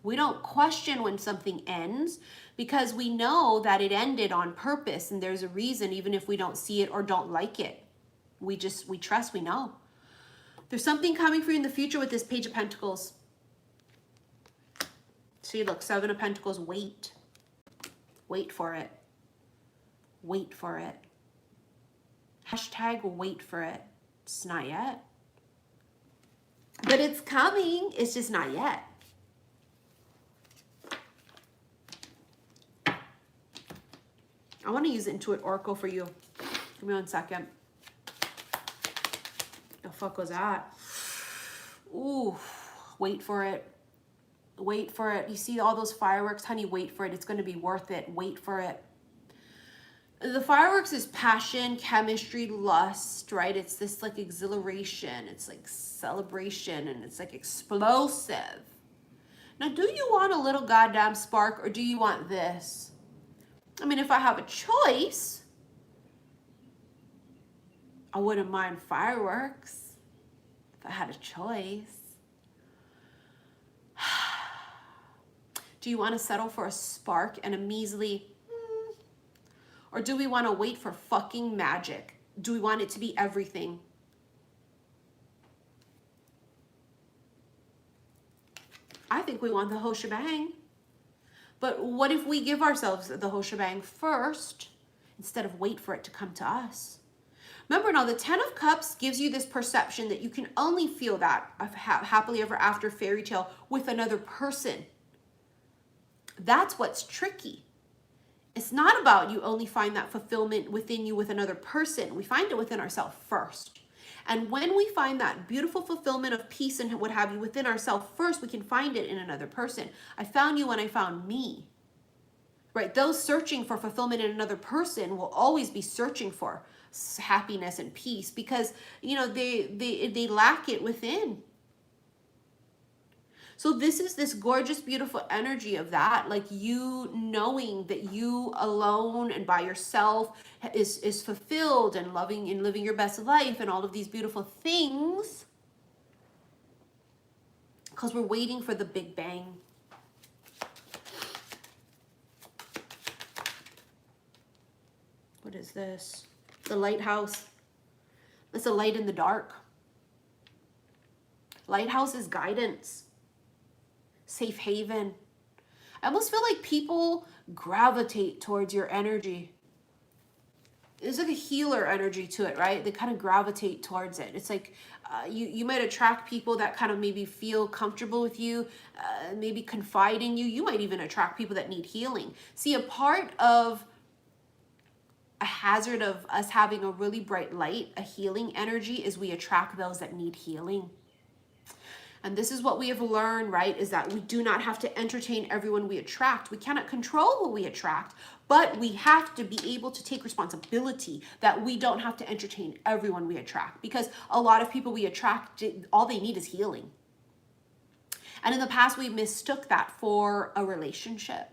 We don't question when something ends because we know that it ended on purpose and there's a reason, even if we don't see it or don't like it. We trust, we know. There's something coming for you in the future with this Page of Pentacles. See, look, 7 of Pentacles, wait. Wait for it. Wait for it. Hashtag wait for it. It's not yet. But it's coming. It's just not yet. I want to use Intuit Oracle for you. Give me 1 second. The fuck was that? Ooh, wait for it. Wait for it. You see all those fireworks, honey? Wait for it. It's going to be worth it. Wait for it. The fireworks is passion, chemistry, lust, right? It's this like exhilaration. It's like celebration and it's like explosive. Now, do you want a little goddamn spark or do you want this? I mean, if I have a choice, I wouldn't mind fireworks if I had a choice. Do you want to settle for a spark and a measly, or do we want to wait for fucking magic? Do we want it to be everything? I think we want the whole shebang. But what if we give ourselves the whole shebang first instead of wait for it to come to us? Remember now, the 10 of Cups gives you this perception that you can only feel that happily ever after fairy tale with another person. That's what's tricky. It's not about you only find that fulfillment within you with another person. We find it within ourselves first. And when we find that beautiful fulfillment of peace and what have you within ourselves first, we can find it in another person. I found you when I found me. Right? Those searching for fulfillment in another person will always be searching for happiness and peace because, you know, they lack it within. So this is this gorgeous, beautiful energy of that, like you knowing that you alone and by yourself is fulfilled and loving and living your best life and all of these beautiful things because we're waiting for the big bang. What is this? The lighthouse. It's a light in the dark. Lighthouse is guidance. Safe haven. I almost feel like people gravitate towards your energy. There's like a healer energy to it, right? They kind of gravitate towards it. It's like you might attract people that kind of maybe feel comfortable with you, maybe confide in you. You might even attract people that need healing. See, a part of a hazard of us having a really bright light, a healing energy, is we attract those that need healing. And this is what we have learned, right? Is that we do not have to entertain everyone we attract. We cannot control who we attract, but we have to be able to take responsibility that we don't have to entertain everyone we attract, because a lot of people we attract, all they need is healing. And in the past, we mistook that for a relationship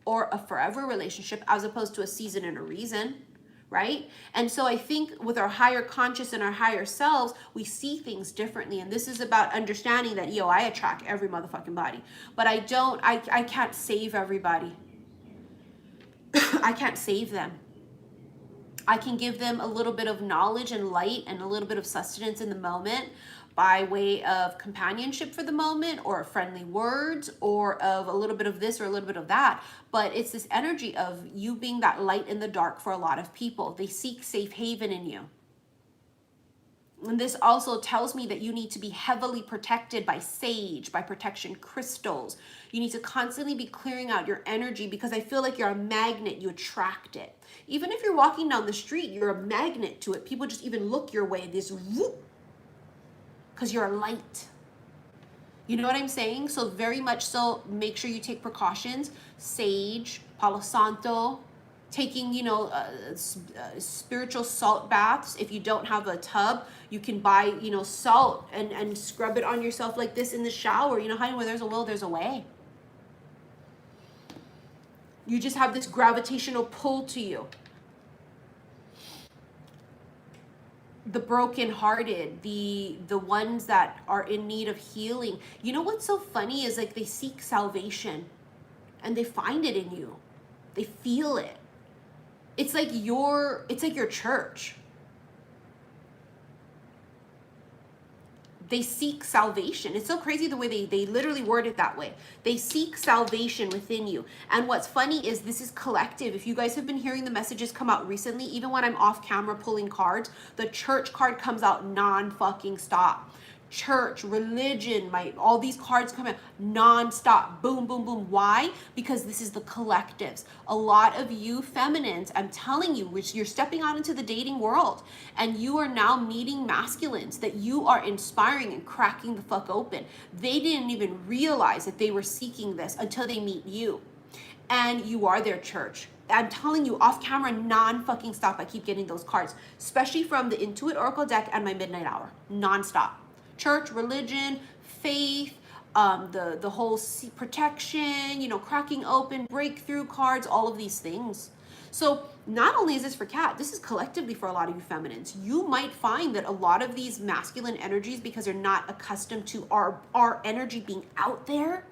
or a forever relationship as opposed to a season and a reason. Right? And so I think with our higher conscious and our higher selves, we see things differently. And this is about understanding that, I attract every motherfucking body, but I can't save everybody. I can't save them. I can give them a little bit of knowledge and light and a little bit of sustenance in the moment by way of companionship for the moment, or friendly words, or of a little bit of this or a little bit of that. But it's this energy of you being that light in the dark for a lot of people. They seek safe haven in you. And this also tells me that you need to be heavily protected by sage, by protection crystals. You need to constantly be clearing out your energy, because I feel like you're a magnet. You attract it. Even if you're walking down the street, you're a magnet to it. People just even look your way, this whoop, because you're a light. You know what I'm saying? So very much so, make sure you take precautions. Sage, Palo Santo, taking, spiritual salt baths. If you don't have a tub, you can buy, salt and scrub it on yourself like this in the shower. You know, honey, where there's a will, there's a way. You just have this gravitational pull to you. The brokenhearted, the ones that are in need of healing. You know what's so funny is like they seek salvation and they find it in you. They feel it. It's like your church. They seek salvation. It's so crazy the way they literally word it that way. They seek salvation within you. And what's funny is this is collective. If you guys have been hearing the messages come out recently, even when I'm off camera pulling cards, the church card comes out non-fucking stop. Church, religion, all these cards come in non-stop. Boom, boom, boom. Why? Because this is the collectives. A lot of you feminines, I'm telling you, which you're stepping out into the dating world, and you are now meeting masculines that you are inspiring and cracking the fuck open. They didn't even realize that they were seeking this until they meet you. And you are their church. I'm telling you, off camera, non-fucking stop. I keep getting those cards, especially from the Intuit Oracle deck and my Midnight Hour, non-stop. Church, religion, faith, the whole protection, cracking open, breakthrough cards, all of these things. So not only is this for Cat, this is collectively for a lot of you feminines. You might find that a lot of these masculine energies, because they're not accustomed to our energy being out there.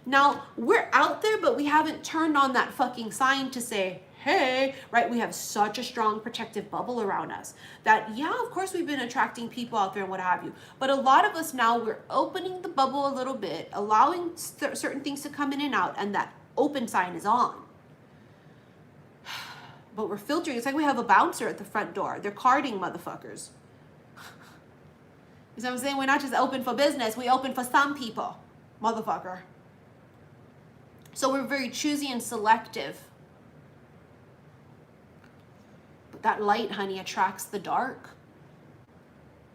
Now, we're out there, but we haven't turned on that fucking sign to say, hey, right? We have such a strong protective bubble around us that, yeah, of course we've been attracting people out there and what have you. But a lot of us now, we're opening the bubble a little bit, allowing certain things to come in and out, and that open sign is on. But we're filtering. It's like we have a bouncer at the front door. They're carding motherfuckers. You know what I'm saying? We're not just open for business. We open for some people, motherfucker. So we're very choosy and selective. But that light, honey, attracts the dark.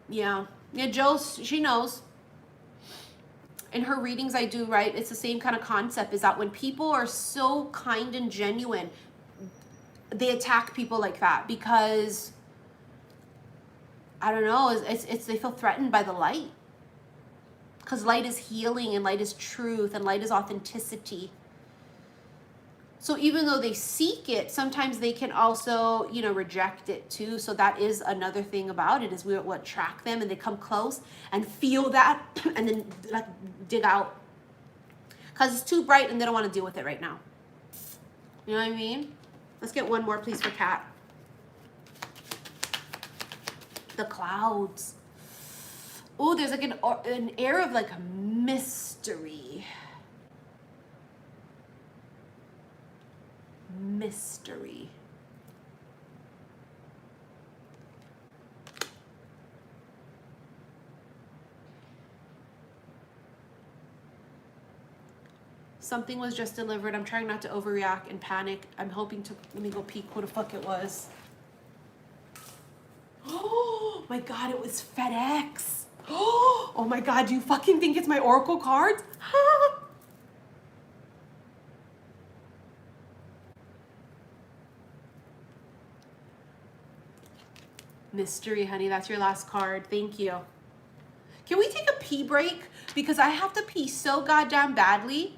Yeah. Yeah, Joe, she knows. In her readings I do, right? It's the same kind of concept, is that when people are so kind and genuine, they attack people like that because, I don't know, it's they feel threatened by the light. Because light is healing and light is truth and light is authenticity. So even though they seek it, sometimes they can also, you know, reject it too. So that is another thing about it, is we will attract them and they come close and feel that and then like dig out. Because it's too bright and they don't want to deal with it right now. You know what I mean? Let's get one more, please, for Cat. The clouds. Oh, there's like an air of like mystery. Mystery. Something was just delivered. I'm trying not to overreact and panic. I'm hoping to, let me go peek who the fuck it was. Oh my God, it was FedEx. Oh my God, do you fucking think it's my Oracle cards? Mystery, honey, that's your last card. Thank you. Can we take a pee break? Because I have to pee so goddamn badly.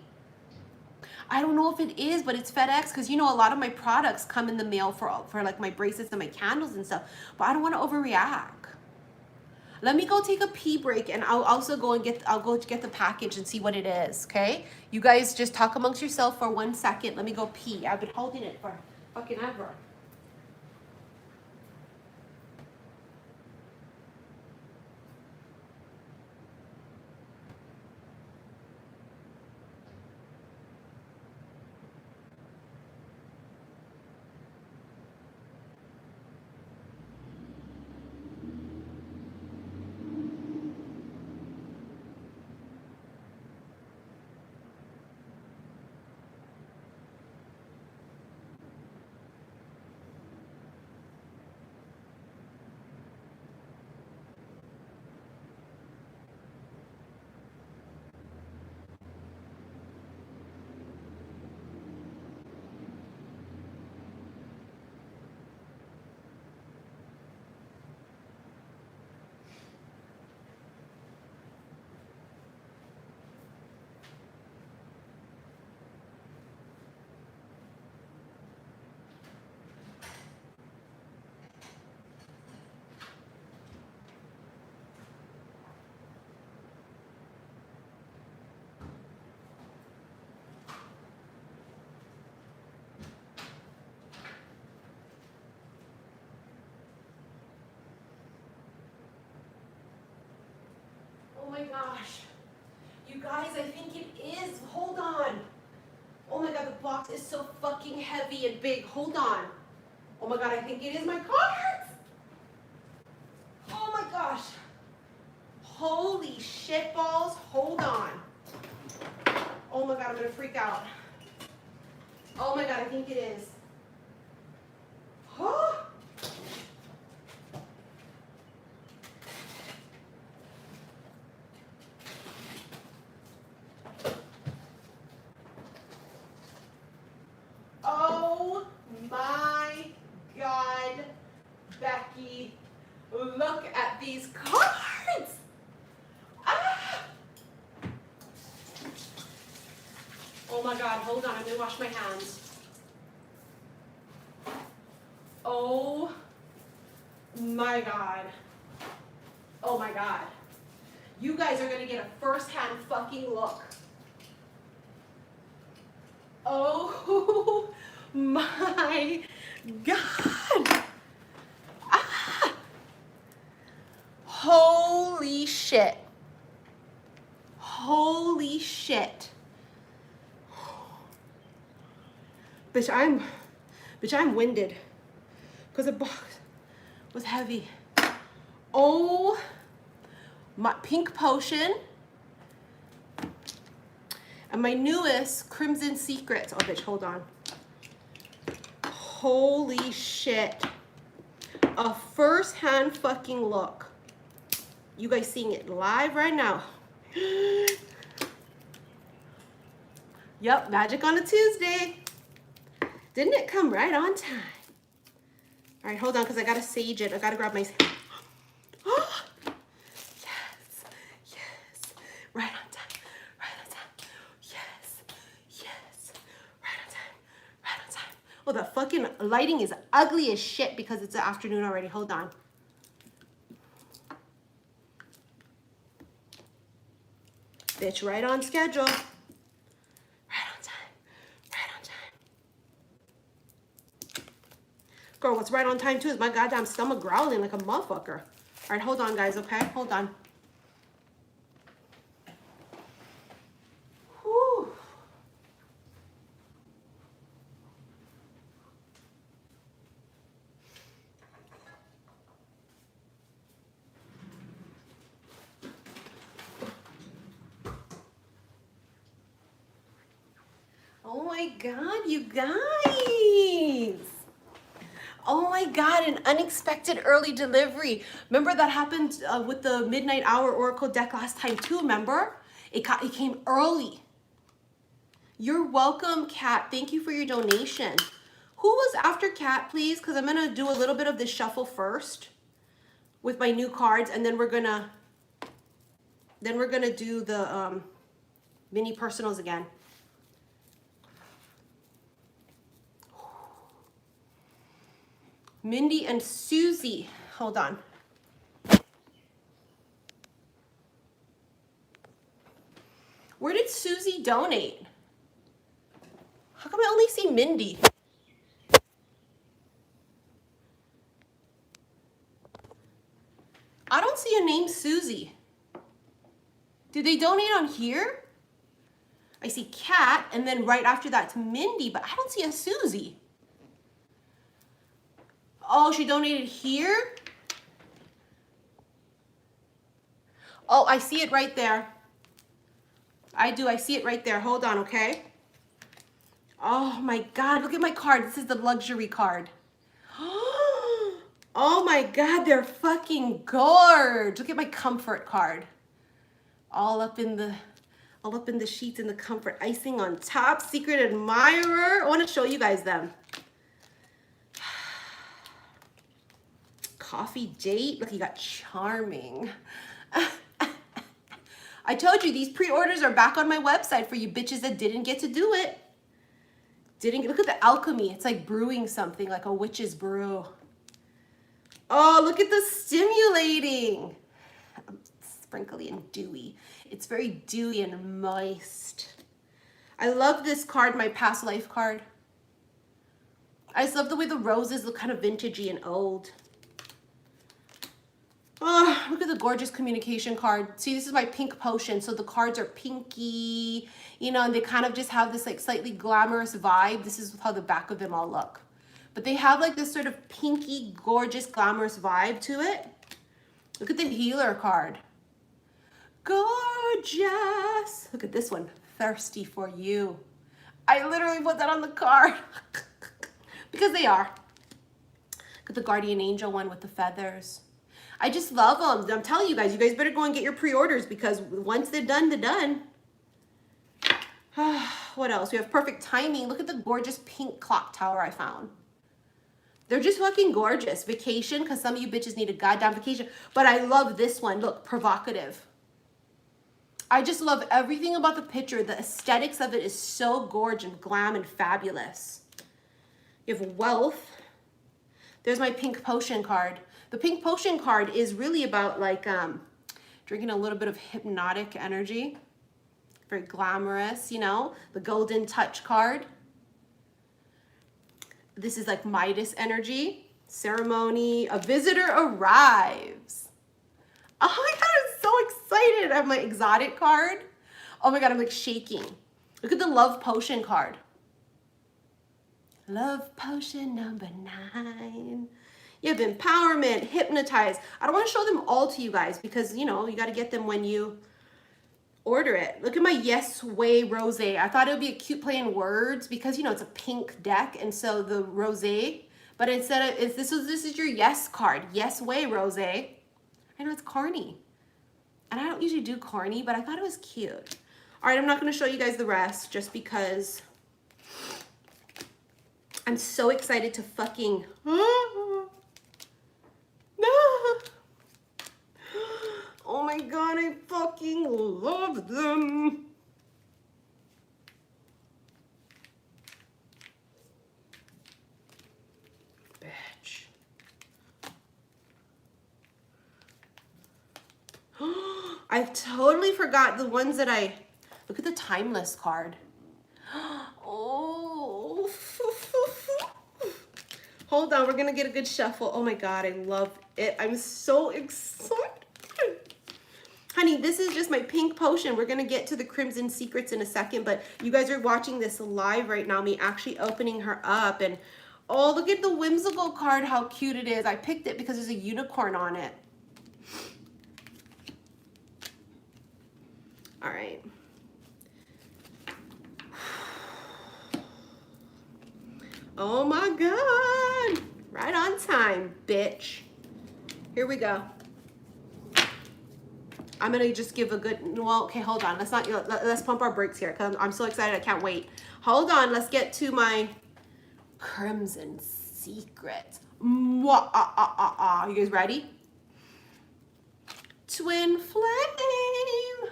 I don't know if it is, but it's FedEx, because you know a lot of my products come in the mail for like my bracelets and my candles and stuff. But I don't want to overreact. Let me go take a pee break, and I'll also go and I'll go get the package and see what it is. Okay? You guys just talk amongst yourself for 1 second. Let me go pee. I've been holding it for fucking ever. Oh my gosh. You guys, I think it is. Hold on. Oh my God, the box is so fucking heavy and big. Hold on. Oh my God, I think it is my cards. Oh my gosh. Holy shit balls. Hold on. Oh my God, I'm gonna freak out. Oh my God, I think it is. Huh? Oh my God, Becky, look at these cards. Ah! Oh my God, hold on, I'm gonna wash my hands. Oh my God. Oh my God. You guys are gonna get a first-hand fucking look. Oh my God. Ah. Holy shit. Holy shit. Bitch, I'm winded. Because the box was heavy. Oh, my pink potion. And my newest Crimson Secrets. Oh, bitch, hold on. Holy shit. A first-hand fucking look. You guys seeing it live right now. Yep, magic on a Tuesday. Didn't it come right on time? All right, hold on, because I got to sage it. I got to grab my... Oh, yes, yes. Right on time, right on time. Yes, yes. Right on time, right on time. Oh, the fucking lighting is ugly as shit because it's the afternoon already. Hold on. Bitch, right on schedule. Girl, what's right on time too is my goddamn stomach growling like a motherfucker. All right, hold on, guys, okay? Hold on. Whew. Oh my God, you guys. Oh my God, an unexpected early delivery. Remember that happened with the Midnight Hour Oracle deck last time too, remember? It came early. You're welcome, Kat. Thank you for your donation. Who was after Kat, please? Because I'm going to do a little bit of this shuffle first with my new cards, and then we're going to do the mini personals again. Mindy and Susie. Hold on. Where did Susie donate? How come I only see Mindy? I don't see a name Susie. Did they donate on here? I see Kat, and then right after that's Mindy, but I don't see a Susie. Oh, she donated here? Oh, I see it right there. I do, I see it right there. Hold on, okay? Oh my God, look at my card. This is the luxury card. Oh my God, they're fucking gorge. Look at my comfort card. All up in the sheets in the comfort. Icing on top, secret admirer. I want to show you guys them. Coffee date. Look, you got charming. I told you these pre-orders are back on my website for you bitches that didn't get to do it. Look at the alchemy. It's like brewing something, like a witch's brew. Oh, look at the stimulating. Sprinkly and dewy. It's very dewy and moist. I love this card, my past life card. I just love the way the roses look kind of vintagey and old. Oh, look at the gorgeous communication card. See, this is my pink potion. So the cards are pinky, you know, and they kind of just have this like slightly glamorous vibe. This is how the back of them all look. But they have like this sort of pinky, gorgeous, glamorous vibe to it. Look at the healer card. Gorgeous. Look at this one. Thirsty for you. I literally put that on the card. Because they are. Look at the guardian angel one with the feathers. I just love them. I'm telling you guys better go and get your pre-orders because once they're done, they're done. What else? We have perfect timing. Look at the gorgeous pink clock tower I found. They're just fucking gorgeous. Vacation, because some of you bitches need a goddamn vacation. But I love this one. Look, provocative. I just love everything about the picture. The aesthetics of it is so gorgeous and glam and fabulous. You have wealth. There's my pink potion card. The pink potion card is really about like drinking a little bit of hypnotic energy. Very glamorous, you know, the golden touch card. This is like Midas energy. Ceremony, a visitor arrives. Oh my God, I'm so excited. I have my exotic card. Oh my God, I'm like shaking. Look at the love potion card. Love potion number 9. You have empowerment, hypnotize. I don't want to show them all to you guys because, you know, you got to get them when you order it. Look at my Yes Way Rosé. I thought it would be a cute play in words because, you know, it's a pink deck, and so the rosé, but instead of, this is your yes card. Yes Way Rosé. I know it's corny, and I don't usually do corny, but I thought it was cute. All right, I'm not going to show you guys the rest just because I'm so excited to fucking oh my God, I fucking love them. Bitch. I totally forgot the ones that look at the timeless card. Oh. Hold on, we're gonna get a good shuffle. Oh my God, I love it. I'm so excited. Honey, this is just my pink potion. We're gonna get to the Crimson Secrets in a second, but you guys are watching this live right now, me actually opening her up. And oh, look at the whimsical card, how cute it is. I picked it because there's a unicorn on it. All right. Oh my God. Right on time, bitch. Here we go. I'm gonna just give a good, well, okay, hold on. Let's pump our brakes here because I'm so excited, I can't wait. Hold on, let's get to my Crimson Secret. You guys ready? Twinflame.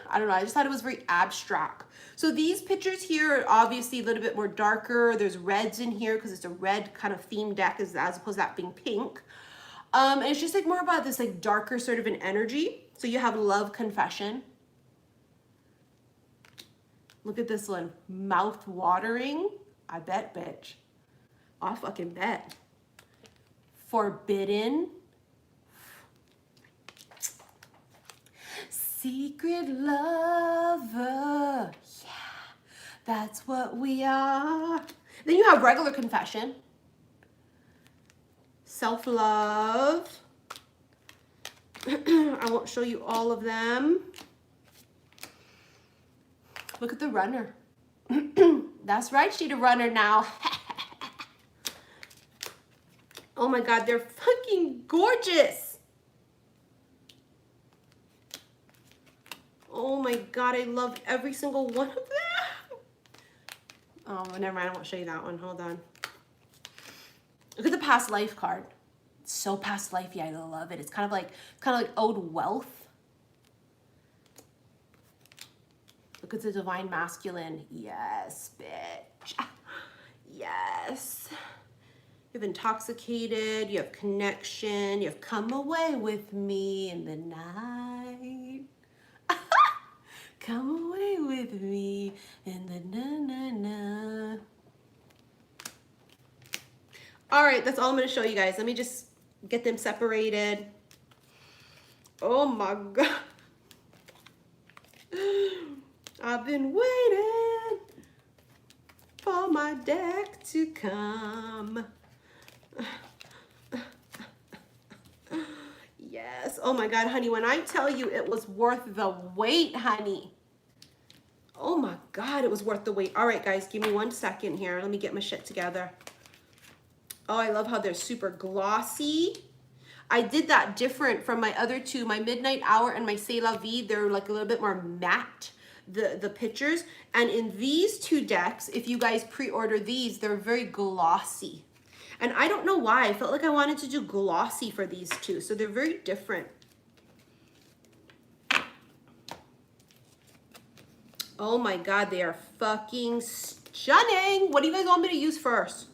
I don't know, I just thought it was very abstract. So these pictures here are obviously a little bit more darker. There's reds in here because it's a red kind of theme deck as opposed to that being pink. And it's just like more about this like darker sort of an energy. So you have love confession. Look at this one, mouth watering. I bet, bitch. I fucking bet. Forbidden. Secret lover. Yeah, that's what we are. Then you have regular confession. Self-love. I won't show you all of them. Look at the runner. That's right, she's a runner now. Oh my God, they're fucking gorgeous. Oh my God, I love every single one of them. Oh, never mind, I won't show you that one. Hold on. Look at the past life card. It's so past life, yeah, I love it. It's kind of like owed wealth. Look at the divine masculine. Yes, bitch. Yes. You have intoxicated, you have connection, you have come away with me in the night. Come away with me in the na-na-na. All right, that's all I'm gonna show you guys. Let me just get them separated. Oh my God. I've been waiting for my deck to come. Yes. Oh my God, honey, when I tell you it was worth the wait, honey. Oh my God, it was worth the wait. All right, guys, give me 1 second here. Let me get my shit together. Oh, I love how they're super glossy. I did that different from my other two, my Midnight Hour and my C'est La Vie. They're like a little bit more matte, the pictures. And in these two decks, if you guys pre-order these, they're very glossy. And I don't know why. I felt like I wanted to do glossy for these two. So they're very different. Oh my God, they are fucking stunning. What do you guys want me to use first?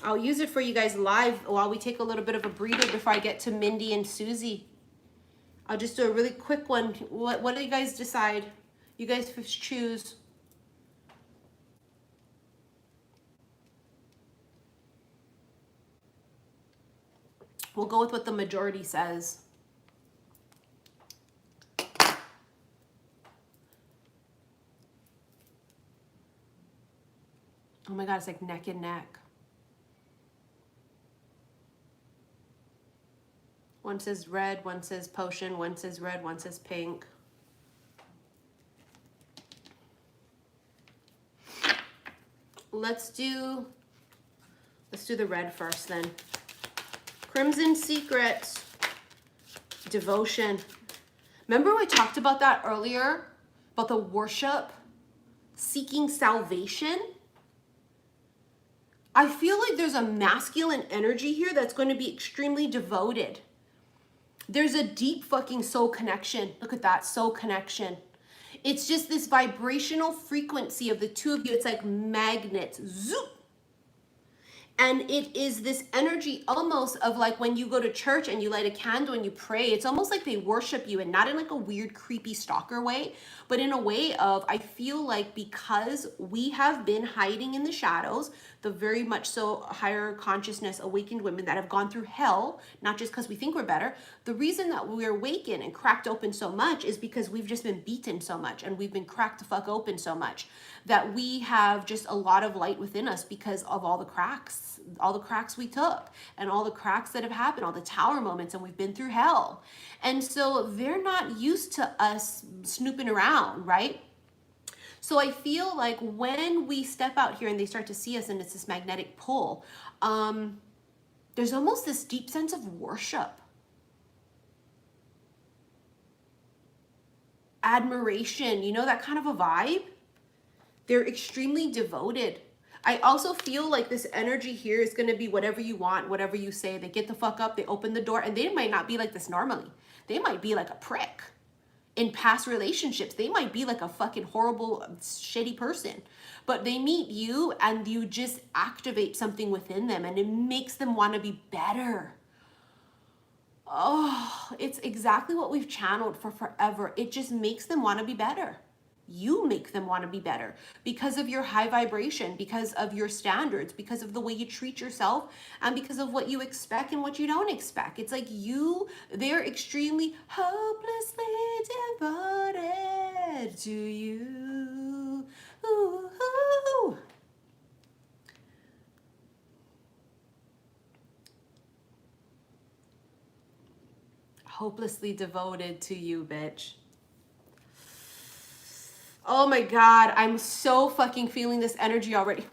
I'll use it for you guys live while we take a little bit of a breather before I get to Mindy and Susie. I'll just do a really quick one. What do you guys decide? You guys choose. We'll go with what the majority says. Oh my God, it's like neck and neck. One says red, one says potion, one says red, one says pink. Let's do the red first then. Crimson Secret, devotion. Remember I talked about that earlier? About the worship, seeking salvation? I feel like there's a masculine energy here that's going to be extremely devoted. There's a deep fucking soul connection. Look at that, soul connection. It's just this vibrational frequency of the two of you. It's like magnets. Zoop. And it is this energy almost of like when you go to church and you light a candle and you pray, it's almost like they worship you, and not in like a weird, creepy stalker way, but in a way of, I feel like because we have been hiding in the shadows, the very much so higher consciousness awakened women that have gone through hell, not just because we think we're better. The reason that we're awakened and cracked open so much is because we've just been beaten so much and we've been cracked the fuck open so much that we have just a lot of light within us because of all the cracks we took and all the cracks that have happened, all the tower moments, and we've been through hell. And so they're not used to us snooping around, right? So I feel like when we step out here and they start to see us and it's this magnetic pull, there's almost this deep sense of worship, admiration, you know, that kind of a vibe. They're extremely devoted. I also feel like this energy here is going to be whatever you want, whatever you say. They get the fuck up, they open the door, and they might not be like this normally. They might be like a prick. In past relationships, they might be like a fucking horrible, shitty person. But they meet you and you just activate something within them and it makes them want to be better. Oh, it's exactly what we've channeled for forever. It just makes them want to be better. You make them want to be better because of your high vibration, because of your standards, because of the way you treat yourself, and because of what you expect and what you don't expect. It's like they're extremely hopelessly devoted to you. Ooh. Hopelessly devoted to you, bitch. Oh my God, I'm so fucking feeling this energy already.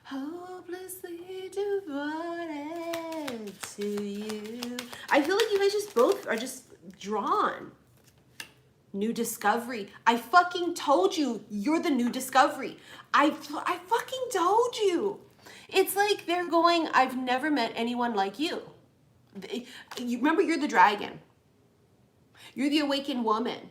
Hopelessly devoted to you. I feel like you guys just both are just drawn. New discovery. I fucking told you, you're the new discovery. I fucking told you. It's like they're going, I've never met anyone like you. You remember, you're the dragon. You're the awakened woman.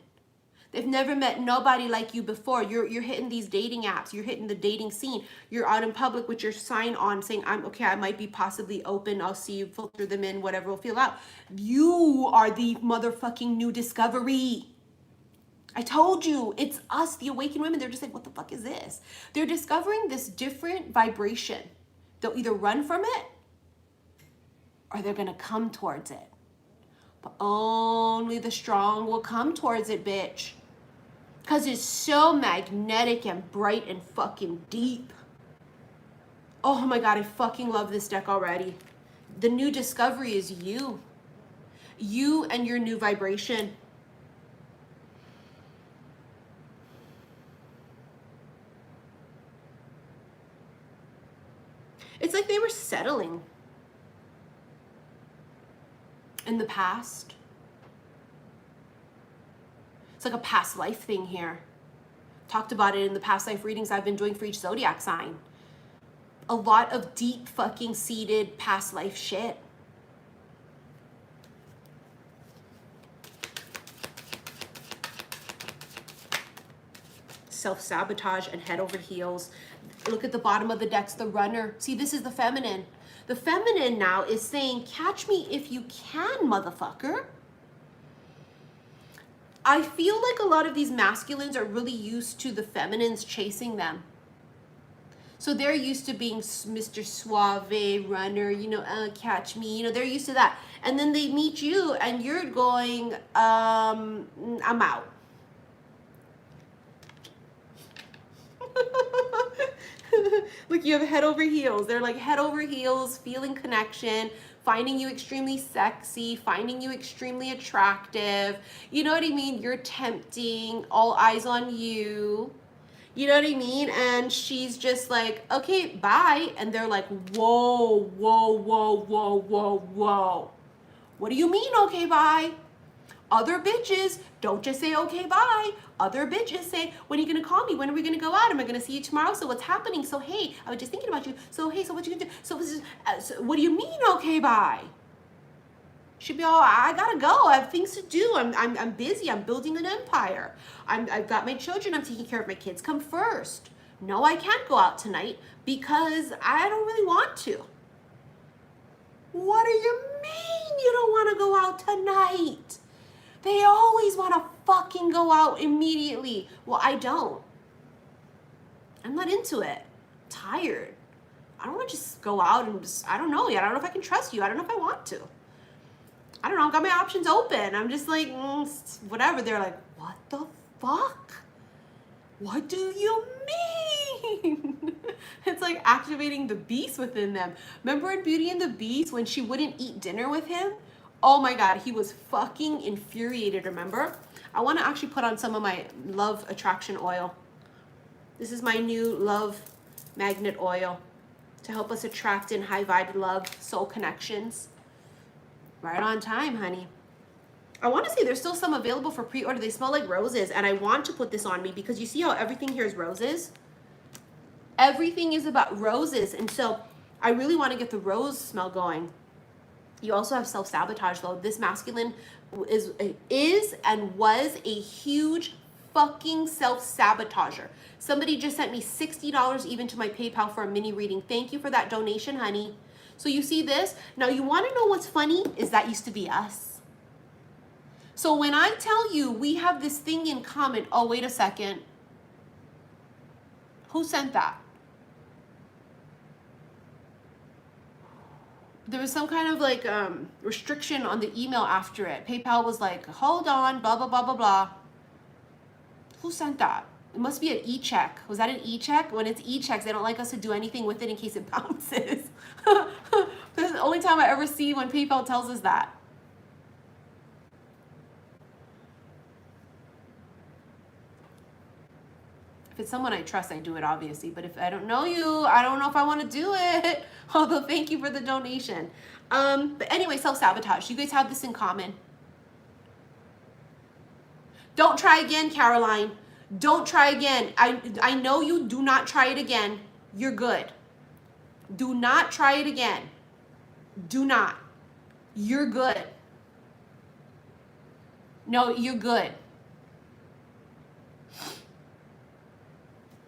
They've never met nobody like you before. You're hitting these dating apps. You're hitting the dating scene. You're out in public with your sign on saying, I'm okay, I might be possibly open. I'll see you, filter them in, whatever will feel out. You are the motherfucking new discovery. I told you, it's us, the awakened women. They're just like, what the fuck is this? They're discovering this different vibration. They'll either run from it or they're gonna come towards it. But only the strong will come towards it, bitch. Because it's so magnetic and bright and fucking deep. Oh my God, I fucking love this deck already. The new discovery is you. You and your new vibration. It's like they were settling in the past. It's like a past life thing here. Talked about it in the past life readings I've been doing for each zodiac sign. A lot of deep fucking seated past life shit. self-sabotage and head over heels. Look at the bottom of the decks, the runner. See, this is the feminine. The feminine now is saying, catch me if you can, motherfucker. I feel like a lot of these masculines are really used to the feminines chasing them. So they're used to being Mr. Suave, runner, you know, catch me, you know, they're used to that. And then they meet you and you're going, I'm out. Look, you have head over heels. They're like head over heels, feeling connection, finding you extremely sexy, finding you extremely attractive. You know what I mean? You're tempting, all eyes on you. You know what I mean? And she's just like, okay, bye. And they're like, whoa, whoa, whoa, whoa, whoa, whoa. What do you mean, okay, bye? Other bitches don't just say, okay, bye. Other bitches say, when are you going to call me? When are we going to go out? Am I going to see you tomorrow? So what's happening? So, hey, I was just thinking about you. So, hey, so what you going to do? So what do you mean, okay, bye? She'd be all, I gotta go. I have things to do. I'm busy. I'm building an empire. I've got my children. I'm taking care of my kids. Come first. No, I can't go out tonight because I don't really want to. What do you mean you don't want to go out tonight? They always want to fucking go out immediately. Well, I don't. I'm not into it. I'm tired. I don't want to just go out and just, I don't know yet. I don't know if I can trust you. I don't know if I want to. I don't know, I've got my options open. I'm just like, whatever. They're like, what the fuck? What do you mean? It's like activating the beast within them. Remember in Beauty and the Beast when she wouldn't eat dinner with him? Oh my God, he was fucking infuriated, remember? I want to actually put on some of my love attraction oil. This is my new love magnet oil to help us attract in high vibe love, soul connections. Right on time, honey. I want to say there's still some available for pre-order. They smell like roses, and I want to put this on me because you see how everything here is roses? Everything is about roses, and so I really want to get the rose smell going. You also have self-sabotage, though. This masculine is and was a huge fucking self-sabotager. Somebody just sent me $60 even to my PayPal for a mini reading. Thank you for that donation, honey. So you see this? Now you want to know what's funny? Is that used to be us. So when I tell you we have this thing in common, oh, wait a second. Who sent that? There was some kind of like restriction on the email after it. PayPal was like, hold on, blah, blah, blah, blah, blah. Who sent that? It must be an e-check. Was that an e-check? When it's e-checks, they don't like us to do anything with it in case it bounces. That's the only time I ever see when PayPal tells us that. If it's someone I trust, I do it, obviously. But if I don't know you, I don't know if I want to do it. Although, thank you for the donation. But anyway, self-sabotage. You guys have this in common. Don't try again, Caroline. Don't try again. I know you. Do not try it again. You're good. Do not try it again. Do not. You're good. No, you're good.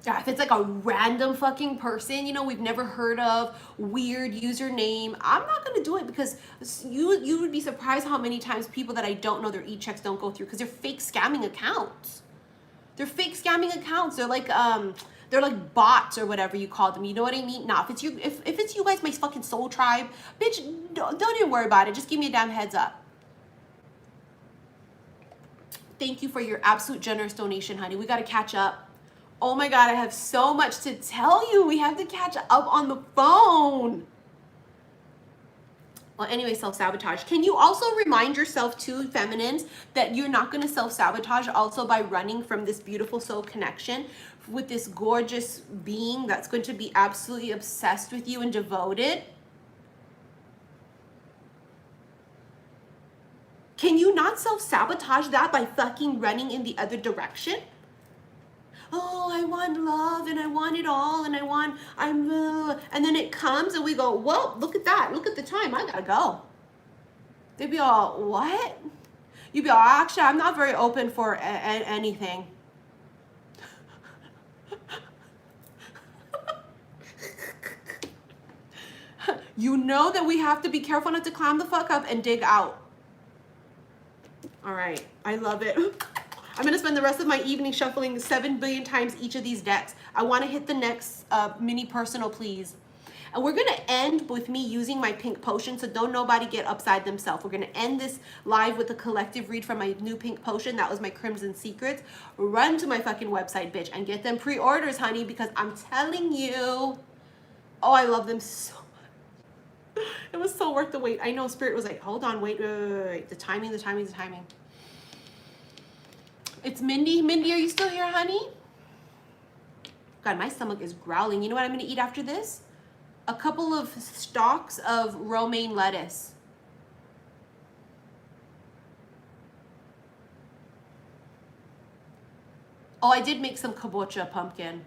Yeah, if it's like a random fucking person, you know, we've never heard of, weird username, I'm not going to do it because you would be surprised how many times people that I don't know their e-checks don't go through because they're fake scamming accounts. They're fake scamming accounts. They're like bots or whatever you call them. You know what I mean? Nah, if it's you guys, my fucking soul tribe, bitch, don't even worry about it. Just give me a damn heads up. Thank you for your absolute generous donation, honey. We got to catch up. Oh my God, I have so much to tell you. We have to catch up on the phone. Well, anyway, self-sabotage. Can you also remind yourself too, feminines, that you're not going to self-sabotage also by running from this beautiful soul connection with this gorgeous being that's going to be absolutely obsessed with you and devoted? Can you not self-sabotage that by fucking running in the other direction? Oh, I want love and I want it all and and then it comes and we go, whoa, look at that. Look at the time. I gotta go. They'd be all, what? You'd be all, actually, I'm not very open for anything. You know that we have to be careful not to climb the fuck up and dig out. All right, I love it. I'm gonna spend the rest of my evening shuffling 7 billion times each of these decks. I wanna hit the next mini personal, please. And we're gonna end with me using my pink potion, so don't nobody get upside themselves. We're gonna end this live with a collective read from my new pink potion. That was my Crimson Secrets. Run to my fucking website, bitch, and get them pre-orders, honey, because I'm telling you, oh, I love them so much. It was so worth the wait. I know Spirit was like, hold on, wait. The timing. It's Mindy. Mindy, are you still here, honey? God, my stomach is growling. You know what I'm gonna eat after this? A couple of stalks of romaine lettuce. Oh, I did make some kabocha pumpkin.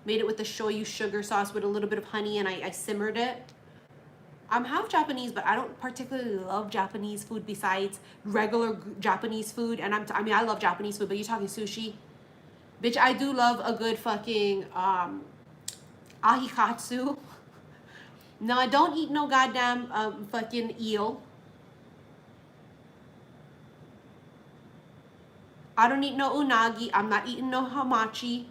Made it with the shoyu sugar sauce with a little bit of honey, and I simmered it. I'm half Japanese, but I don't particularly love Japanese food besides regular Japanese food. And I mean, I love Japanese food, but you're talking sushi. Bitch, I do love a good fucking ahikatsu. No, I don't eat no goddamn fucking eel. I don't eat no unagi. I'm not eating no hamachi.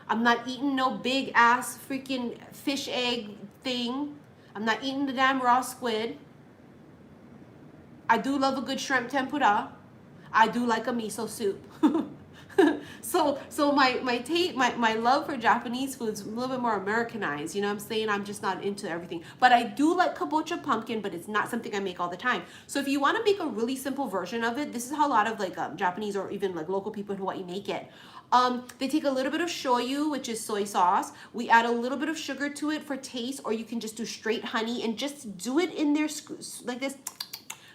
I'm not eating no big ass freaking fish egg thing. I'm not eating the damn raw squid. I do love a good shrimp tempura. I do like a miso soup. So my love for Japanese food is a little bit more Americanized. You know what I'm saying? I'm just not into everything. But I do like kabocha pumpkin, but it's not something I make all the time. So if you want to make a really simple version of it, this is how a lot of like Japanese or even like local people in Hawaii make it. They take a little bit of shoyu, which is soy sauce. We add a little bit of sugar to it for taste, or you can just do straight honey and just do it in there like this.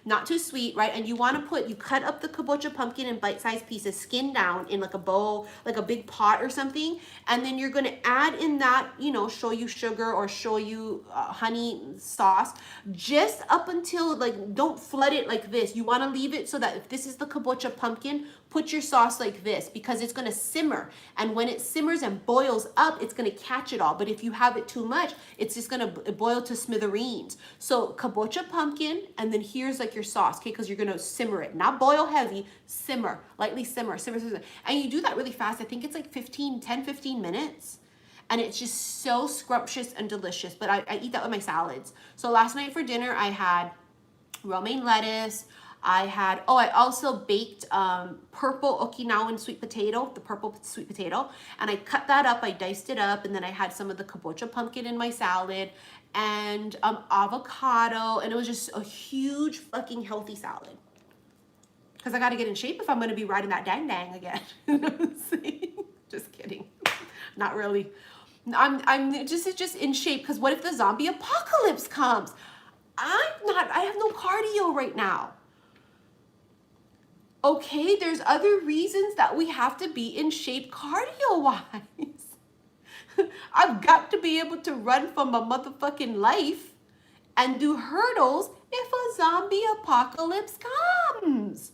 Not too sweet, right? And you want to you cut up the kabocha pumpkin in bite-sized pieces, skin down in like a bowl, like a big pot or something. And then you're going to add in that, you know, shoyu sugar or shoyu honey sauce, just up until like, don't flood it like this. You want to leave it so that if this is the kabocha pumpkin, put your sauce like this, because it's going to simmer. And when it simmers and boils up, it's going to catch it all. But if you have it too much, it's just going to boil to smithereens. So kabocha pumpkin, and then here's like your sauce, okay? Because you're going to simmer it, not boil heavy, simmer, lightly simmer. And you do that really fast. I think it's like 10-15 minutes. And it's just so scrumptious and delicious. But I eat that with my salads. So last night for dinner, I had romaine lettuce. I also baked purple Okinawan sweet potato, the purple sweet potato, and I cut that up, I diced it up, and then I had some of the kabocha pumpkin in my salad, and avocado, and it was just a huge fucking healthy salad. Because I got to get in shape if I'm going to be riding that dang again. You know what I'm saying? Just kidding. Not really. I'm just in shape, because what if the zombie apocalypse comes? I have no cardio right now. Okay, there's other reasons that we have to be in shape cardio-wise. I've got to be able to run for my motherfucking life and do hurdles if a zombie apocalypse comes.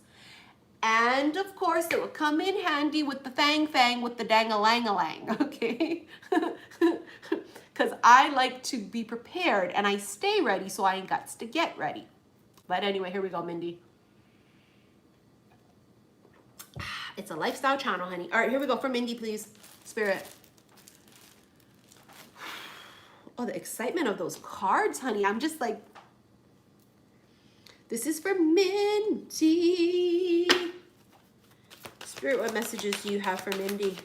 And of course, it will come in handy with the fang with the dang-a-lang-a-lang, okay? Because I like to be prepared and I stay ready, so I ain't got to get ready. But anyway, here we go, Mindy. It's a lifestyle channel, honey. All right, here we go for Mindy, please. Spirit. Oh, the excitement of those cards, honey. I'm just like, this is for Mindy. Spirit, what messages do you have for Mindy?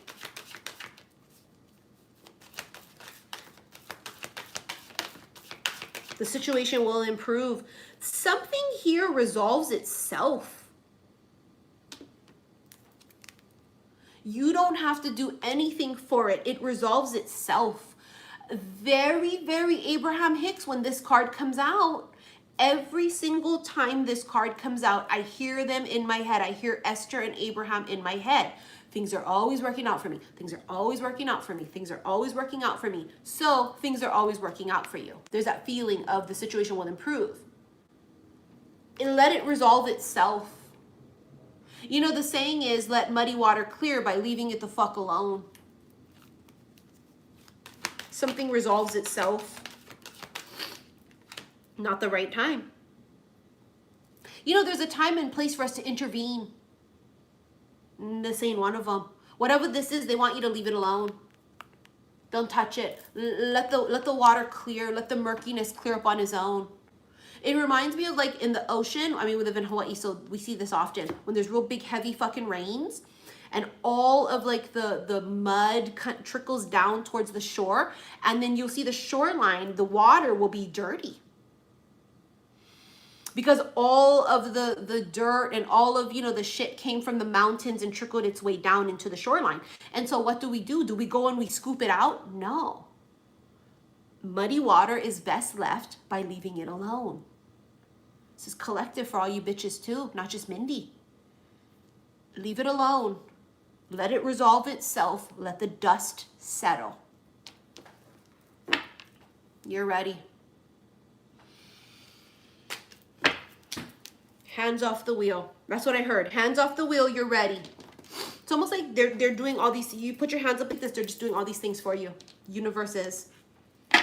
The situation will improve. Something here resolves itself. You don't have to do anything for it. It resolves itself. Very, very Abraham Hicks when this card comes out. Every single time this card comes out, I hear them in my head. I hear Esther and Abraham in my head. Things are always working out for me. Things are always working out for me. Things are always working out for me. So things are always working out for you. There's that feeling of the situation will improve. And let it resolve itself. You know, the saying is, let muddy water clear by leaving it the fuck alone. something resolves itself. Not the right time. You know, there's a time and place for us to intervene. This ain't one of them. Whatever this is, they want you to leave it alone. Don't touch it. Let the water clear. Let the murkiness clear up on its own. It reminds me of like in the ocean. I mean, we live in Hawaii, so we see this often. When there's real big, heavy fucking rains, and all of like the mud trickles down towards the shore, and then you'll see the shoreline, the water will be dirty. Because all of the dirt and all of, you know, the shit came from the mountains and trickled its way down into the shoreline. And so what do? Do we go and we scoop it out? No. Muddy water is best left by leaving it alone. This is collective for all you bitches too, not just Mindy. Leave it alone. Let it resolve itself. Let the dust settle. You're ready. Hands off the wheel. That's what I heard. Hands off the wheel, you're ready. It's almost like they're doing all these, you put your hands up like this, they're just doing all these things for you. Universe is. All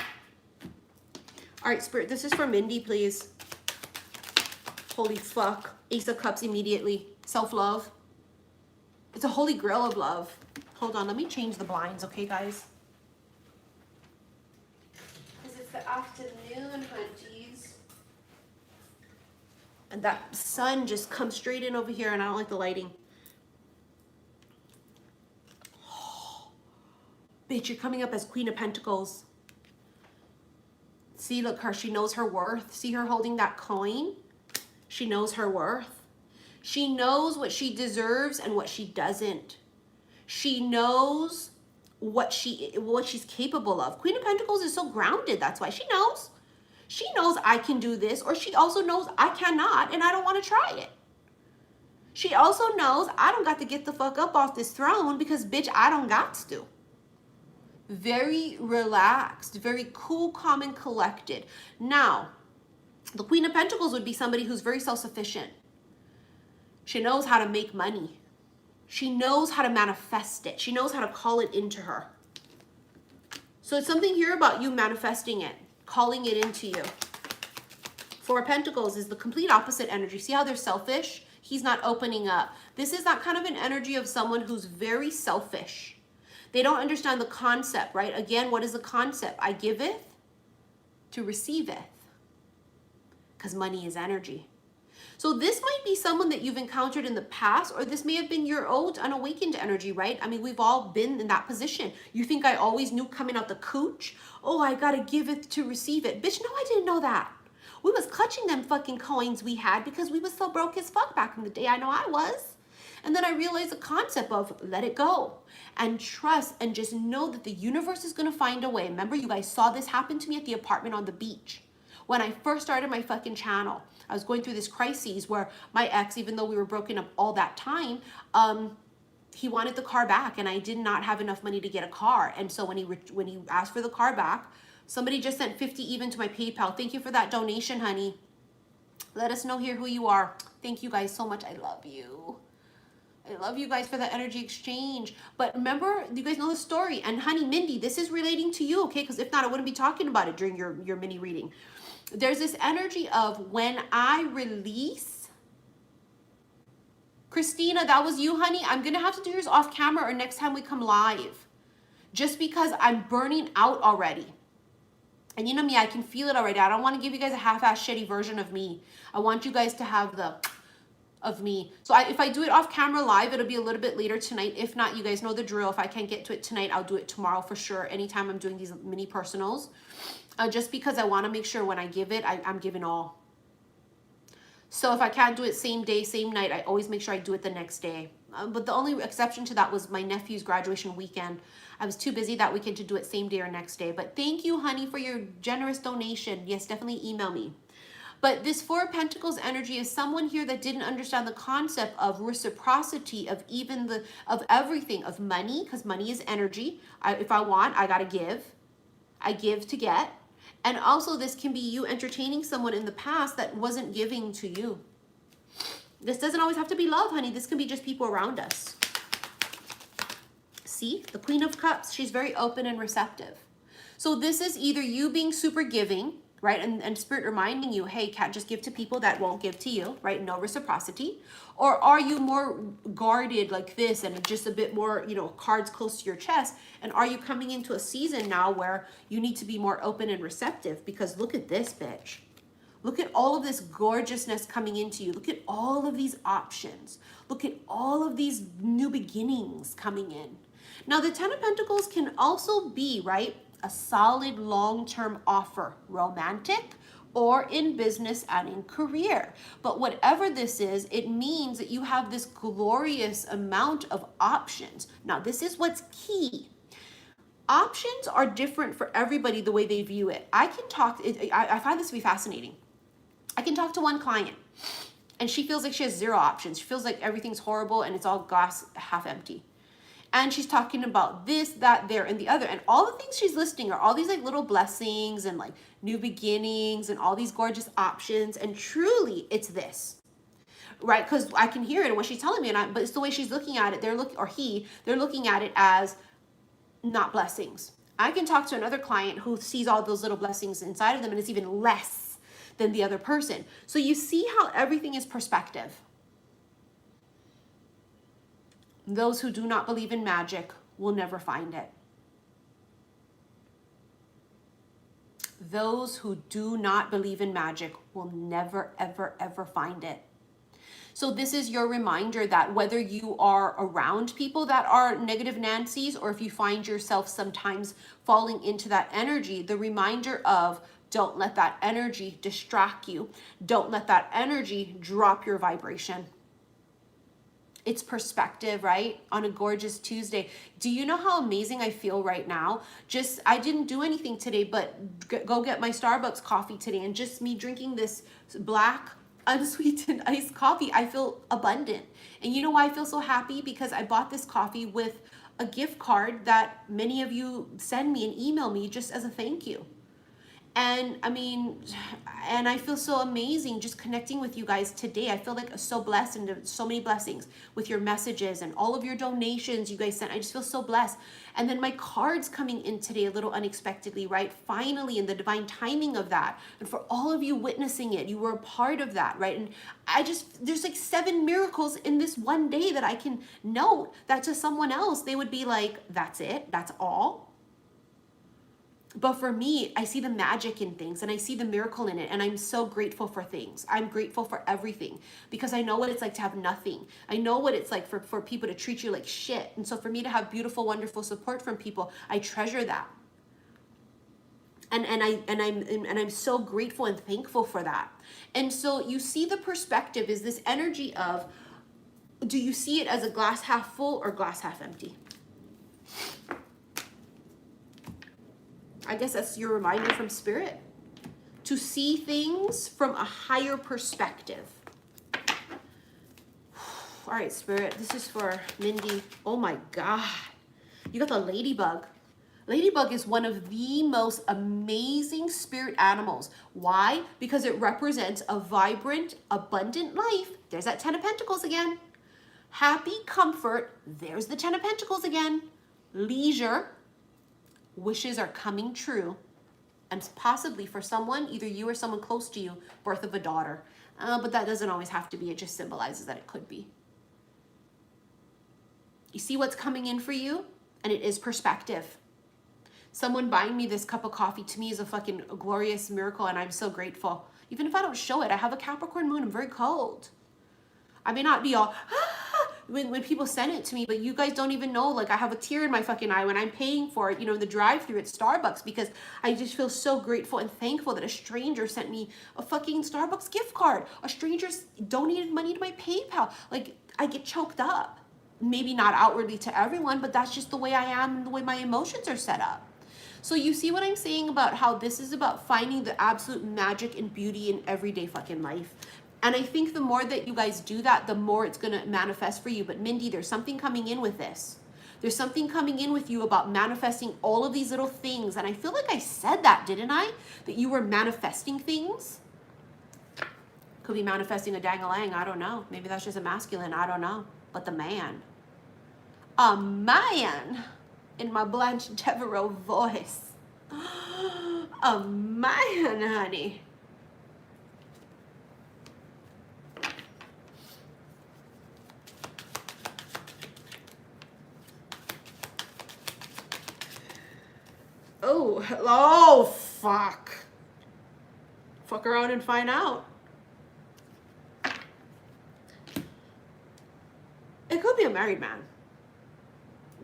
right, Spirit, this is for Mindy, please. Holy fuck. Ace of Cups immediately. Self-love. It's a holy grail of love. Hold on, let me change the blinds, okay, guys? Because it's the afternoon, hunties. And that sun just comes straight in over here, and I don't like the lighting. Oh, bitch, you're coming up as Queen of Pentacles. See, look her. She knows her worth. See her holding that coin? She knows her worth. She knows what she deserves and what she doesn't. She knows what she's capable of. Queen of Pentacles is so grounded. That's why she knows. She knows I can do this, or she also knows I cannot and I don't want to try it. She also knows I don't got to get the fuck up off this throne because, bitch, I don't got to. Very relaxed, very cool, calm, and collected. Now, the Queen of Pentacles would be somebody who's very self-sufficient. She knows how to make money. She knows how to manifest it. She knows how to call it into her. So it's something here about you manifesting it, calling it into you. Four of Pentacles is the complete opposite energy. See how they're selfish? He's not opening up. This is that kind of an energy of someone who's very selfish. They don't understand the concept, right? Again, what is the concept? I giveth to receiveth. Because money is energy. So this might be someone that you've encountered in the past, or this may have been your old unawakened energy, right? I mean, we've all been in that position. You think I always knew coming out the cooch? Oh, I gotta give it to receive it. Bitch, no, I didn't know that. We was clutching them fucking coins we had because we was so broke as fuck back in the day. I know I was. And then I realized the concept of let it go and trust and just know that the universe is gonna find a way. Remember, you guys saw this happen to me at the apartment on the beach. When I first started my fucking channel, I was going through this crisis where my ex, even though we were broken up all that time, he wanted the car back, and I did not have enough money to get a car. And so when he asked for the car back, somebody just sent 50 even to my PayPal. Thank you for that donation, honey. Let us know here who you are. Thank you guys so much. I love you. I love you guys for that energy exchange. But remember, you guys know the story. And honey, Mindy, this is relating to you, okay? Because if not, I wouldn't be talking about it during your mini reading. There's this energy of when I release. Christina, that was you, honey. I'm going to have to do yours off camera or next time we come live. Just because I'm burning out already. And you know me, I can feel it already. I don't want to give you guys a half-ass shitty version of me. I want you guys to have the of me. So if I do it off camera live, it'll be a little bit later tonight. If not, you guys know the drill. If I can't get to it tonight, I'll do it tomorrow for sure. Anytime I'm doing these mini personals. Just because I want to make sure when I give it, I'm giving all. So if I can't do it same day, same night, I always make sure I do it the next day. But the only exception to that was my nephew's graduation weekend. I was too busy that weekend to do it same day or next day. But thank you, honey, for your generous donation. Yes, definitely email me. But this Four of Pentacles energy is someone here that didn't understand the concept of reciprocity, of even of everything, of money, because money is energy. If I want, I gotta give. I give to get. And also this can be you entertaining someone in the past that wasn't giving to you. This doesn't always have to be love, honey. This can be just people around us. See, the Queen of Cups, she's very open and receptive. So this is either you being super giving, right? And spirit reminding you, hey, can't just give to people that won't give to you, right? No reciprocity. Or are you more guarded like this and just a bit more, you know, cards close to your chest? And are you coming into a season now where you need to be more open and receptive? Because look at this, bitch. Look at all of this gorgeousness coming into you. Look at all of these options. Look at all of these new beginnings coming in. Now, the Ten of Pentacles can also be, right, a solid long-term offer, romantic or in business and in career. But whatever this is, it means that you have this glorious amount of options. Now, this is what's key. Options are different for everybody the way they view it. I find this to be fascinating. I can talk to one client and she feels like she has zero options. She feels like everything's horrible and it's all glass half empty. And she's talking about this, that, there, and the other. And all the things she's listing are all these like little blessings and like new beginnings and all these gorgeous options. And truly it's this, right? Because I can hear it in what she's telling me, but it's the way she's looking at it. They're looking at it as not blessings. I can talk to another client who sees all those little blessings inside of them and it's even less than the other person. So you see how everything is perspective. Those who do not believe in magic will never find it. Those who do not believe in magic will never, ever, ever find it. So this is your reminder that whether you are around people that are negative Nancy's or if you find yourself sometimes falling into that energy, the reminder of don't let that energy distract you. Don't let that energy drop your vibration. It's perspective, right? On a gorgeous Tuesday. Do you know how amazing I feel right now? I didn't do anything today, but go get my Starbucks coffee today and just me drinking this black unsweetened iced coffee, I feel abundant. And you know why I feel so happy? Because I bought this coffee with a gift card that many of you send me and email me just as a thank you. And I mean, and I feel so amazing just connecting with you guys today. I feel like so blessed and so many blessings with your messages and all of your donations you guys sent. I just feel so blessed. And then my cards coming in today a little unexpectedly, right? Finally, in the divine timing of that. And for all of you witnessing it, you were a part of that, right? And there's like 7 miracles in this one day that I can note that to someone else, they would be like, that's it? That's all? But for me, I see the magic in things and I see the miracle in it. And I'm so grateful for things. I'm grateful for everything because I know what it's like to have nothing. I know what it's like for people to treat you like shit. And so for me to have beautiful, wonderful support from people, I treasure that. And I'm so grateful and thankful for that. And so you see the perspective is this energy of, do you see it as a glass half full or glass half empty? I guess that's your reminder from Spirit to see things from a higher perspective. All right, Spirit, this is for Mindy. Oh my God. You got the ladybug. Ladybug is one of the most amazing spirit animals. Why? Because it represents a vibrant, abundant life. There's that 10 of Pentacles again. Happy, comfort. There's the 10 of Pentacles again. Leisure. Wishes are coming true, and possibly for someone, either you or someone close to you, birth of a daughter. But that doesn't always have to be. It just symbolizes that it could be. You see what's coming in for you, and it is perspective. Someone buying me this cup of coffee to me is a fucking glorious miracle, and I'm so grateful. Even if I don't show it, I have a Capricorn moon. I'm very cold. I may not be all... When people send it to me, but you guys don't even know, like I have a tear in my fucking eye when I'm paying for it, you know, the drive-through at Starbucks, because I just feel so grateful and thankful that a stranger sent me a fucking Starbucks gift card. A stranger donated money to my PayPal. Like, I get choked up. Maybe not outwardly to everyone, but that's just the way I am and the way my emotions are set up. So you see what I'm saying about how this is about finding the absolute magic and beauty in everyday fucking life. And I think the more that you guys do that, the more it's going to manifest for you. But Mindy, there's something coming in with this. There's something coming in with you about manifesting all of these little things. And I feel like I said that, didn't I? That you were manifesting things. Could be manifesting a dang-a-lang. I don't know. Maybe that's just a masculine. I don't know. But the man. A man in my Blanche Devereaux voice. A man, honey. Oh, fuck. Fuck around and find out. It could be a married man.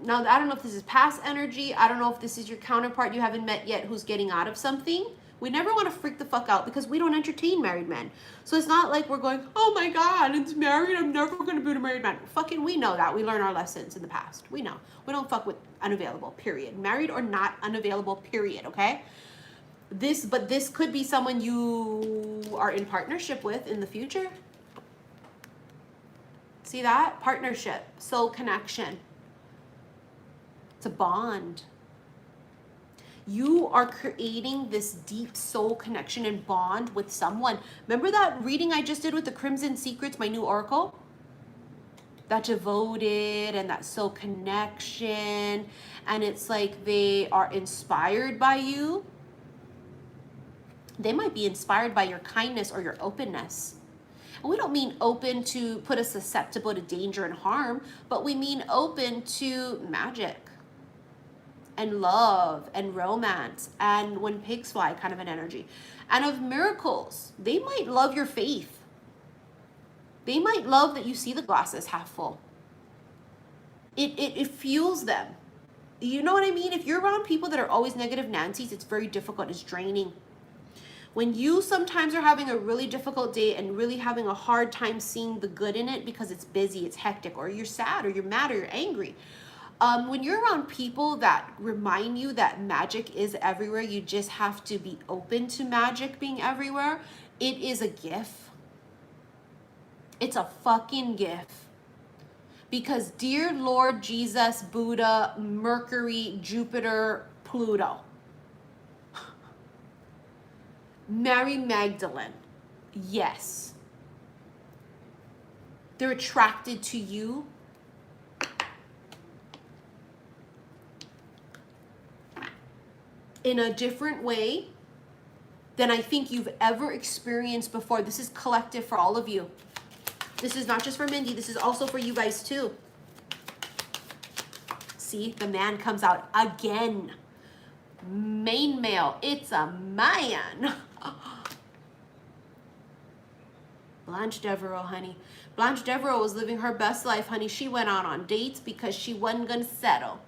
Now, I don't know if this is past energy. I don't know if this is your counterpart you haven't met yet who's getting out of something. We never want to freak the fuck out because we don't entertain married men. So it's not like we're going, oh my God, it's married. I'm never going to be with a married man. Fucking, we know that. We learn our lessons in the past. We know. We don't fuck with unavailable, period. Married or not unavailable, period, okay? But this could be someone you are in partnership with in the future. See that? Partnership, soul connection. It's a bond. You are creating this deep soul connection and bond with someone. Remember that reading I just did with the Crimson Secrets, my new oracle? That devoted and that soul connection. And it's like they are inspired by you. They might be inspired by your kindness or your openness. And we don't mean open to put us susceptible to danger and harm, but we mean open to magic and love and romance and when pigs fly kind of an energy. And of miracles, they might love your faith. They might love that you see the glass as half full. It fuels them. You know what I mean? If you're around people that are always negative Nancy's, it's very difficult. It's draining. When you sometimes are having a really difficult day and really having a hard time seeing the good in it because it's busy, it's hectic, or you're sad, or you're mad, or you're angry. When you're around people that remind you that magic is everywhere, you just have to be open to magic being everywhere, it is a gift. It's a fucking gift. Because dear Lord Jesus, Buddha, Mercury, Jupiter, Pluto, Mary Magdalene, yes, they're attracted to you in a different way than I think you've ever experienced before. This is collective for all of you. This is not just for Mindy. This is also for you guys too. See, the man comes out again. Main male. It's a man. Blanche Devereaux, honey. Blanche Devereaux was living her best life, honey. She went out on dates because she wasn't going to settle.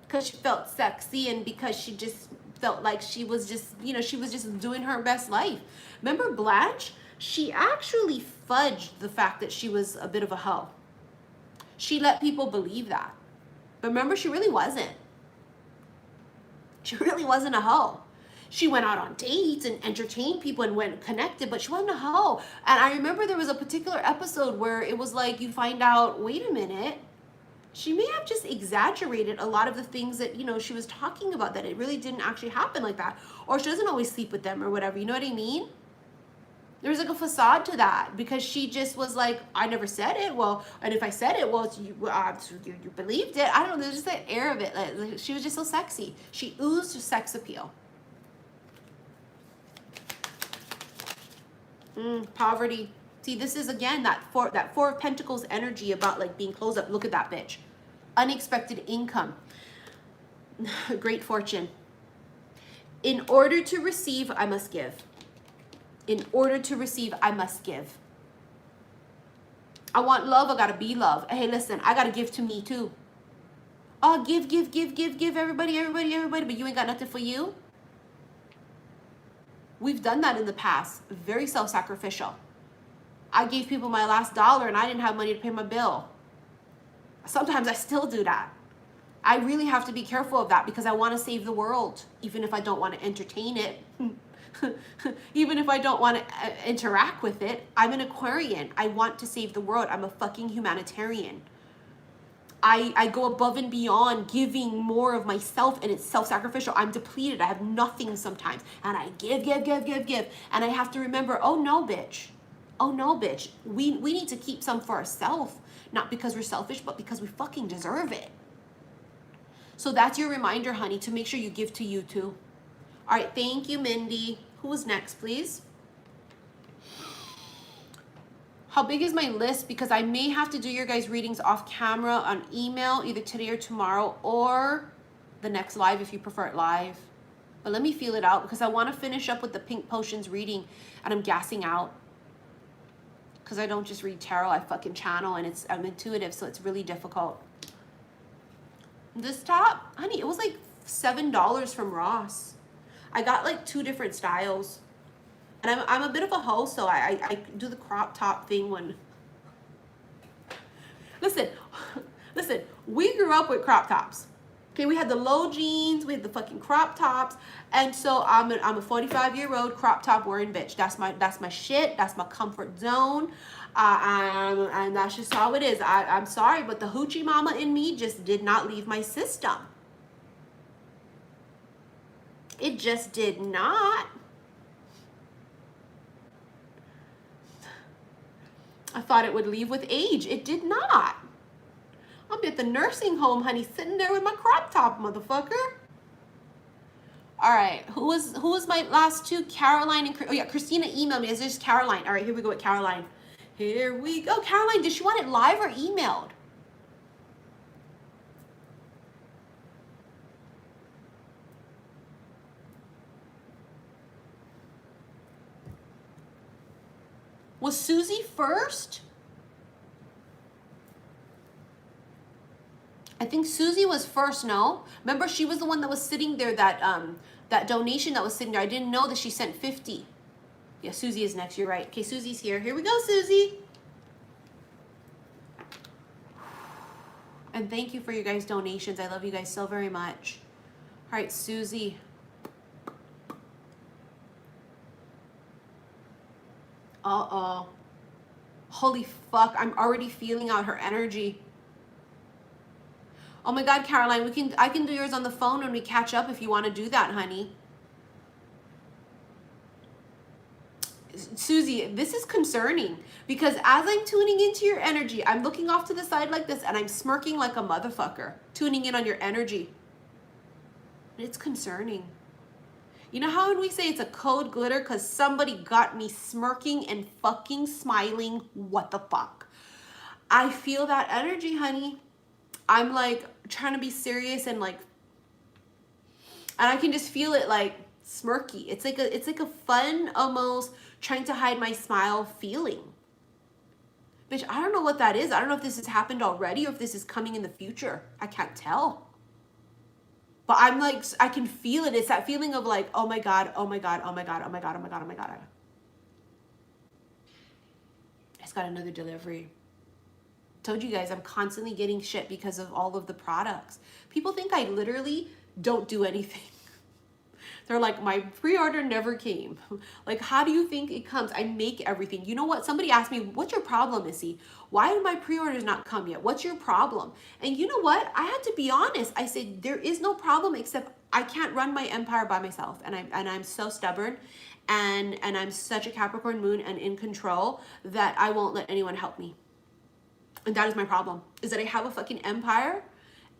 Because she felt sexy and because she just felt like she was just, you know, she was just doing her best life. Remember Blanche? She actually fudged the fact that she was a bit of a hoe. She let people believe that. But remember, she really wasn't. She really wasn't a hoe. She went out on dates and entertained people and went connected, but she wasn't a hoe. And I remember there was a particular episode where it was like you find out, wait a minute, she may have just exaggerated a lot of the things that, you know, she was talking about, that it really didn't actually happen like that. Or she doesn't always sleep with them or whatever, you know what I mean? There was like a facade to that because she just was like, I never said it. Well, and if I said it, well, you believed it. I don't know. There's just that air of it. Like, she was just so sexy. She oozed sex appeal. Poverty. See, this is again that four of Pentacles energy about like being closed up. Look at that bitch. Unexpected income. Great fortune. In order to receive, I must give. In order to receive, I must give. I want love, I gotta be love. Hey, listen, I gotta give to me too. Oh, give, everybody, but you ain't got nothing for you? We've done that in the past. Very self-sacrificial. I gave people my last dollar and I didn't have money to pay my bill. Sometimes I still do that. I really have to be careful of that because I want to save the world, even if I don't want to entertain it. Even if I don't want to interact with it. I'm an Aquarian. I want to save the world. I'm a fucking humanitarian. I go above and beyond, giving more of myself, and it's self-sacrificial. I'm depleted. I have nothing sometimes. And I give. And I have to remember, oh no, bitch. Oh no, bitch. We need to keep some for ourselves. Not because we're selfish, but because we fucking deserve it. So that's your reminder, honey, to make sure you give to you too. All right, thank you, Mindy. Who was next, please? How big is my list? Because I may have to do your guys' readings off camera on email, either today or tomorrow, or the next live if you prefer it live. But let me feel it out because I want to finish up with the Pink Potions reading and I'm gassing out. Because I don't just read tarot, I fucking channel and I'm intuitive, so it's really difficult. This top, honey, it was like $7 from Ross. I got like 2 different styles. And I'm a bit of a hoe, so I do the crop top thing when... Listen, we grew up with crop tops. Okay, we had the low jeans, we had the fucking crop tops, and so I'm a 45-year-old crop top wearing bitch. That's my shit. That's my comfort zone, and that's just how it is. I'm sorry, but the hoochie mama in me just did not leave my system. It just did not. I thought it would leave with age. It did not. I'll be at the nursing home, honey, sitting there with my crop top, motherfucker. All right, who was my last 2? Caroline and, oh yeah, Christina emailed me. It's just Caroline. All right, here we go with Caroline. Here we go. Caroline, did she want it live or emailed? Was Susie first? I think Susie was first, no? Remember, she was the one that was sitting there, that donation that was sitting there. I didn't know that she sent 50. Yeah, Susie is next, you're right. Okay, Susie's here. Here we go, Susie. And thank you for your guys' donations. I love you guys so very much. All right, Susie. Uh-oh. Holy fuck, I'm already feeling out her energy. Oh my God, Caroline, I can do yours on the phone when we catch up if you want to do that, honey. Susie, this is concerning because as I'm tuning into your energy, I'm looking off to the side like this and I'm smirking like a motherfucker, tuning in on your energy. It's concerning. You know how when we say it's a code glitter because somebody got me smirking and fucking smiling? What the fuck? I feel that energy, honey. I'm like trying to be serious and like, and I can just feel it like smirky. It's like a fun, almost trying to hide my smile feeling. Bitch, I don't know what that is. I don't know if this has happened already or if this is coming in the future. I can't tell. But I'm like, I can feel it. It's that feeling of like, oh my God, oh my God, oh my God, oh my God, oh my God, oh my God. I just got another delivery. Told you guys I'm constantly getting shit because of all of the products. People think I literally don't do anything. They're like, my pre-order never came. Like, how do you think it comes? I make everything. You know what? Somebody asked me, what's your problem, Missy? Why did my pre-orders not come yet? What's your problem? And you know what? I had to be honest. I said, there is no problem except I can't run my empire by myself. And I'm so stubborn and I'm such a Capricorn moon and in control that I won't let anyone help me. And that is my problem, is that I have a fucking empire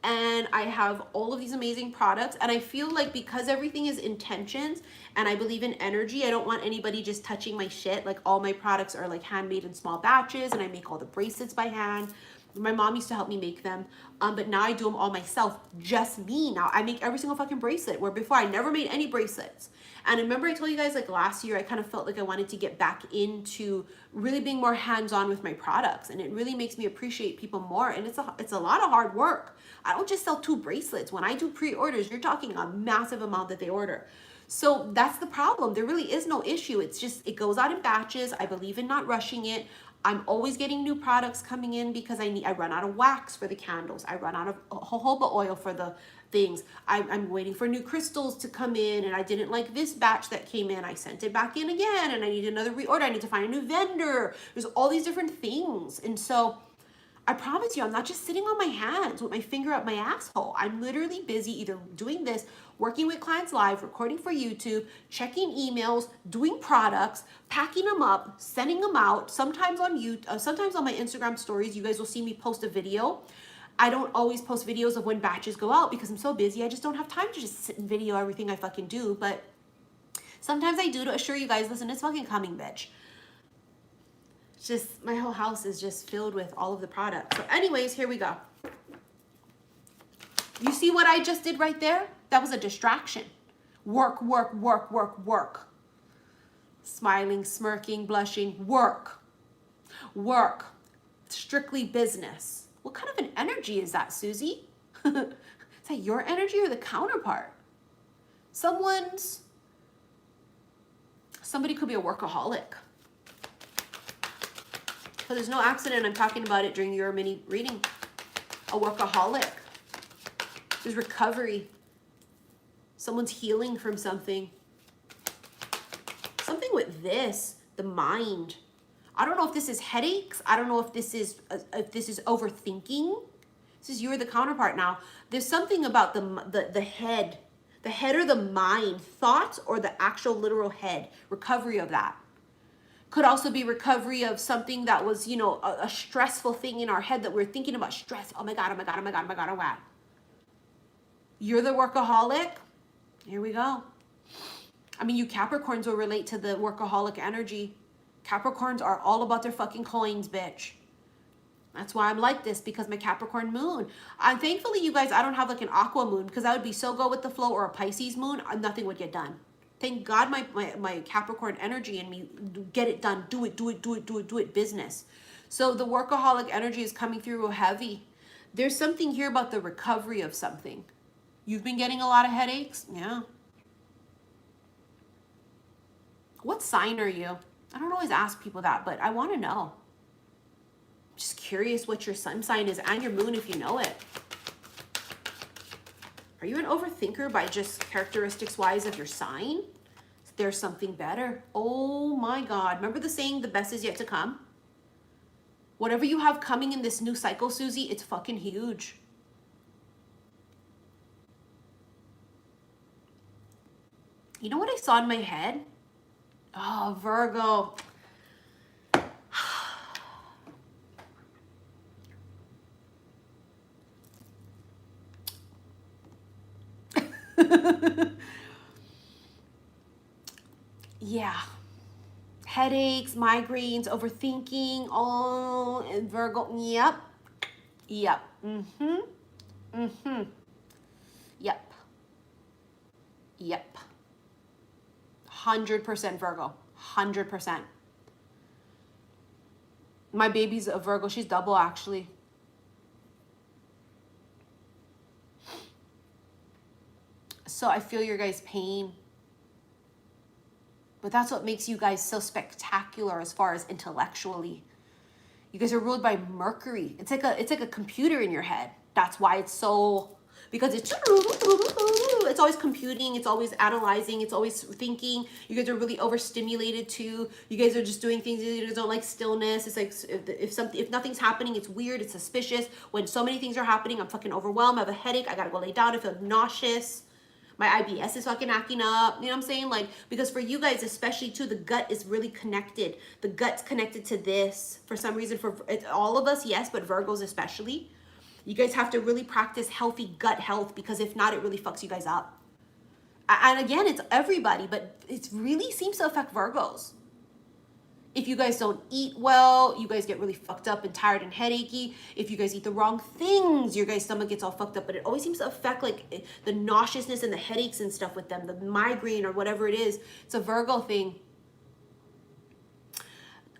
and I have all of these amazing products. And I feel like because everything is intentions and I believe in energy, I don't want anybody just touching my shit. Like all my products are like handmade in small batches and I make all the bracelets by hand. My mom used to help me make them, but now I do them all myself, just me. Now I make every single fucking bracelet, where before I never made any bracelets. And remember I told you guys like last year, I kind of felt like I wanted to get back into really being more hands-on with my products. And it really makes me appreciate people more. And it's a lot of hard work. I don't just sell 2 bracelets. When I do pre-orders, you're talking a massive amount that they order. So that's the problem. There really is no issue. It's just, it goes out in batches. I believe in not rushing it. I'm always getting new products coming in because I run out of wax for the candles. I run out of jojoba oil for the things. I'm waiting for new crystals to come in and I didn't like this batch that came in. I sent it back in again and I need another reorder. I need to find a new vendor. There's all these different things. And so I promise you, I'm not just sitting on my hands with my finger up my asshole. I'm literally busy either doing this, working with clients live, recording for YouTube, checking emails, doing products, packing them up, sending them out. Sometimes on YouTube, sometimes on my Instagram stories, you guys will see me post a video. I don't always post videos of when batches go out because I'm so busy. I just don't have time to just sit and video everything I fucking do. But sometimes I do to assure you guys, listen, it's fucking coming, bitch. It's just, my whole house is just filled with all of the products. So anyways, here we go. You see what I just did right there? That was a distraction. Work, work, work, work, work. Smiling, smirking, blushing, work. Work. Strictly business. What kind of an energy is that, Susie? Is that your energy or the counterpart? Somebody could be a workaholic. But there's no accident I'm talking about it during your mini reading. A workaholic. There's recovery. Someone's healing from something. Something with this, the mind. I don't know if this is headaches. I don't know if this is overthinking. This is you or the counterpart now. There's something about the head. The head or the mind. Thoughts or the actual literal head. Recovery of that. Could also be recovery of something that was, you know, a stressful thing in our head that we're thinking about stress. Oh my God, oh my God, oh my God, oh my God, oh my God. You're the workaholic. Here we go. I mean, you Capricorns will relate to the workaholic energy. Capricorns are all about their fucking coins, bitch. That's why I'm like this, because my Capricorn moon. And thankfully, you guys, I don't have like an aqua moon, because I would be so go with the flow, or a Pisces moon, nothing would get done. Thank God my Capricorn energy and me get it done. Do it business. So the workaholic energy is coming through heavy. There's something here about the recovery of something. You've been getting a lot of headaches? Yeah. What sign are you? I don't always ask people that, but I want to know. I'm just curious what your sun sign is and your moon if you know it. Are you an overthinker by just characteristics wise of your sign? There's something better. Oh my God. Remember the saying, the best is yet to come? Whatever you have coming in this new cycle, Susie, it's fucking huge. You know what I saw in my head? Oh, Virgo. Yeah. Headaches, migraines, overthinking, all in Virgo. Yep. Yep. Yep. Yep. 100% Virgo. 100%. My baby's a Virgo. She's double, actually. So I feel your guys' pain. But that's what makes you guys so spectacular as far as intellectually. You guys are ruled by Mercury. It's like a computer in your head. That's why it's so, because it's always computing, it's always analyzing, it's always thinking. You guys are really overstimulated too. You guys are just doing things. You guys don't like stillness. It's like if nothing's happening, it's weird, it's suspicious. When so many things are happening, I'm fucking overwhelmed. I have a headache. I gotta go lay down. I feel nauseous. My IBS is fucking acting up. You know what I'm saying? Like, because for you guys, especially too, the gut is really connected. The gut's connected to this for some reason. For all of us, yes, but Virgos especially. You guys have to really practice healthy gut health, because if not, it really fucks you guys up. And again, it's everybody, but it really seems to affect Virgos. If you guys don't eat well, you guys get really fucked up and tired and headachy. If you guys eat the wrong things, your guys' stomach gets all fucked up. But it always seems to affect like the nauseousness and the headaches and stuff with them, the migraine or whatever it is. It's a Virgo thing.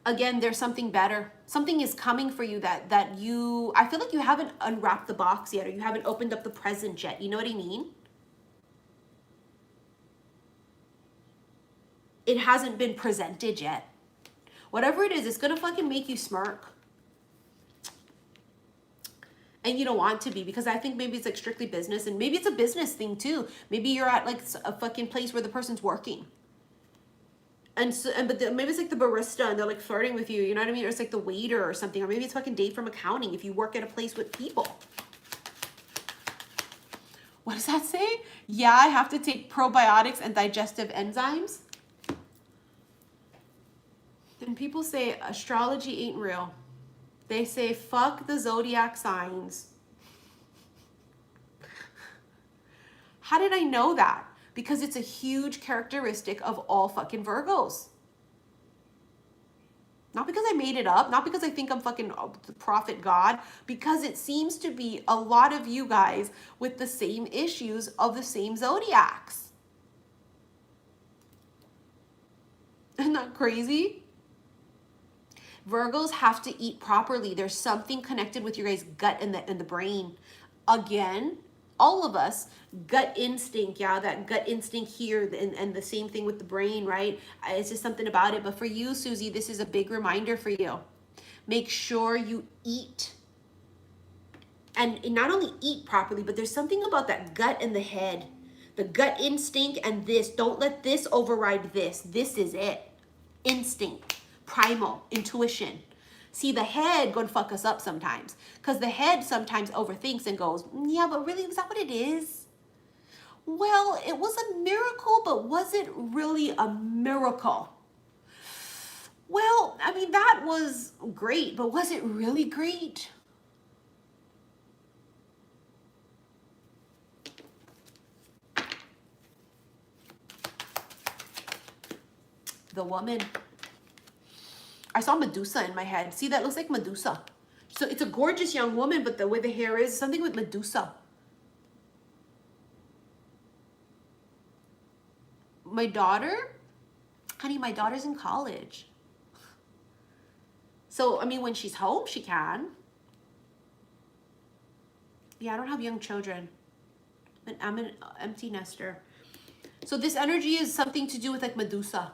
Again, there's something better. Something is coming for you that you, I feel like you haven't unwrapped the box yet, or you haven't opened up the present yet. You know what I mean? It hasn't been presented yet. Whatever it is, it's going to fucking make you smirk. And you don't want to be, because I think maybe it's like strictly business, and maybe it's a business thing too. Maybe you're at like a fucking place where the person's working. And so, maybe it's like the barista and they're like flirting with you, you know what I mean? Or it's like the waiter or something, or maybe it's fucking Dave from accounting if you work at a place with people. What does that say? Yeah, I have to take probiotics and digestive enzymes. And people say astrology ain't real. They say fuck the zodiac signs. How did I know that? Because it's a huge characteristic of all fucking Virgos. Not because I made it up, not because I think I'm fucking the prophet God, because it seems to be a lot of you guys with the same issues of the same zodiacs. Isn't that crazy? Virgos have to eat properly. There's something connected with your guys' gut and the brain. Again, all of us, gut instinct, yeah, that gut instinct here, and the same thing with the brain, right? It's just something about it. But for you, Susie, this is a big reminder for you. Make sure you eat. And not only eat properly, but there's something about that gut and the head. The gut instinct and this. Don't let this override this. This is it. Instinct. Primal. Intuition. See, the head gonna fuck us up sometimes. Because the head sometimes overthinks and goes, yeah, but really, is that what it is? Well, it was a miracle, but was it really a miracle? Well, I mean, that was great, but was it really great? The woman. I saw Medusa in my head. See, that looks like Medusa. So it's a gorgeous young woman, but the way the hair is, something with Medusa. My daughter? Honey, my daughter's in college. So, I mean, when she's home, she can. Yeah, I don't have young children. I'm an empty nester. So this energy is something to do with like Medusa.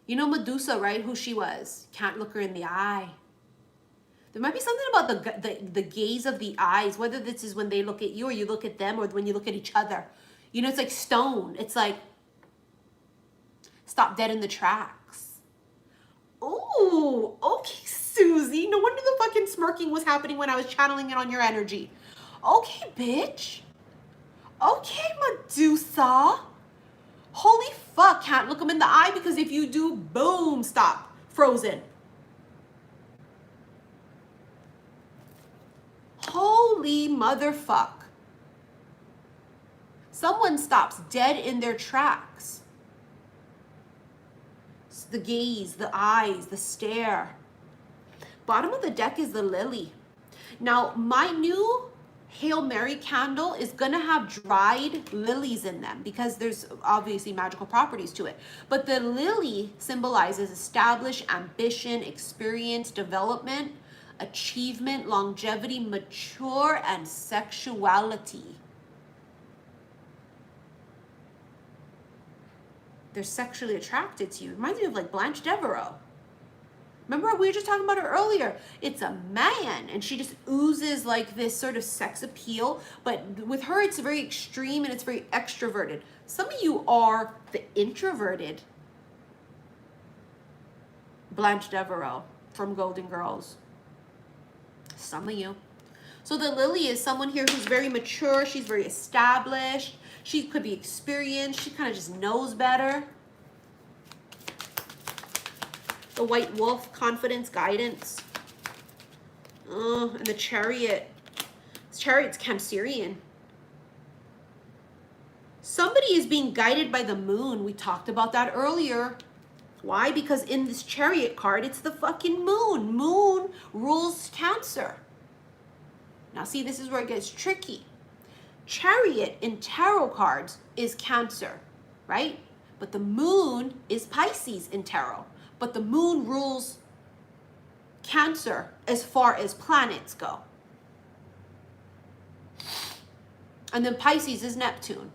You know Medusa, right? Who she was. Can't look her in the eye. There might be something about the gaze of the eyes, whether this is when they look at you or you look at them or when you look at each other. You know, it's like stone. It's like, stop dead in the tracks. Ooh, okay, Susie. No wonder the fucking smirking was happening when I was channeling it on your energy. Okay, bitch. Okay, Medusa. Holy fuck, can't look them in the eye because if you do, boom, stop. Frozen. Holy motherfuck. Someone stops dead in their tracks. It's the gaze, the eyes, the stare. Bottom of the deck is the lily. Now, my new Hail Mary candle is gonna have dried lilies in them because there's obviously magical properties to it. But the lily symbolizes established ambition, experience, development, achievement, longevity, mature, and sexuality. They're sexually attracted to you. It reminds me of like Blanche Devereaux. Remember, we were just talking about her earlier. It's a man, and she just oozes like this sort of sex appeal. But with her, it's very extreme and it's very extroverted. Some of you are the introverted Blanche Devereaux from Golden Girls. Some of you. So the lily is someone here who's very mature. She's very established. She could be experienced. She kind of just knows better. The white wolf, confidence, guidance. And the chariot. This chariot's Cancerian. Somebody is being guided by the moon. We talked about that earlier. Why? Because in this chariot card, it's the fucking moon. Moon rules Cancer. Now see, this is where it gets tricky. Chariot in tarot cards is Cancer, right? But the moon is Pisces in tarot. But the moon rules Cancer as far as planets go. And then Pisces is Neptune.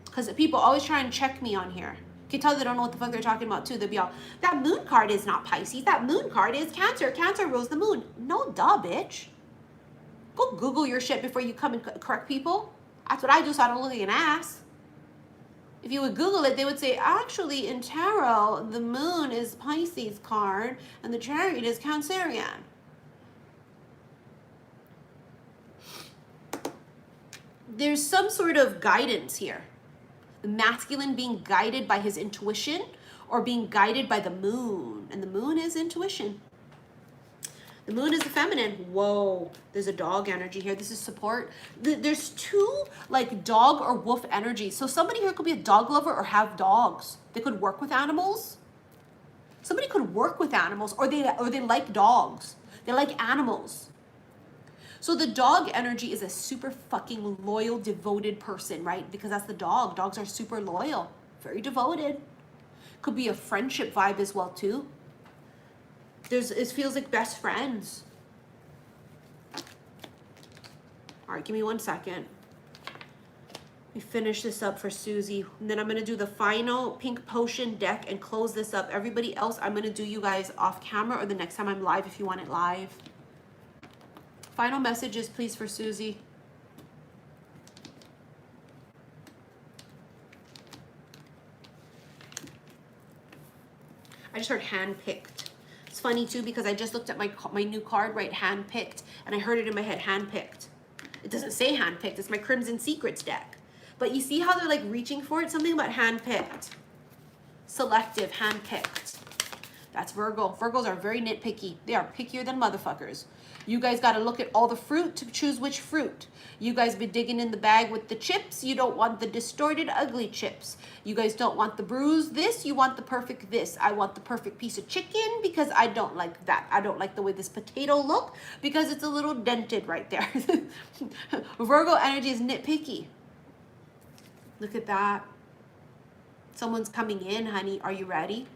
Because people always try and check me on here. You can tell they don't know what the fuck they're talking about too. They'll be all, that moon card is not Pisces. That moon card is Cancer. Cancer rules the moon. No, duh, bitch. Go Google your shit before you come and correct people. That's what I do so I don't look like an ass. If you would Google it, they would say, actually, in tarot, the moon is Pisces card and the chariot is Cancerian. There's some sort of guidance here. The masculine being guided by his intuition or being guided by the moon. And the moon is intuition. The moon is the feminine. Whoa, there's a dog energy here. This is support. There's two like dog or wolf energy. So somebody here could be a dog lover or have dogs. They could work with animals. Somebody could work with animals, or they like dogs. They like animals. So the dog energy is a super fucking loyal, devoted person, right? Because that's the dog. Dogs are super loyal, very devoted. Could be a friendship vibe as well too. It feels like best friends. All right, give me 1 second. Let me finish this up for Susie. And then I'm going to do the final pink potion deck and close this up. Everybody else, I'm going to do you guys off camera or the next time I'm live if you want it live. Final messages, please, for Susie. I just heard handpicked. It's funny too because I just looked at my new card, right? Handpicked, and I heard it in my head, handpicked. It doesn't say handpicked. It's my Crimson Secrets deck. But you see how they're like reaching for it? Something about handpicked. Selective, handpicked. That's Virgo. Virgos are very nitpicky. They are pickier than motherfuckers. You guys got to look at all the fruit to choose which fruit. You guys be digging in the bag with the chips. You don't want the distorted, ugly chips. You guys don't want the bruised this. You want the perfect this. I want the perfect piece of chicken because I don't like that. I don't like the way this potato look because it's a little dented right there. Virgo energy is nitpicky. Look at that. Someone's coming in, honey. Are you ready?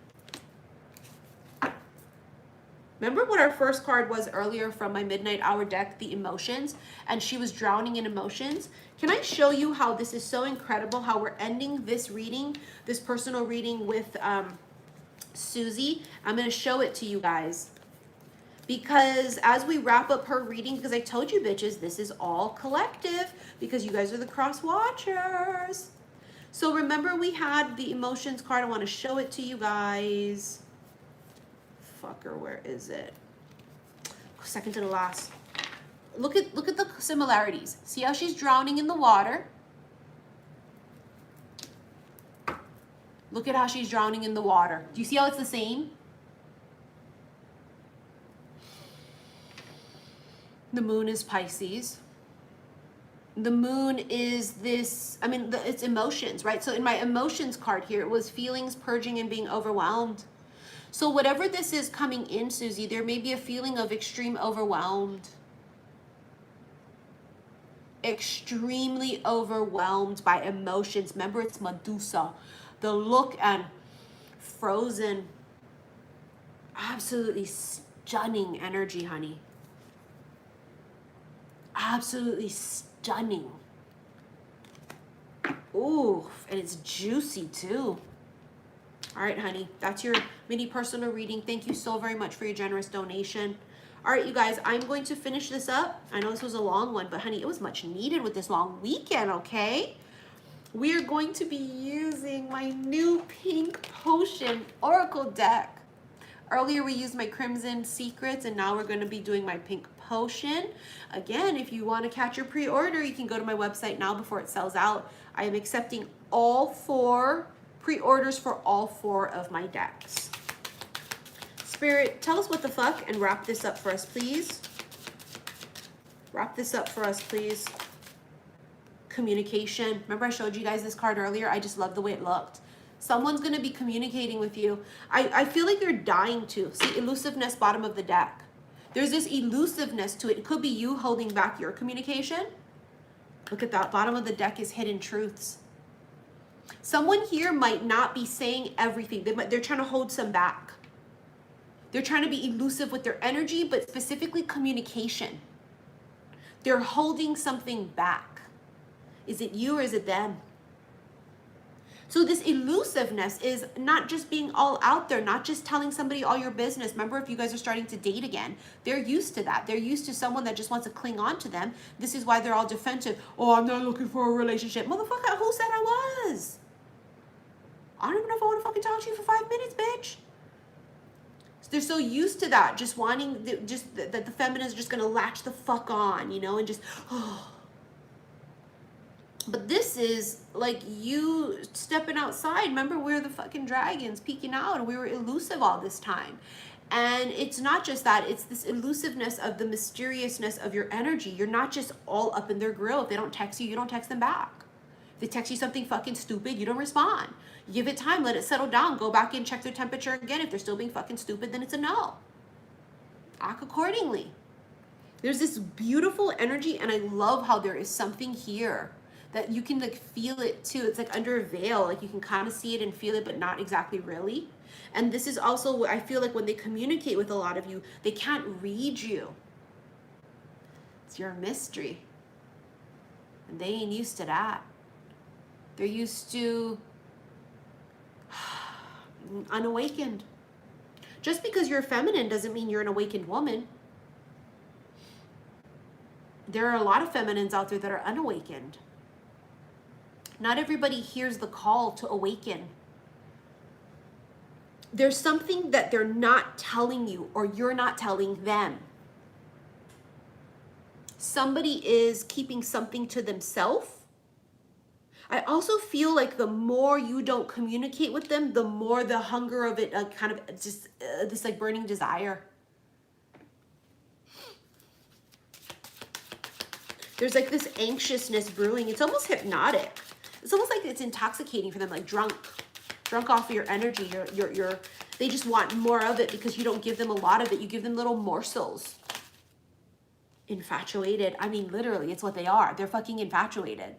Remember what our first card was earlier from my Midnight Hour deck, the emotions, and she was drowning in emotions? Can I show you how this is so incredible, how we're ending this reading, this personal reading with Susie? I'm going to show it to you guys. Because as we wrap up her reading, because I told you bitches, this is all collective, because you guys are the cross watchers. So remember we had the emotions card. I want to show it to you guys. Fucker, where is it? Second to the last. Look at the similarities. See how she's drowning in the water? Look at how she's drowning in the water. Do you see how it's the same? The moon is Pisces. The moon is this, I mean, it's emotions, right? So in my emotions card here, it was feelings, purging, and being overwhelmed. So whatever this is coming in, Susie, there may be a feeling of extreme overwhelmed. Extremely overwhelmed by emotions. Remember, it's Medusa. The look and frozen. Absolutely stunning energy, honey. Absolutely stunning. Ooh, and it's juicy too. All right, honey, that's your mini personal reading. Thank you so very much for your generous donation. All right, you guys, I'm going to finish this up. I know this was a long one, but honey, it was much needed with this long weekend, okay? We are going to be using my new pink potion oracle deck. Earlier, we used my Crimson Secrets, and now we're going to be doing my pink potion. Again, if you want to catch your pre-order, you can go to my website now before it sells out. I am accepting all 4 pre-orders for all 4 of my decks. Spirit, tell us what the fuck and wrap this up for us, please. Wrap this up for us, please. Communication. Remember I showed you guys this card earlier? I just love the way it looked. Someone's going to be communicating with you. I feel like you're dying to. See, elusiveness, bottom of the deck. There's this elusiveness to it. It could be you holding back your communication. Look at that. Bottom of the deck is hidden truths. Someone here might not be saying everything. They're trying to hold some back. They're trying to be elusive with their energy, but specifically communication. They're holding something back. Is it you or is it them? So this elusiveness is not just being all out there, not just telling somebody all your business. Remember, if you guys are starting to date again, they're used to that. They're used to someone that just wants to cling on to them. This is why they're all defensive. Oh, I'm not looking for a relationship. Motherfucker, who said I was? I don't even know if I want to fucking talk to you for 5 minutes, bitch. They're so used to that, just wanting, that the feminine is just going to latch the fuck on, you know, and just, oh. But this is like you stepping outside. Remember, we were the fucking dragons peeking out and we were elusive all this time. And it's not just that, it's this elusiveness of the mysteriousness of your energy. You're not just all up in their grill. If they don't text you, you don't text them back. If they text you something fucking stupid, you don't respond. You give it time, let it settle down, go back in, check their temperature again. If they're still being fucking stupid, then it's a no. Act accordingly. There's this beautiful energy, and I love how there is something here that you can like feel it too. It's like under a veil, like you can kind of see it and feel it, but not exactly really. And this is also what I feel like when they communicate with a lot of you, they can't read you. It's your mystery. And they ain't used to that. They're used to unawakened. Just because you're feminine doesn't mean you're an awakened woman. There are a lot of feminines out there that are unawakened. Not everybody hears the call to awaken. There's something that they're not telling you, or you're not telling them. Somebody is keeping something to themselves. I also feel like the more you don't communicate with them, the more the hunger of it kind of just this like burning desire. There's like this anxiousness brewing. It's almost hypnotic. It's almost like it's intoxicating for them, like drunk off of your energy. They just want more of it because you don't give them a lot of it. You give them little morsels. Infatuated. I mean, literally, it's what they are. They're fucking infatuated.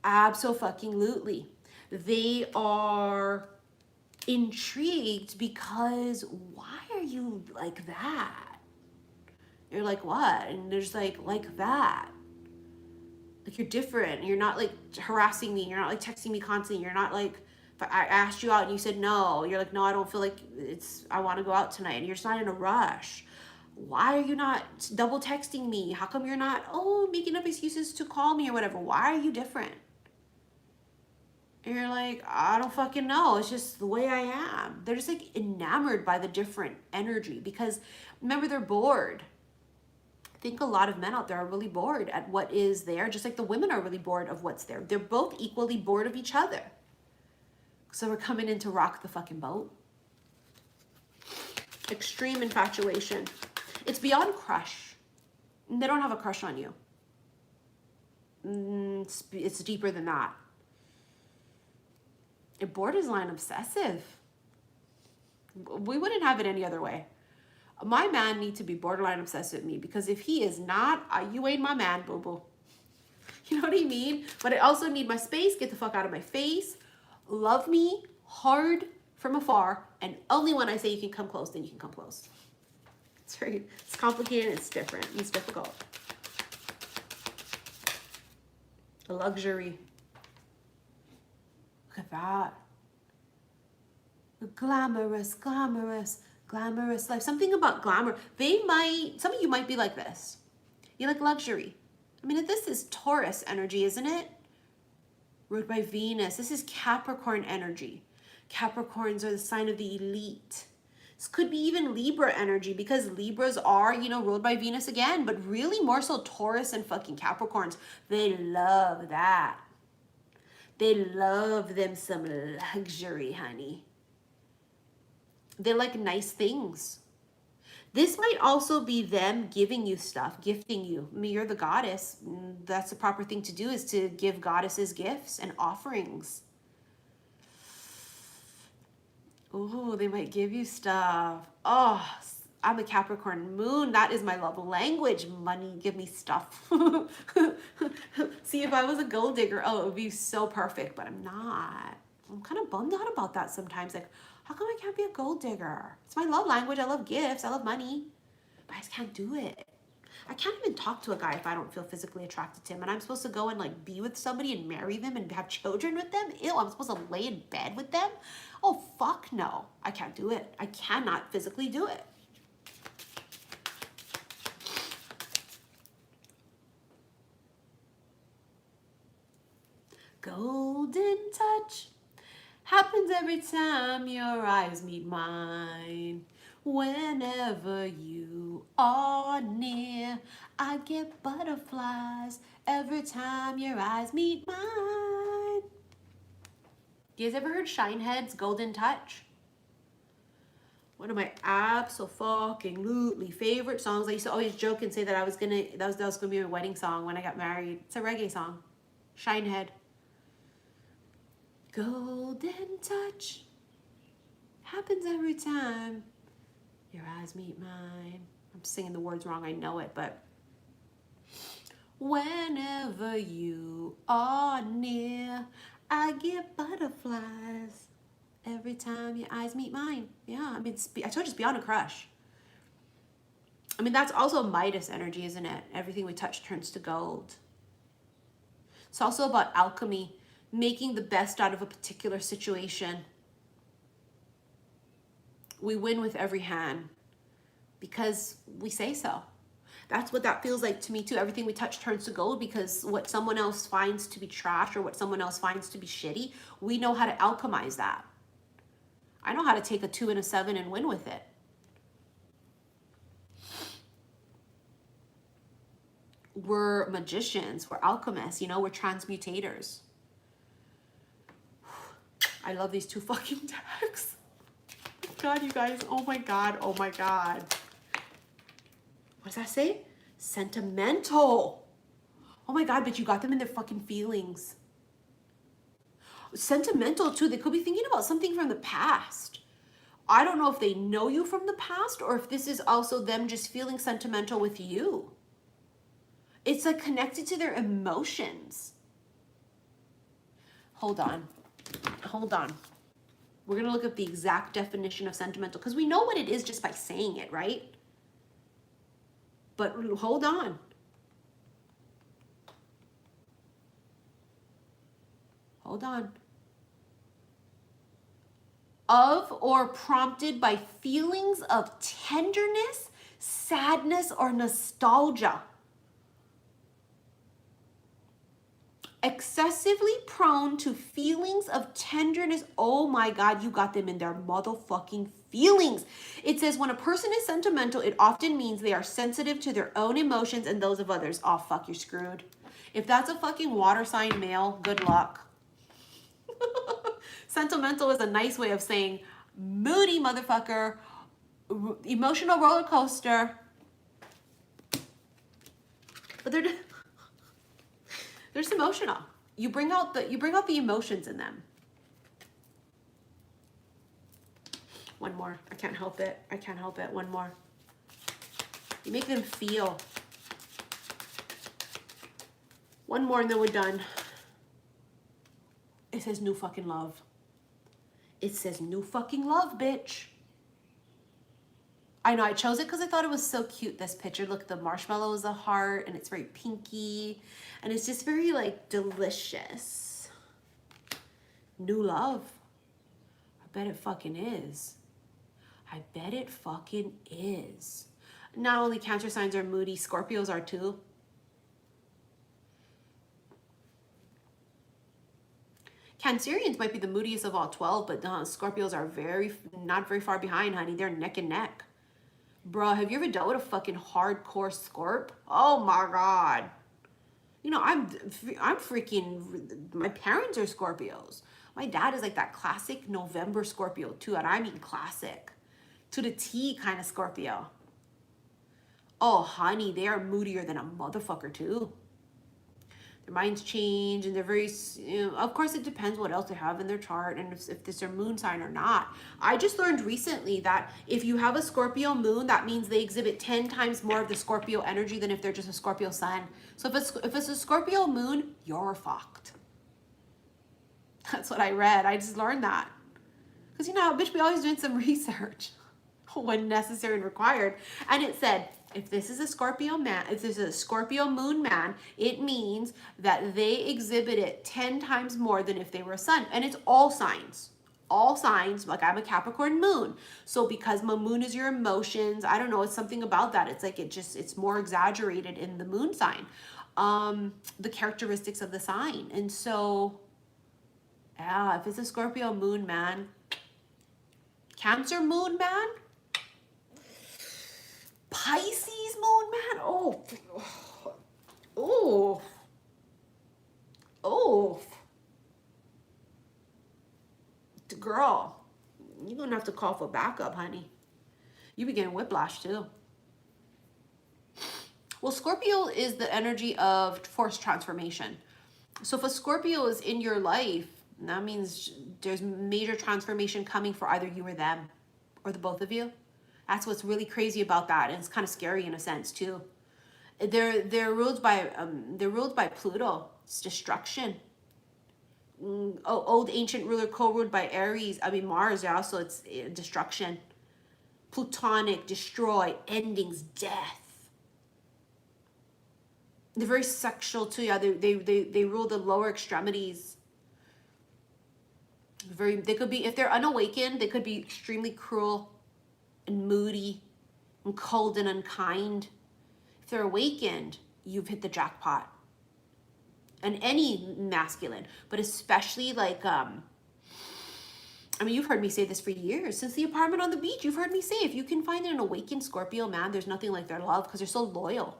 Abso-fucking-lutely. They are intrigued because why are you like that? You're like, what? And they're just like that. Like, you're different. You're not like harassing me. You're not like texting me constantly. You're not like, if I asked you out and you said no, you're like, no, I don't feel like I want to go out tonight. And you're just not in a rush. Why are you not double texting me? How come you're not, making up excuses to call me or whatever? Why are you different? And you're like, I don't fucking know. It's just the way I am. They're just like enamored by the different energy because remember, they're bored. I think a lot of men out there are really bored at what is there, just like the women are really bored of what's there. They're both equally bored of each other. So we're coming in to rock the fucking boat. Extreme infatuation. It's beyond crush. They don't have a crush on you. It's deeper than that. A borderline obsessive. We wouldn't have it any other way. My man needs to be borderline obsessed with me because if he is not, you ain't my man, boo-boo. You know what I mean? But I also need my space. Get the fuck out of my face. Love me hard from afar. And only when I say you can come close, then you can come close. It's complicated. It's different. It's difficult. A luxury. Look at that. A glamorous life. Something about glamour. Some of you might be like this. You like luxury. I mean, this is Taurus energy, isn't it? Ruled by Venus. This is Capricorn energy. Capricorns are the sign of the elite. This could be even Libra energy because Libras are, ruled by Venus again, but really more so Taurus and fucking Capricorns. They love that. They love them some luxury, honey. They like nice things. This might also be them giving you stuff, gifting you. I mean, you're the goddess. That's the proper thing to do, is to give goddesses gifts and offerings. Ooh, they might give you stuff. Oh, I'm a Capricorn moon. That is my love language. Money, give me stuff. See, if I was a gold digger, it would be so perfect, but I'm not. I'm kind of bummed out about that sometimes. Like, how come I can't be a gold digger? It's my love language. I love gifts. I love money. But I just can't do it. I can't even talk to a guy if I don't feel physically attracted to him. And I'm supposed to go and like be with somebody and marry them and have children with them? Ew, I'm supposed to lay in bed with them? Oh, fuck no. I can't do it. I cannot physically do it. Golden touch happens every time your eyes meet mine. Whenever you are near, I get butterflies every time your eyes meet mine. You guys ever heard Shinehead's Golden Touch? One of my absolutely favorite songs. I used to always joke and say that that was gonna be my wedding song when I got married. It's a reggae song. Shinehead. Golden touch happens every time your eyes meet mine. I'm singing the words wrong, I know it, but whenever you are near, I get butterflies every time your eyes meet mine. Yeah, I mean, I told you it's beyond a crush. I mean, that's also Midas energy, isn't it? Everything we touch turns to gold. It's also about alchemy, making the best out of a particular situation. We win with every hand because we say so. That's what that feels like to me too. Everything we touch turns to gold because what someone else finds to be trash or what someone else finds to be shitty, we know how to alchemize that. I know how to take a 2 and a 7 and win with it. We're magicians, we're alchemists, you know, we're transmutators. I love these 2 fucking decks. God, you guys, oh my God, oh my God. What does that say? Sentimental. Oh my God, but you got them in their fucking feelings. Sentimental too, they could be thinking about something from the past. I don't know if they know you from the past or if this is also them just feeling sentimental with you. It's like connected to their emotions. Hold on. We're going to look up the exact definition of sentimental because we know what it is just by saying it, right? But hold on. Of or prompted by feelings of tenderness, sadness, or nostalgia. Excessively prone to feelings of tenderness. Oh my God, you got them in their motherfucking feelings. It says when a person is sentimental, it often means they are sensitive to their own emotions and those of others. Oh, fuck, you're screwed. If that's a fucking water sign male, good luck. Sentimental is a nice way of saying moody motherfucker, emotional roller coaster. But they're emotional. You bring out the emotions in them. One more. I can't help it. One more. You make them feel. One more and then we're done. It says new fucking love. It says new fucking love, bitch. I know, I chose it because I thought it was so cute, this picture. Look, the marshmallow is a heart and it's very pinky. And it's just very, like, delicious. New love. I bet it fucking is. Not only Cancer signs are moody, Scorpios are too. Cancerians might be the moodiest of all 12, but Scorpios are not very far behind, honey. They're neck and neck. Bruh, have you ever dealt with a fucking hardcore Scorp? Oh my God. You know, I'm freaking, my parents are Scorpios. My dad is like that classic November Scorpio too, and I mean classic. To the T kind of Scorpio. Oh, honey, they are moodier than a motherfucker too. Their minds change and they're very, of course it depends what else they have in their chart and if this is their moon sign or not. I just learned recently that if you have a Scorpio moon, that means they exhibit 10 times more of the Scorpio energy than if they're just a Scorpio sun. So if it's a Scorpio moon, you're fucked. That's what I read. I just learned that. Because, you know, bitch, we always doing some research when necessary and required. And it said, if this is a Scorpio man, if this is a Scorpio moon man, it means that they exhibit it 10 times more than if they were a sun. And it's all signs. All signs, like I'm a Capricorn moon. So because my moon is your emotions, I don't know, it's something about that. It's like it's more exaggerated in the moon sign. The characteristics of the sign. And so, yeah, if it's a Scorpio moon man, Cancer moon man, Pisces moon man, girl, you're gonna have to call for backup, honey. You be getting whiplash too. Well, Scorpio is the energy of forced transformation. So if a Scorpio is in your life, that means there's major transformation coming for either you or them, or the both of you. That's what's really crazy about that, and it's kind of scary in a sense too. They're ruled by Pluto. It's destruction. Old ancient ruler co-ruled by Aries. I mean Mars. Yeah, so it's destruction. Plutonic, destroy, endings, death. They're very sexual too. Yeah, they rule the lower extremities. They could be, if they're unawakened, they could be extremely cruel and moody and cold and unkind. If they're awakened, you've hit the jackpot. And any masculine, but especially like I mean, you've heard me say this for years. Since the apartment on the beach, you've heard me say, if you can find an awakened Scorpio man, there's nothing like their love, because they're so loyal.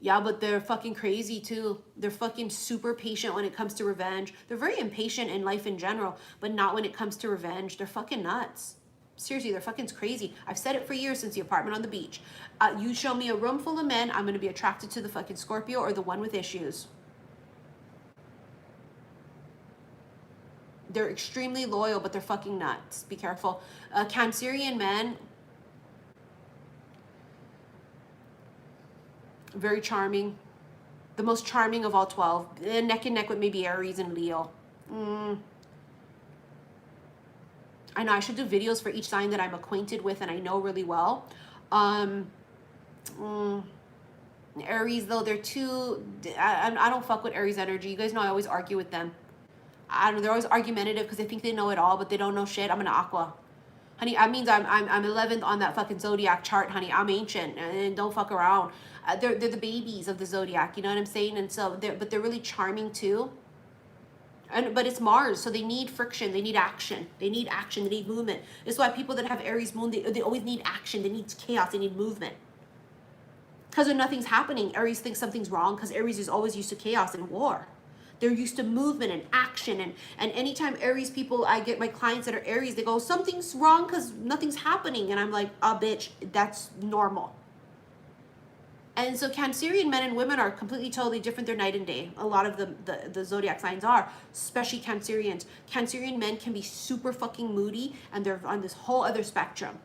Yeah, but they're fucking crazy too. They're fucking super patient when it comes to revenge. They're very impatient in life in general, but not when it comes to revenge. They're fucking nuts. Seriously, they're fucking crazy. I've said it for years since the apartment on the beach. You show me a room full of men, I'm going to be attracted to the fucking Scorpio or the one with issues. They're extremely loyal, but they're fucking nuts. Be careful. Cancerian men, very charming. The most charming of all 12. Neck and neck with maybe Aries and Leo. I know I should do videos for each sign that I'm acquainted with and I know really well. Aries, though, they're too... I don't fuck with Aries energy. You guys know I always argue with them. I don't know, they're always argumentative because they think they know it all, but they don't know shit. I'm an Aqua. Honey, that means I'm 11th on that fucking zodiac chart, honey. I'm ancient, and don't fuck around. They're the babies of the zodiac, you know what I'm saying? And so they're really charming too. But it's Mars, so they need friction, they need action, they need movement. It's why people that have Aries moon, they always need action, they need chaos, they need movement. Because when nothing's happening, Aries thinks something's wrong, because Aries is always used to chaos and war. They're used to movement and action. And anytime Aries people, I get my clients that are Aries, they go, something's wrong because nothing's happening. And I'm like, bitch, that's normal. And so Cancerian men and women are completely, totally different. They're night and day. A lot of the zodiac signs are, especially Cancerians. Cancerian men can be super fucking moody, and they're on this whole other spectrum.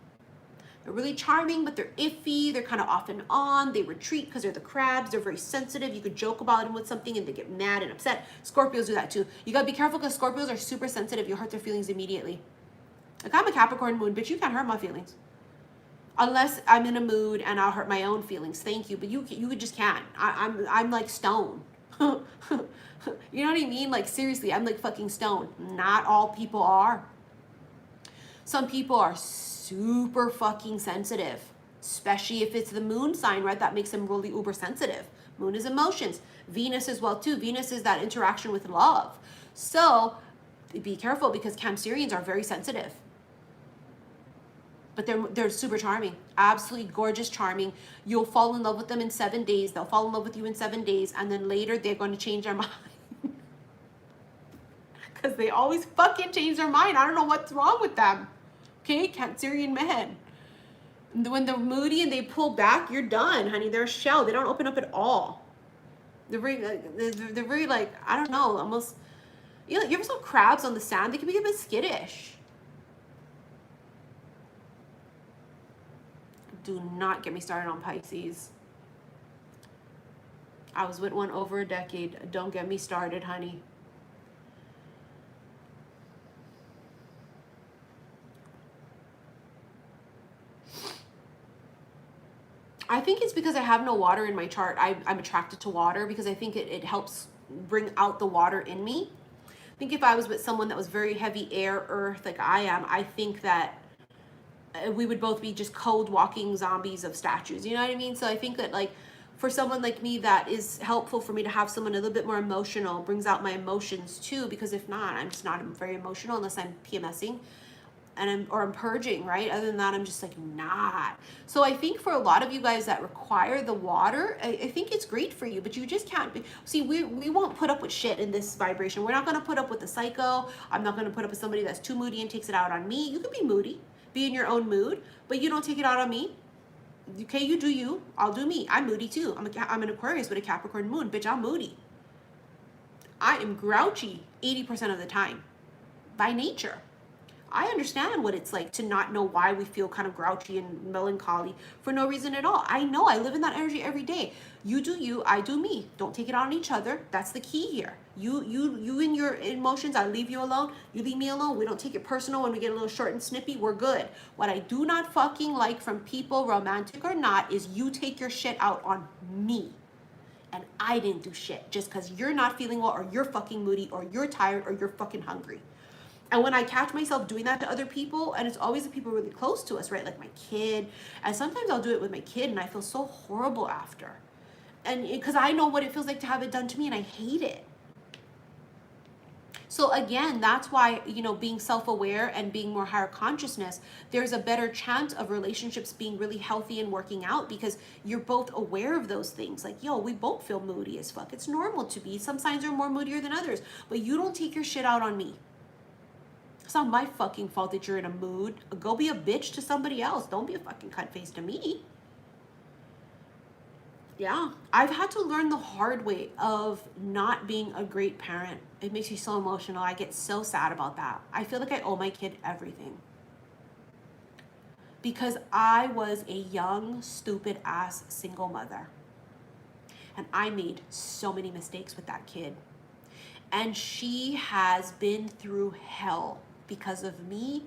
They're really charming, but they're iffy. They're kind of off and on. They retreat because they're the crabs. They're very sensitive. You could joke about them with something and they get mad and upset. Scorpios do that too. You gotta be careful because Scorpios are super sensitive. You hurt their feelings immediately. Like, I'm a Capricorn moon, bitch. You can't hurt my feelings. Unless I'm in a mood and I'll hurt my own feelings. Thank you. But you just can't. I'm like stone. You know what I mean? Like, seriously, I'm like fucking stone. Not all people are. Some people are super fucking sensitive, especially if it's the moon sign, right? That makes them really uber sensitive. Moon is emotions. Venus as well too. Venus is that interaction with love. So be careful because Cancerians are very sensitive. But they're super charming. Absolutely gorgeous, charming. You'll fall in love with them in 7 days. They'll fall in love with you in 7 days. And then later they're going to change their mind. Because they always fucking change their mind. I don't know what's wrong with them. Okay, Cancerian men. When they're moody and they pull back, you're done, honey. They're a shell. They don't open up at all. They're very like, I don't know, almost, you ever saw crabs on the sand? They can be a bit skittish. Do not get me started on Pisces. I was with one over a decade. Don't get me started, honey. I think it's because I have no water in my chart. I'm attracted to water because I think it helps bring out the water in me. I think if I was with someone that was very heavy air, earth, like I am, I think that we would both be just cold walking zombies of statues. You know what I mean? So I think that, like, for someone like me, that is helpful for me to have someone a little bit more emotional, brings out my emotions too, because if not, I'm just not very emotional unless I'm PMSing. And I'm purging, right? Other than that, I'm just like not. So I think for a lot of you guys that require the water, I think it's great for you, but you just can't be. See, we won't put up with shit in this vibration. We're not going to put up with the psycho. I'm not going to put up with somebody that's too moody and takes it out on me. You can be moody. be in your own mood, but you don't take it out on me. Okay, you do you, I'll do me. I'm moody too. I'm an Aquarius with a Capricorn moon. Bitch, I'm moody. I am grouchy 80% of the time by nature. I understand what it's like to not know why we feel kind of grouchy and melancholy for no reason at all. I know, I live in that energy every day. You do you, I do me. Don't take it out on each other. That's the key here. You and your emotions, I leave you alone. You leave me alone. We don't take it personal when we get a little short and snippy. We're good. What I do not fucking like from people, romantic or not, is you take your shit out on me. And I didn't do shit just because you're not feeling well or you're fucking moody or you're tired or you're fucking hungry. And when I catch myself doing that to other people, and it's always the people really close to us, right? Like my kid. And sometimes I'll do it with my kid and I feel so horrible after. And because I know what it feels like to have it done to me and I hate it. So again, that's why, being self-aware and being more higher consciousness, there's a better chance of relationships being really healthy and working out because you're both aware of those things. Like, yo, we both feel moody as fuck. It's normal to be. Some signs are more moodier than others, but you don't take your shit out on me. It's not my fucking fault that you're in a mood. Go be a bitch to somebody else. Don't be a fucking cut face to me. Yeah, I've had to learn the hard way of not being a great parent. It makes me so emotional. I get so sad about that. I feel like I owe my kid everything. Because I was a young, stupid ass single mother. And I made so many mistakes with that kid. And she has been through hell because of me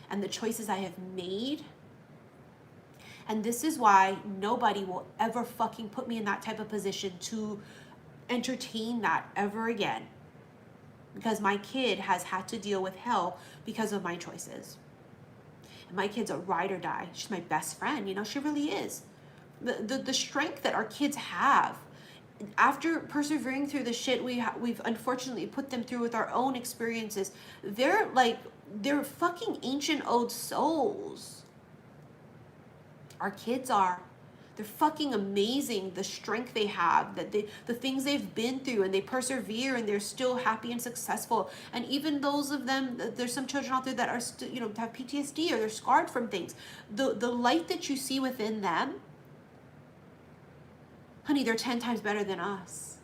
and the choices I have made. And this is why nobody will ever fucking put me in that type of position to entertain that ever again. Because my kid has had to deal with hell because of my choices. And my kid's a ride or die. She's my best friend, she really is. The strength that our kids have after persevering through the shit we've unfortunately put them through with our own experiences, they're fucking ancient old souls. Our kids are. They're fucking amazing, the strength they have, the things they've been through, and they persevere and they're still happy and successful. And even those of them, there's some children out there that are still, have PTSD or they're scarred from things. The light that you see within them, honey, they're 10 times better than us.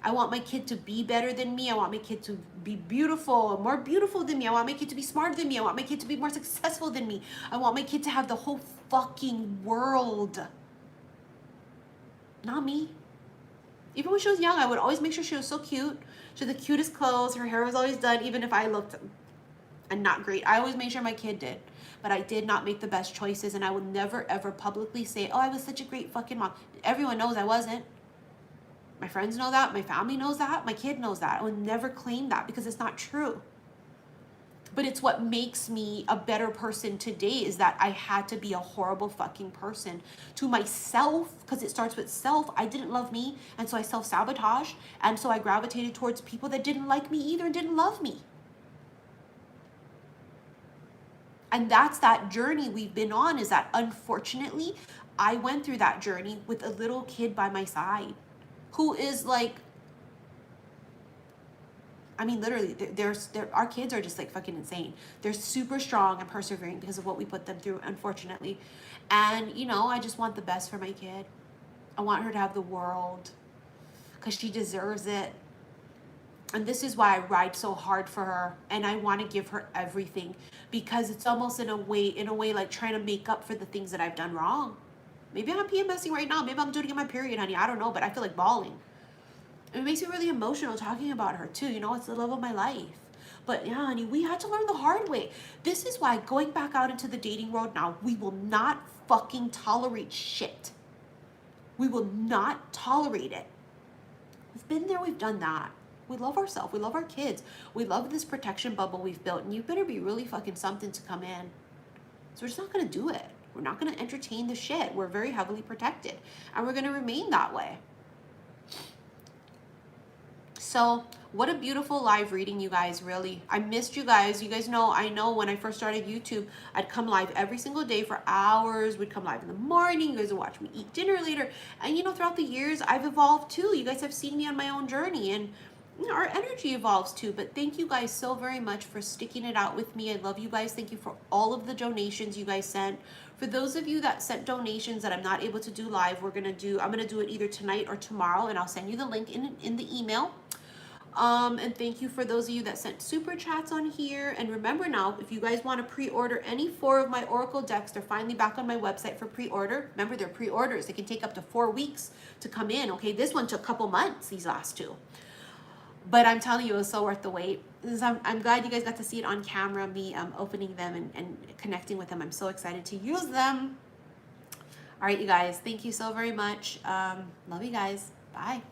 I want my kid to be better than me. I want my kid to be beautiful, more beautiful than me. I want my kid to be smarter than me. I want my kid to be more successful than me. I want my kid to have the whole fucking world. Not me. Even when she was young, I would always make sure she was so cute. She had the cutest clothes. Her hair was always done, even if I looked and not great. I always made sure my kid did. But I did not make the best choices, and I would never, ever publicly say, oh, I was such a great fucking mom. Everyone knows I wasn't. My friends know that. My family knows that. My kid knows that. I would never claim that because it's not true. But it's what makes me a better person today is that I had to be a horrible fucking person to myself, because it starts with self. I didn't love me, and so I self-sabotaged, and so I gravitated towards people that didn't like me either and didn't love me. And that's that journey we've been on, is that unfortunately, I went through that journey with a little kid by my side who is like, I mean, literally, our kids are just like fucking insane. They're super strong and persevering because of what we put them through, unfortunately. And, I just want the best for my kid. I want her to have the world because she deserves it. And this is why I ride so hard for her, and I want to give her everything, because it's almost in a way like trying to make up for the things that I've done wrong. Maybe I'm PMSing right now. Maybe I'm doing it in my period, honey. I don't know, but I feel like bawling. It makes me really emotional talking about her too. It's the love of my life. But yeah, honey, we had to learn the hard way. This is why going back out into the dating world now, we will not fucking tolerate shit. We will not tolerate it. We've been there, we've done that. We love ourselves. We love our kids. We love this protection bubble we've built. And you better be really fucking something to come in. So we're just not going to do it. We're not going to entertain the shit. We're very heavily protected. And we're going to remain that way. So what a beautiful live reading, you guys, really. I missed you guys. You guys know, I know when I first started YouTube, I'd come live every single day for hours. We'd come live in the morning. You guys would watch me eat dinner later. And, throughout the years, I've evolved too. You guys have seen me on my own journey. And our energy evolves too. But thank you guys so very much for sticking it out with me. I love you guys. Thank you for all of the donations you guys sent. For those of you that sent donations that I'm not able to do live, I'm gonna do it either tonight or tomorrow, and I'll send you the link in the email. And thank you for those of you that sent super chats on here. And remember now, if you guys want to pre-order any 4 of my Oracle decks, they're finally back on my website for pre-order. Remember, they're pre-orders. They can take up to 4 weeks to come in. Okay, this one took a couple months, these last 2. But I'm telling you, it was so worth the wait. I'm glad you guys got to see it on camera, me opening them and connecting with them. I'm so excited to use them. All right, you guys, thank you so very much. Love you guys. Bye.